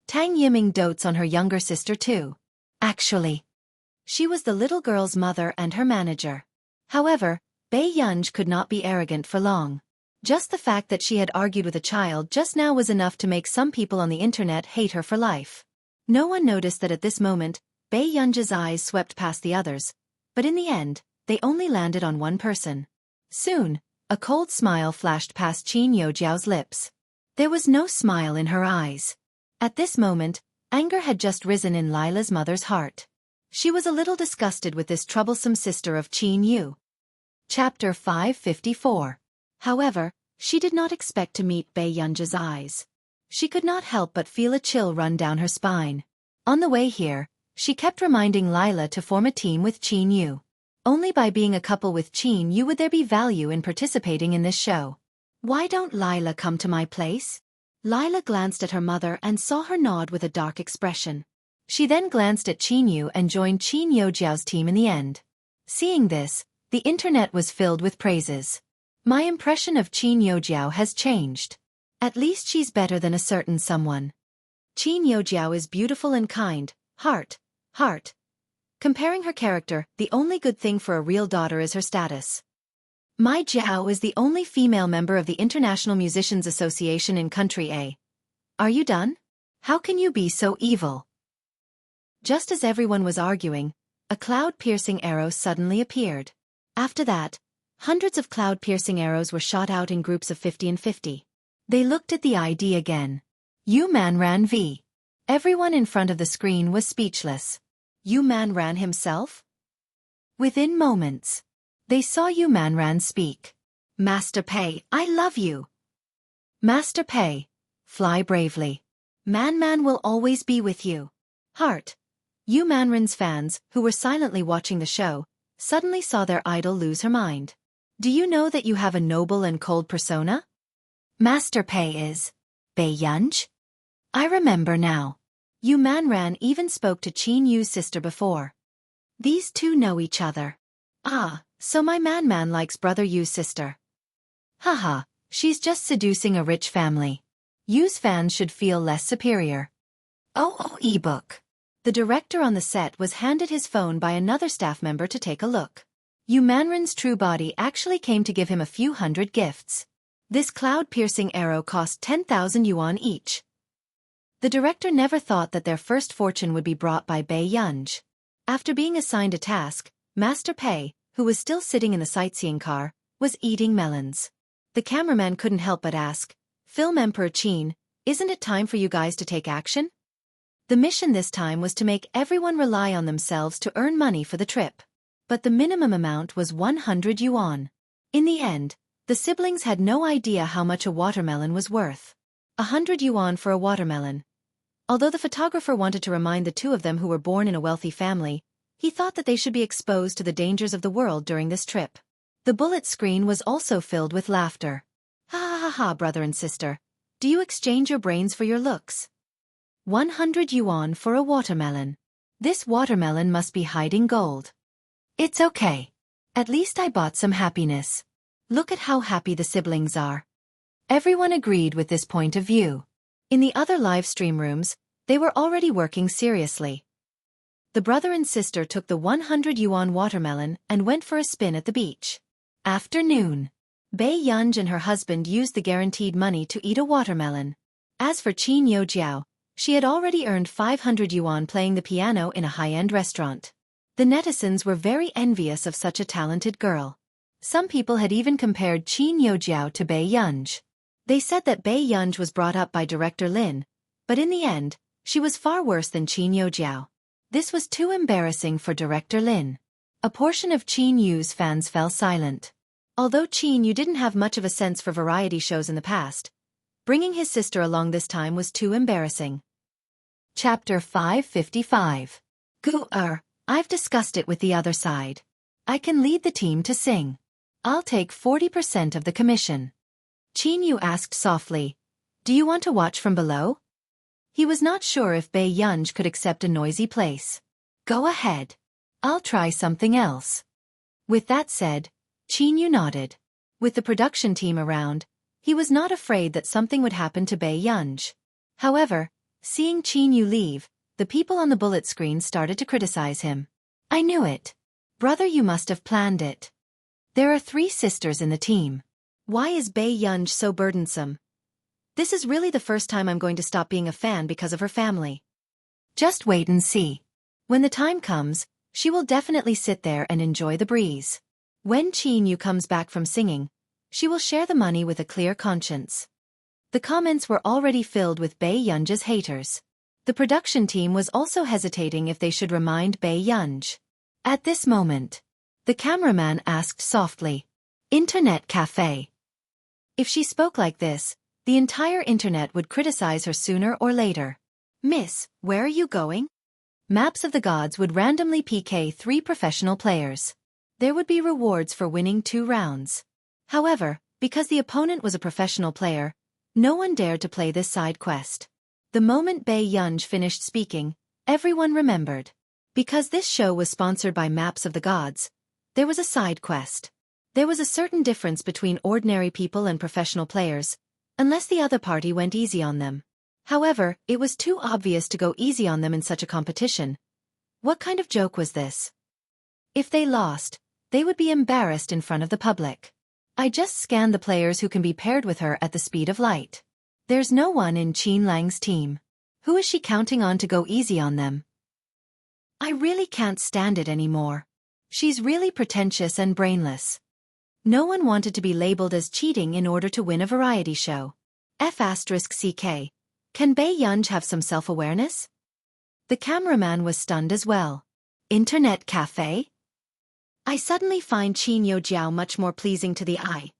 Tang Yiming dotes on her younger sister too. Actually, she was the little girl's mother and her manager. However, Bei Yunj could not be arrogant for long. Just the fact that she had argued with a child just now was enough to make some people on the internet hate her for life. No one noticed that at this moment, Bei Yunj's eyes swept past the others, but in the end, they only landed on one person. Soon, a cold smile flashed past Qin Yujiao's lips. There was no smile in her eyes. At this moment, anger had just risen in Lila's mother's heart. She was a little disgusted with this troublesome sister of Qin Yu. Chapter 554. However, she did not expect to meet Bei Yunj's eyes. She could not help but feel a chill run down her spine. On the way here, she kept reminding Lila to form a team with Qin Yu. Only by being a couple with Qin Yu would there be value in participating in this show. Why don't Lila come to my place? Lila glanced at her mother and saw her nod with a dark expression. She then glanced at Qin Yu and joined Qin Yujiao's team in the end. Seeing this, the internet was filled with praises. My impression of Qin Yujiao has changed. At least she's better than a certain someone. Qin Yujiao is beautiful and kind, heart. Comparing her character, the only good thing for a real daughter is her status. Mai Jiao is the only female member of the International Musicians Association in Country A. Are you done? How can you be so evil? Just as everyone was arguing, a cloud-piercing arrow suddenly appeared. After that, hundreds of cloud-piercing arrows were shot out in groups of 50 and 50. They looked at the ID again. Yu Manran V. Everyone in front of the screen was speechless. Yu Manran himself? Within moments, they saw Yu Manran speak. Master Pei, I love you. Master Pei, fly bravely. Man will always be with you. Heart. Yu Manran's fans, who were silently watching the show, suddenly saw their idol lose her mind. Do you know that you have a noble and cold persona? Master Pei is Bei Yunj? I remember now. Yu Manran even spoke to Qin Yu's sister before. These two know each other. Ah, so my man likes brother Yu's sister. Haha, she's just seducing a rich family. Yu's fans should feel less superior. Oh, ebook. The director on the set was handed his phone by another staff member to take a look. Yu Manran's true body actually came to give him a few hundred gifts. This cloud-piercing arrow cost 10,000 yuan each. The director never thought that their first fortune would be brought by Bei Yunj. After being assigned a task, Master Pei, who was still sitting in the sightseeing car, was eating melons. The cameraman couldn't help but ask, "Film Emperor Qin, isn't it time for you guys to take action?" The mission this time was to make everyone rely on themselves to earn money for the trip. But the minimum amount was 100 yuan. In the end, the siblings had no idea how much a watermelon was worth. 100 yuan for a watermelon. Although the photographer wanted to remind the two of them who were born in a wealthy family, he thought that they should be exposed to the dangers of the world during this trip. The bullet screen was also filled with laughter. Ha ha ha ha, brother and sister. Do you exchange your brains for your looks? 100 yuan for a watermelon. This watermelon must be hiding gold. It's okay. At least I bought some happiness. Look at how happy the siblings are. Everyone agreed with this point of view. In the other live stream rooms, they were already working seriously. The brother and sister took the 100 yuan watermelon and went for a spin at the beach. Afternoon. Bei Yunj and her husband used the guaranteed money to eat a watermelon. As for Qin Yojiao, she had already earned 500 yuan playing the piano in a high-end restaurant. The netizens were very envious of such a talented girl. Some people had even compared Qin Yojiao to Bei Yunj. They said that Bei Yunj was brought up by director Lin, but in the end, she was far worse than Qin Yojiao. This was too embarrassing for director Lin. A portion of Qin Yu's fans fell silent. Although Qin Yu didn't have much of a sense for variety shows in the past, bringing his sister along this time was too embarrassing. Chapter 555. I've discussed it with the other side. I can lead the team to sing. I'll take 40% of the commission. Qin Yu asked softly, "Do you want to watch from below?" He was not sure if Bei Yunj could accept a noisy place. "Go ahead. I'll try something else." With that said, Qin Yu nodded. With the production team around, he was not afraid that something would happen to Bei Yunj. However, seeing Qin Yu leave, the people on the bullet screen started to criticize him. "I knew it. Brother, you must have planned it. There are 3 sisters in the team. Why is Bei Yunj so burdensome? This is really the first time I'm going to stop being a fan because of her family. Just wait and see. When the time comes, she will definitely sit there and enjoy the breeze. When Qin Yu comes back from singing, she will share the money with a clear conscience." The comments were already filled with Bei Yunj's haters. The production team was also hesitating if they should remind Bei Yunj. At this moment, the cameraman asked softly, "Internet cafe." If she spoke like this, the entire internet would criticize her sooner or later. "Miss, where are you going?" Maps of the Gods would randomly PK 3 professional players. There would be rewards for winning 2 rounds. However, because the opponent was a professional player, no one dared to play this side quest. The moment Bei Yunj finished speaking, everyone remembered. Because this show was sponsored by Maps of the Gods, there was a side quest. There was a certain difference between ordinary people and professional players, unless the other party went easy on them. However, it was too obvious to go easy on them in such a competition. What kind of joke was this? If they lost, they would be embarrassed in front of the public. I just scanned the players who can be paired with her at the speed of light. There's no one in Qin Lang's team. Who is she counting on to go easy on them? I really can't stand it anymore. She's really pretentious and brainless. No one wanted to be labeled as cheating in order to win a variety show. F***CK. Can Bei Yunj have some self-awareness? The cameraman was stunned as well. Internet cafe? I suddenly find Qin Yojiao much more pleasing to the eye.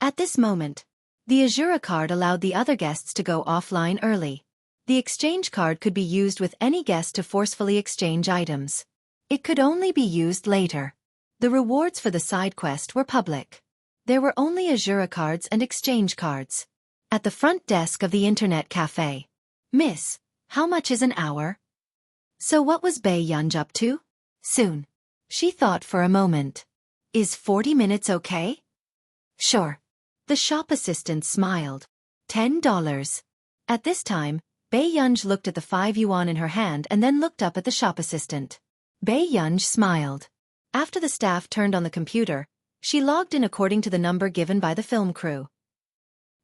At this moment, the Azura card allowed the other guests to go offline early. The exchange card could be used with any guest to forcefully exchange items. It could only be used later. The rewards for the side quest were public. There were only Azura cards and exchange cards. At the front desk of the internet cafe. "Miss, how much is an hour?" So what was Bei Yunj up to? Soon. She thought for a moment. Is 40 minutes okay? Sure. The shop assistant smiled. $10. At this time, Bei Yunj looked at the 5 yuan in her hand and then looked up at the shop assistant. Bei Yunj smiled. After the staff turned on the computer, she logged in according to the number given by the film crew.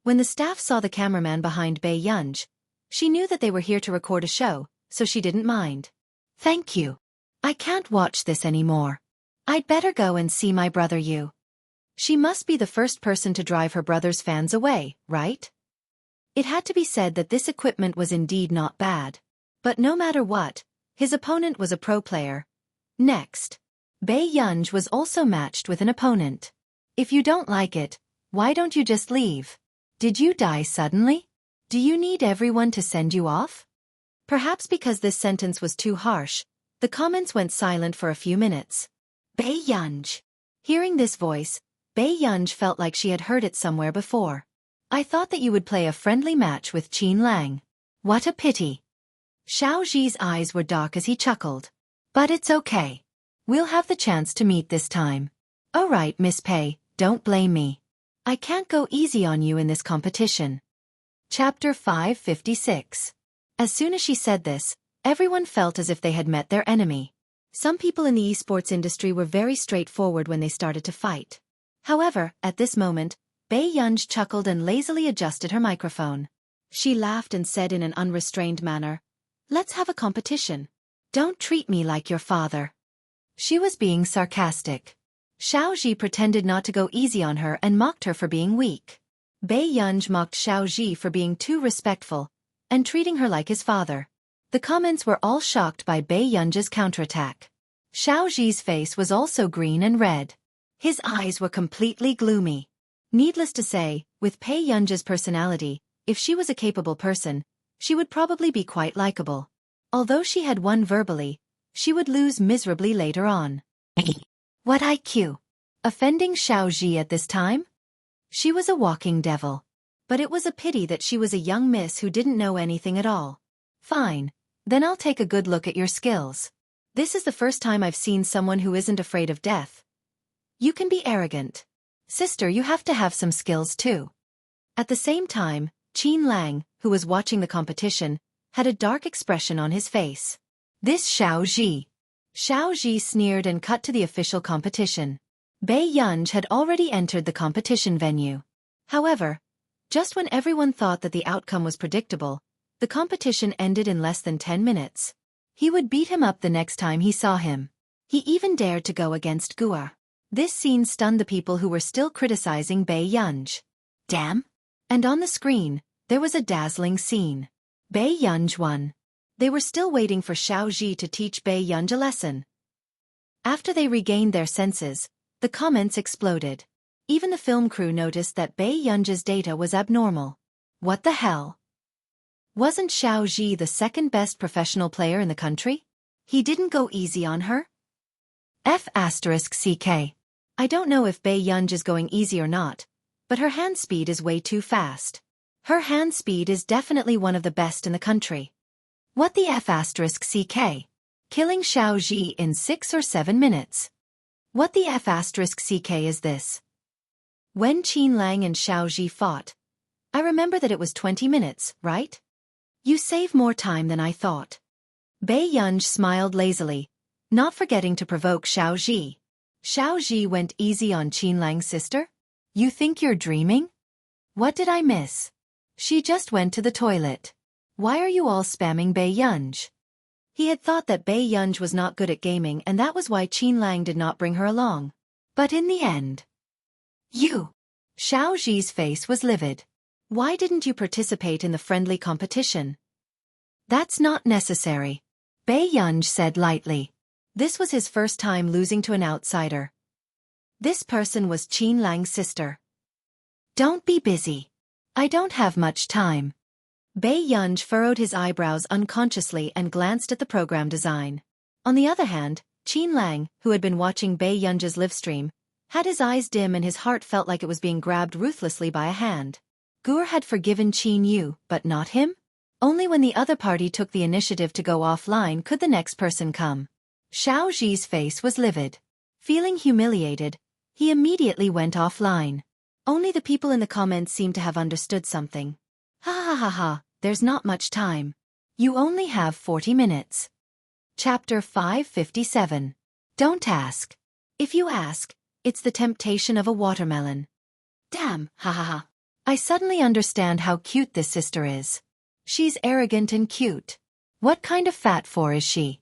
When the staff saw the cameraman behind Bei Yunj, She knew that they were here to record a show, so she didn't mind. Thank you. I can't watch this anymore. I'd better go and see my brother Yu. She must be the first person to drive her brother's fans away, right? It had to be said that this equipment was indeed not bad. But no matter what, his opponent was a pro player. Next, Bei Yunj was also matched with an opponent. If you don't like it, why don't you just leave? Did you die suddenly? Do you need everyone to send you off? Perhaps because this sentence was too harsh, the comments went silent for a few minutes. Bei Yunj. Hearing this voice, Bei Yunj felt like she had heard it somewhere before. I thought that you would play a friendly match with Qin Lang. What a pity. Xiao Zhi's eyes were dark as he chuckled. But it's okay. We'll have the chance to meet this time. All right, Miss Pei, don't blame me. I can't go easy on you in this competition. Chapter 556. As soon as she said this, everyone felt as if they had met their enemy. Some people in the esports industry were very straightforward when they started to fight. However, at this moment, Bei Yunj chuckled and lazily adjusted her microphone. She laughed and said in an unrestrained manner, "Let's have a competition. Don't treat me like your father." She was being sarcastic. Xiao Zhi pretended not to go easy on her and mocked her for being weak. Bei Yunj mocked Xiao Zhi for being too respectful and treating her like his father. The comments were all shocked by Bei Yunj's counterattack. Xiao Zhi's face was also green and red. His eyes were completely gloomy. Needless to say, with Bei Yunj's personality, if she was a capable person, she would probably be quite likable. Although she had won verbally, she would lose miserably later on. What IQ? Offending Xiao Zhi at this time? She was a walking devil. But it was a pity that she was a young miss who didn't know anything at all. Fine, then I'll take a good look at your skills. This is the first time I've seen someone who isn't afraid of death. You can be arrogant. Sister, you have to have some skills too. At the same time, Qin Lang, who was watching the competition, had a dark expression on his face. This Xiao Zhi. Xiao Zhi sneered and cut to the official competition. Bei Yunj had already entered the competition venue. However, just when everyone thought that the outcome was predictable, the competition ended in less than 10 minutes. He would beat him up the next time he saw him. He even dared to go against Gua. This scene stunned the people who were still criticizing Bei Yunj. Damn! And on the screen, there was a dazzling scene. Bei Yunj won. They were still waiting for Xiao Zhi to teach Bei Yunj a lesson. After they regained their senses, the comments exploded. Even the film crew noticed that Bei Yunj's data was abnormal. What the hell? Wasn't Xiao Zhi the second best professional player in the country? He didn't go easy on her? F***CK. I don't know if Bei Yunj is going easy or not, but her hand speed is way too fast. Her hand speed is definitely one of the best in the country. What the F***CK? Killing Xiao Zhi in 6 or 7 minutes. What the F***CK is this? When Qin Lang and Xiao Zhi fought, I remember that it was 20 minutes, right? You save more time than I thought. Bei Yunj smiled lazily, not forgetting to provoke Xiao Zhi. Xiao Zhi went easy on Qin Lang's sister? You think you're dreaming? What did I miss? She just went to the toilet. Why are you all spamming Bei Yunj? He had thought that Bei Yunj was not good at gaming and that was why Qin Lang did not bring her along. But in the end... You! Xiao Zhi's face was livid. Why didn't you participate in the friendly competition? That's not necessary. Bei Yunj said lightly. This was his first time losing to an outsider. This person was Qin Lang's sister. Don't be busy. I don't have much time. Bei Yunj furrowed his eyebrows unconsciously and glanced at the program design. On the other hand, Qin Lang, who had been watching Bei Yunj's livestream, had his eyes dim and his heart felt like it was being grabbed ruthlessly by a hand. Gur had forgiven Qin Yu, but not him? Only when the other party took the initiative to go offline could the next person come. Xiao Zhi's face was livid. Feeling humiliated, he immediately went offline. Only the people in the comments seemed to have understood something. Ha ha ha ha, there's not much time. You only have 40 minutes. Chapter 557. Don't ask. If you ask, it's the temptation of a watermelon. Damn, ha ha ha. I suddenly understand how cute this sister is. She's arrogant and cute. What kind of fat for is she?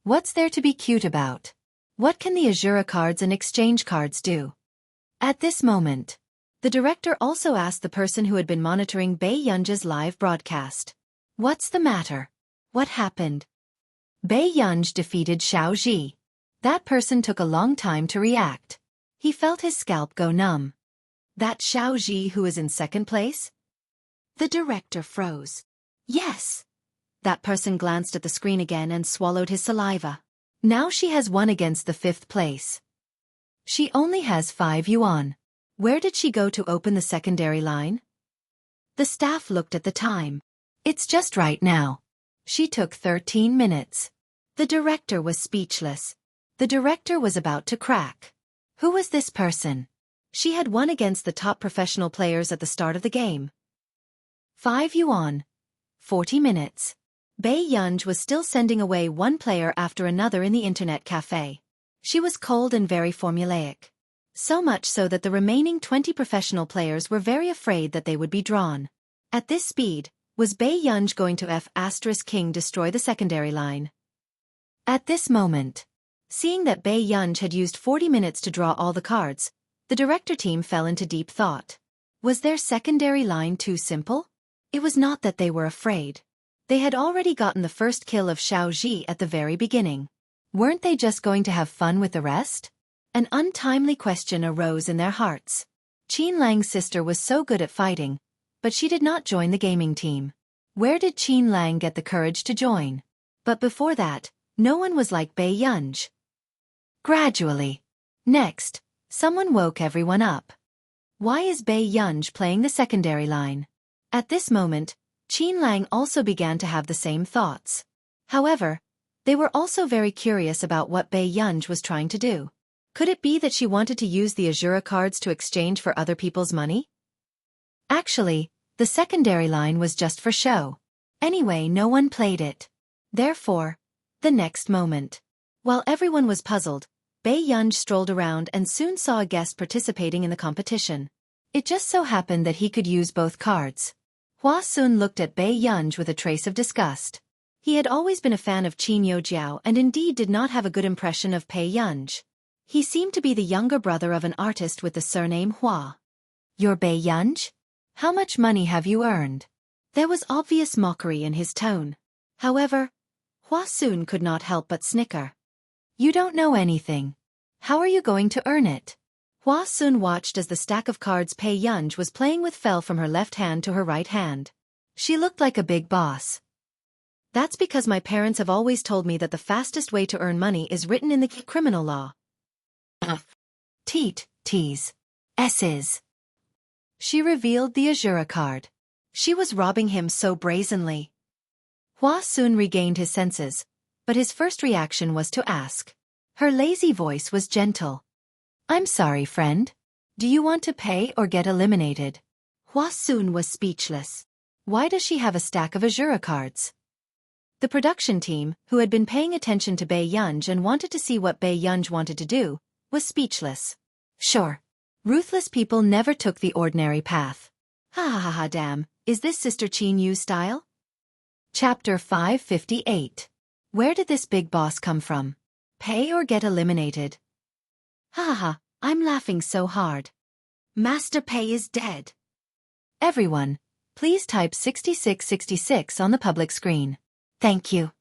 What's there to be cute about? What can the Azura cards and exchange cards do? At this moment, the director also asked the person who had been monitoring Bei Yunji's live broadcast. What's the matter? What happened? Bei Yunji defeated Xiao Ji. That person took a long time to react. He felt his scalp go numb. That Xiao Ji who is in second place? The director froze. Yes. That person glanced at the screen again and swallowed his saliva. Now she has won against the 5th place. She only has 5 yuan. Where did she go to open the secondary line? The staff looked at the time. It's just right now. She took 13 minutes. The director was speechless. The director was about to crack. Who was this person? She had won against the top professional players at the start of the game. 5 yuan. 40 minutes. Bei Yunji was still sending away one player after another in the internet cafe. She was cold and very formulaic. So much so that the remaining 20 professional players were very afraid that they would be drawn. At this speed, was Bei Yunji going to F*King destroy the secondary line? At this moment, seeing that Bei Yunji had used 40 minutes to draw all the cards, the director team fell into deep thought. Was their secondary line too simple? It was not that they were afraid. They had already gotten the first kill of Xiao Ji at the very beginning. Weren't they just going to have fun with the rest? An untimely question arose in their hearts. Qin Lang's sister was so good at fighting, but she did not join the gaming team. Where did Qin Lang get the courage to join? But before that, no one was like Bei Yunji. Gradually. Next, someone woke everyone up. Why is Bei Yunji playing the secondary line? At this moment, Qin Lang also began to have the same thoughts. However, they were also very curious about what Bei Yunji was trying to do. Could it be that she wanted to use the Azura cards to exchange for other people's money? Actually, the secondary line was just for show. Anyway, no one played it. Therefore, the next moment. While everyone was puzzled, Bei Yunji strolled around and soon saw a guest participating in the competition. It just so happened that he could use both cards. Hua Sun looked at Bei Yunji with a trace of disgust. He had always been a fan of Qin Youjiao and indeed did not have a good impression of Bei Yunji. He seemed to be the younger brother of an artist with the surname Hua. You're Bei Yunji? How much money have you earned? There was obvious mockery in his tone. However, Hua Sun could not help but snicker. You don't know anything. How are you going to earn it? Hua Sun watched as the stack of cards Bei Yunji was playing with fell from her left hand to her right hand. She looked like a big boss. That's because my parents have always told me that the fastest way to earn money is written in the criminal law. Teat, T's, S's. She revealed the Azura card. She was robbing him so brazenly. Hua Sun regained his senses, but his first reaction was to ask. Her lazy voice was gentle. I'm sorry, friend. Do you want to pay or get eliminated? Hua Sun was speechless. Why does she have a stack of Azura cards? The production team, who had been paying attention to Bei Yunji and wanted to see what Bei Yunji wanted to do, was speechless. Sure. Ruthless people never took the ordinary path. Ha ha ha ha damn, is this Sister Qin Yu style? Chapter 558. Where did this big boss come from? Pay or get eliminated? Ha ha ha, I'm laughing so hard. Master Pei is dead. Everyone, please type 6666 on the public screen. Thank you.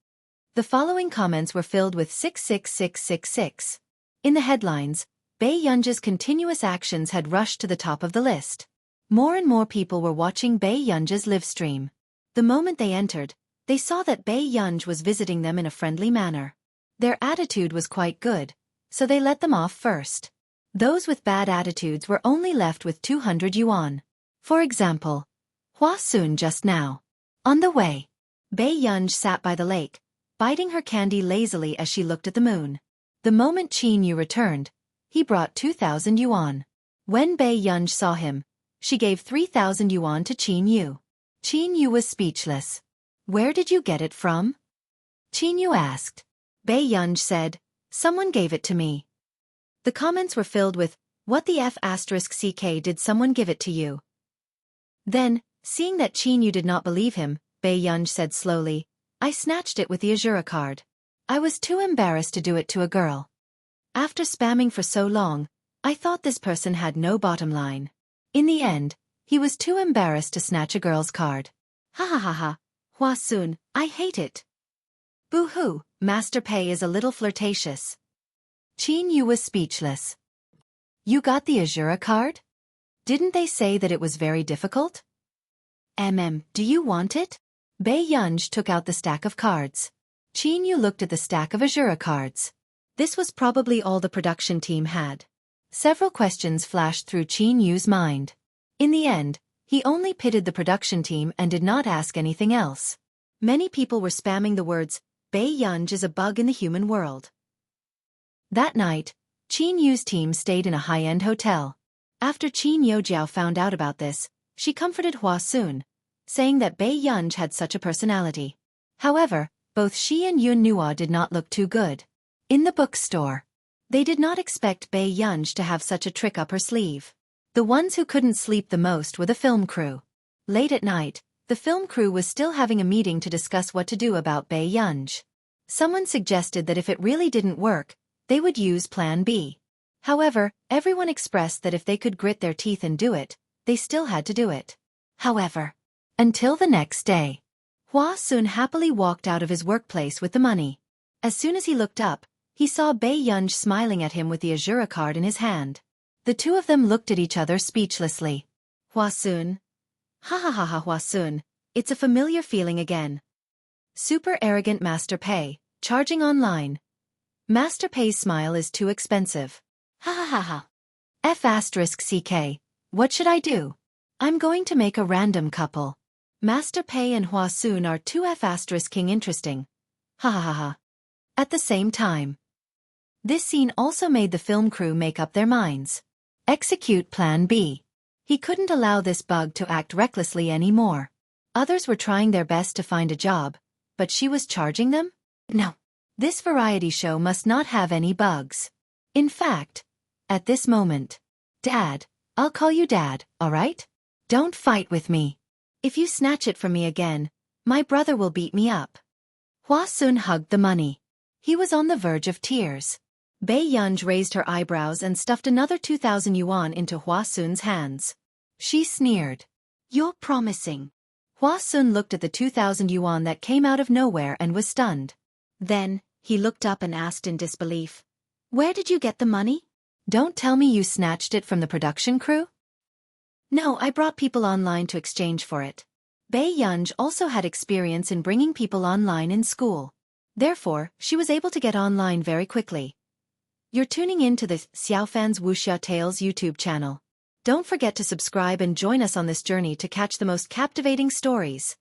The following comments were filled with 66666. In the headlines, Bei Yunji's continuous actions had rushed to the top of the list. More and more people were watching Bei Yunji's live stream. The moment they entered, they saw that Bei Yunji was visiting them in a friendly manner. Their attitude was quite good, so they let them off first. Those with bad attitudes were only left with 200 yuan. For example, Hua Sun just now. On the way, Bei Yunji sat by the lake, biting her candy lazily as she looked at the moon. The moment Qin Yu returned, he brought 2,000 yuan. When Bei Yunji saw him, she gave 3,000 yuan to Qin Yu. Qin Yu was speechless. Where did you get it from? Qin Yu asked. Bei Yunji said, someone gave it to me. The comments were filled with, what the F***ck did someone give it to you? Then, Seeing that Qin Yu did not believe him, Bei Yunj said slowly, I snatched it with the Azura card. I was too embarrassed to do it to a girl. After spamming for so long, I thought this person had no bottom line. In the end, he was too embarrassed to snatch a girl's card. Ha ha ha ha, Hua Sun, I hate it. Boo-hoo, Master Pei is a little flirtatious. Qin Yu was speechless. You got the Azura card? Didn't they say that it was very difficult? Do you want it? Bei Yunj took out the stack of cards. Qin Yu looked at the stack of Azura cards. This was probably all the production team had. Several questions flashed through Qin Yu's mind. In the end, he only pitted the production team and did not ask anything else. Many people were spamming the words, Bei Yunj is a bug in the human world. That night, Qin Yu's team stayed in a high-end hotel. After Qin Yojiao found out about this, she comforted Hua Sun, saying that Bei Yunj had such a personality. However, both she and Yun Nua did not look too good. In the bookstore, they did not expect Bei Yunj to have such a trick up her sleeve. The ones who couldn't sleep the most were the film crew. Late at night, the film crew was still having a meeting to discuss what to do about Bei Yunj. Someone suggested that if it really didn't work, they would use Plan B. However, everyone expressed that if they could grit their teeth and do it, they still had to do it. However, until the next day, Hua Sun happily walked out of his workplace with the money. As soon as he looked up, he saw Bei Yunj smiling at him with the Azura card in his hand. The two of them looked at each other speechlessly. Hua Sun. Ha ha ha ha Hua Sun, it's a familiar feeling again. Super arrogant Master Pei, charging online. Master Pei's smile is too expensive. Ha ha ha ha. F***CK, what should I do? I'm going to make a random couple. Master Pei and Hua Sun are too F***king interesting. Ha ha ha ha. At the same time. This scene also made the film crew make up their minds. Execute Plan B. He couldn't allow this bug to act recklessly anymore. Others were trying their best to find a job, but she was charging them? No. This variety show must not have any bugs. In fact, at this moment, Dad, I'll call you Dad, alright? Don't fight with me. If you snatch it from me again, my brother will beat me up. Hua Sun hugged the money. He was on the verge of tears. Bei Yunj raised her eyebrows and stuffed another 2,000 yuan into Hua Sun's hands. She sneered. You're promising. Hua Sun looked at the 2,000 yuan that came out of nowhere and was stunned. Then, he looked up and asked in disbelief. Where did you get the money? Don't tell me you snatched it from the production crew? No, I brought people online to exchange for it. Bei Yunj also had experience in bringing people online in school. Therefore, she was able to get online very quickly. You're tuning in to the Xiaofan's Wuxia Tales YouTube channel. Don't forget to subscribe and join us on this journey to catch the most captivating stories.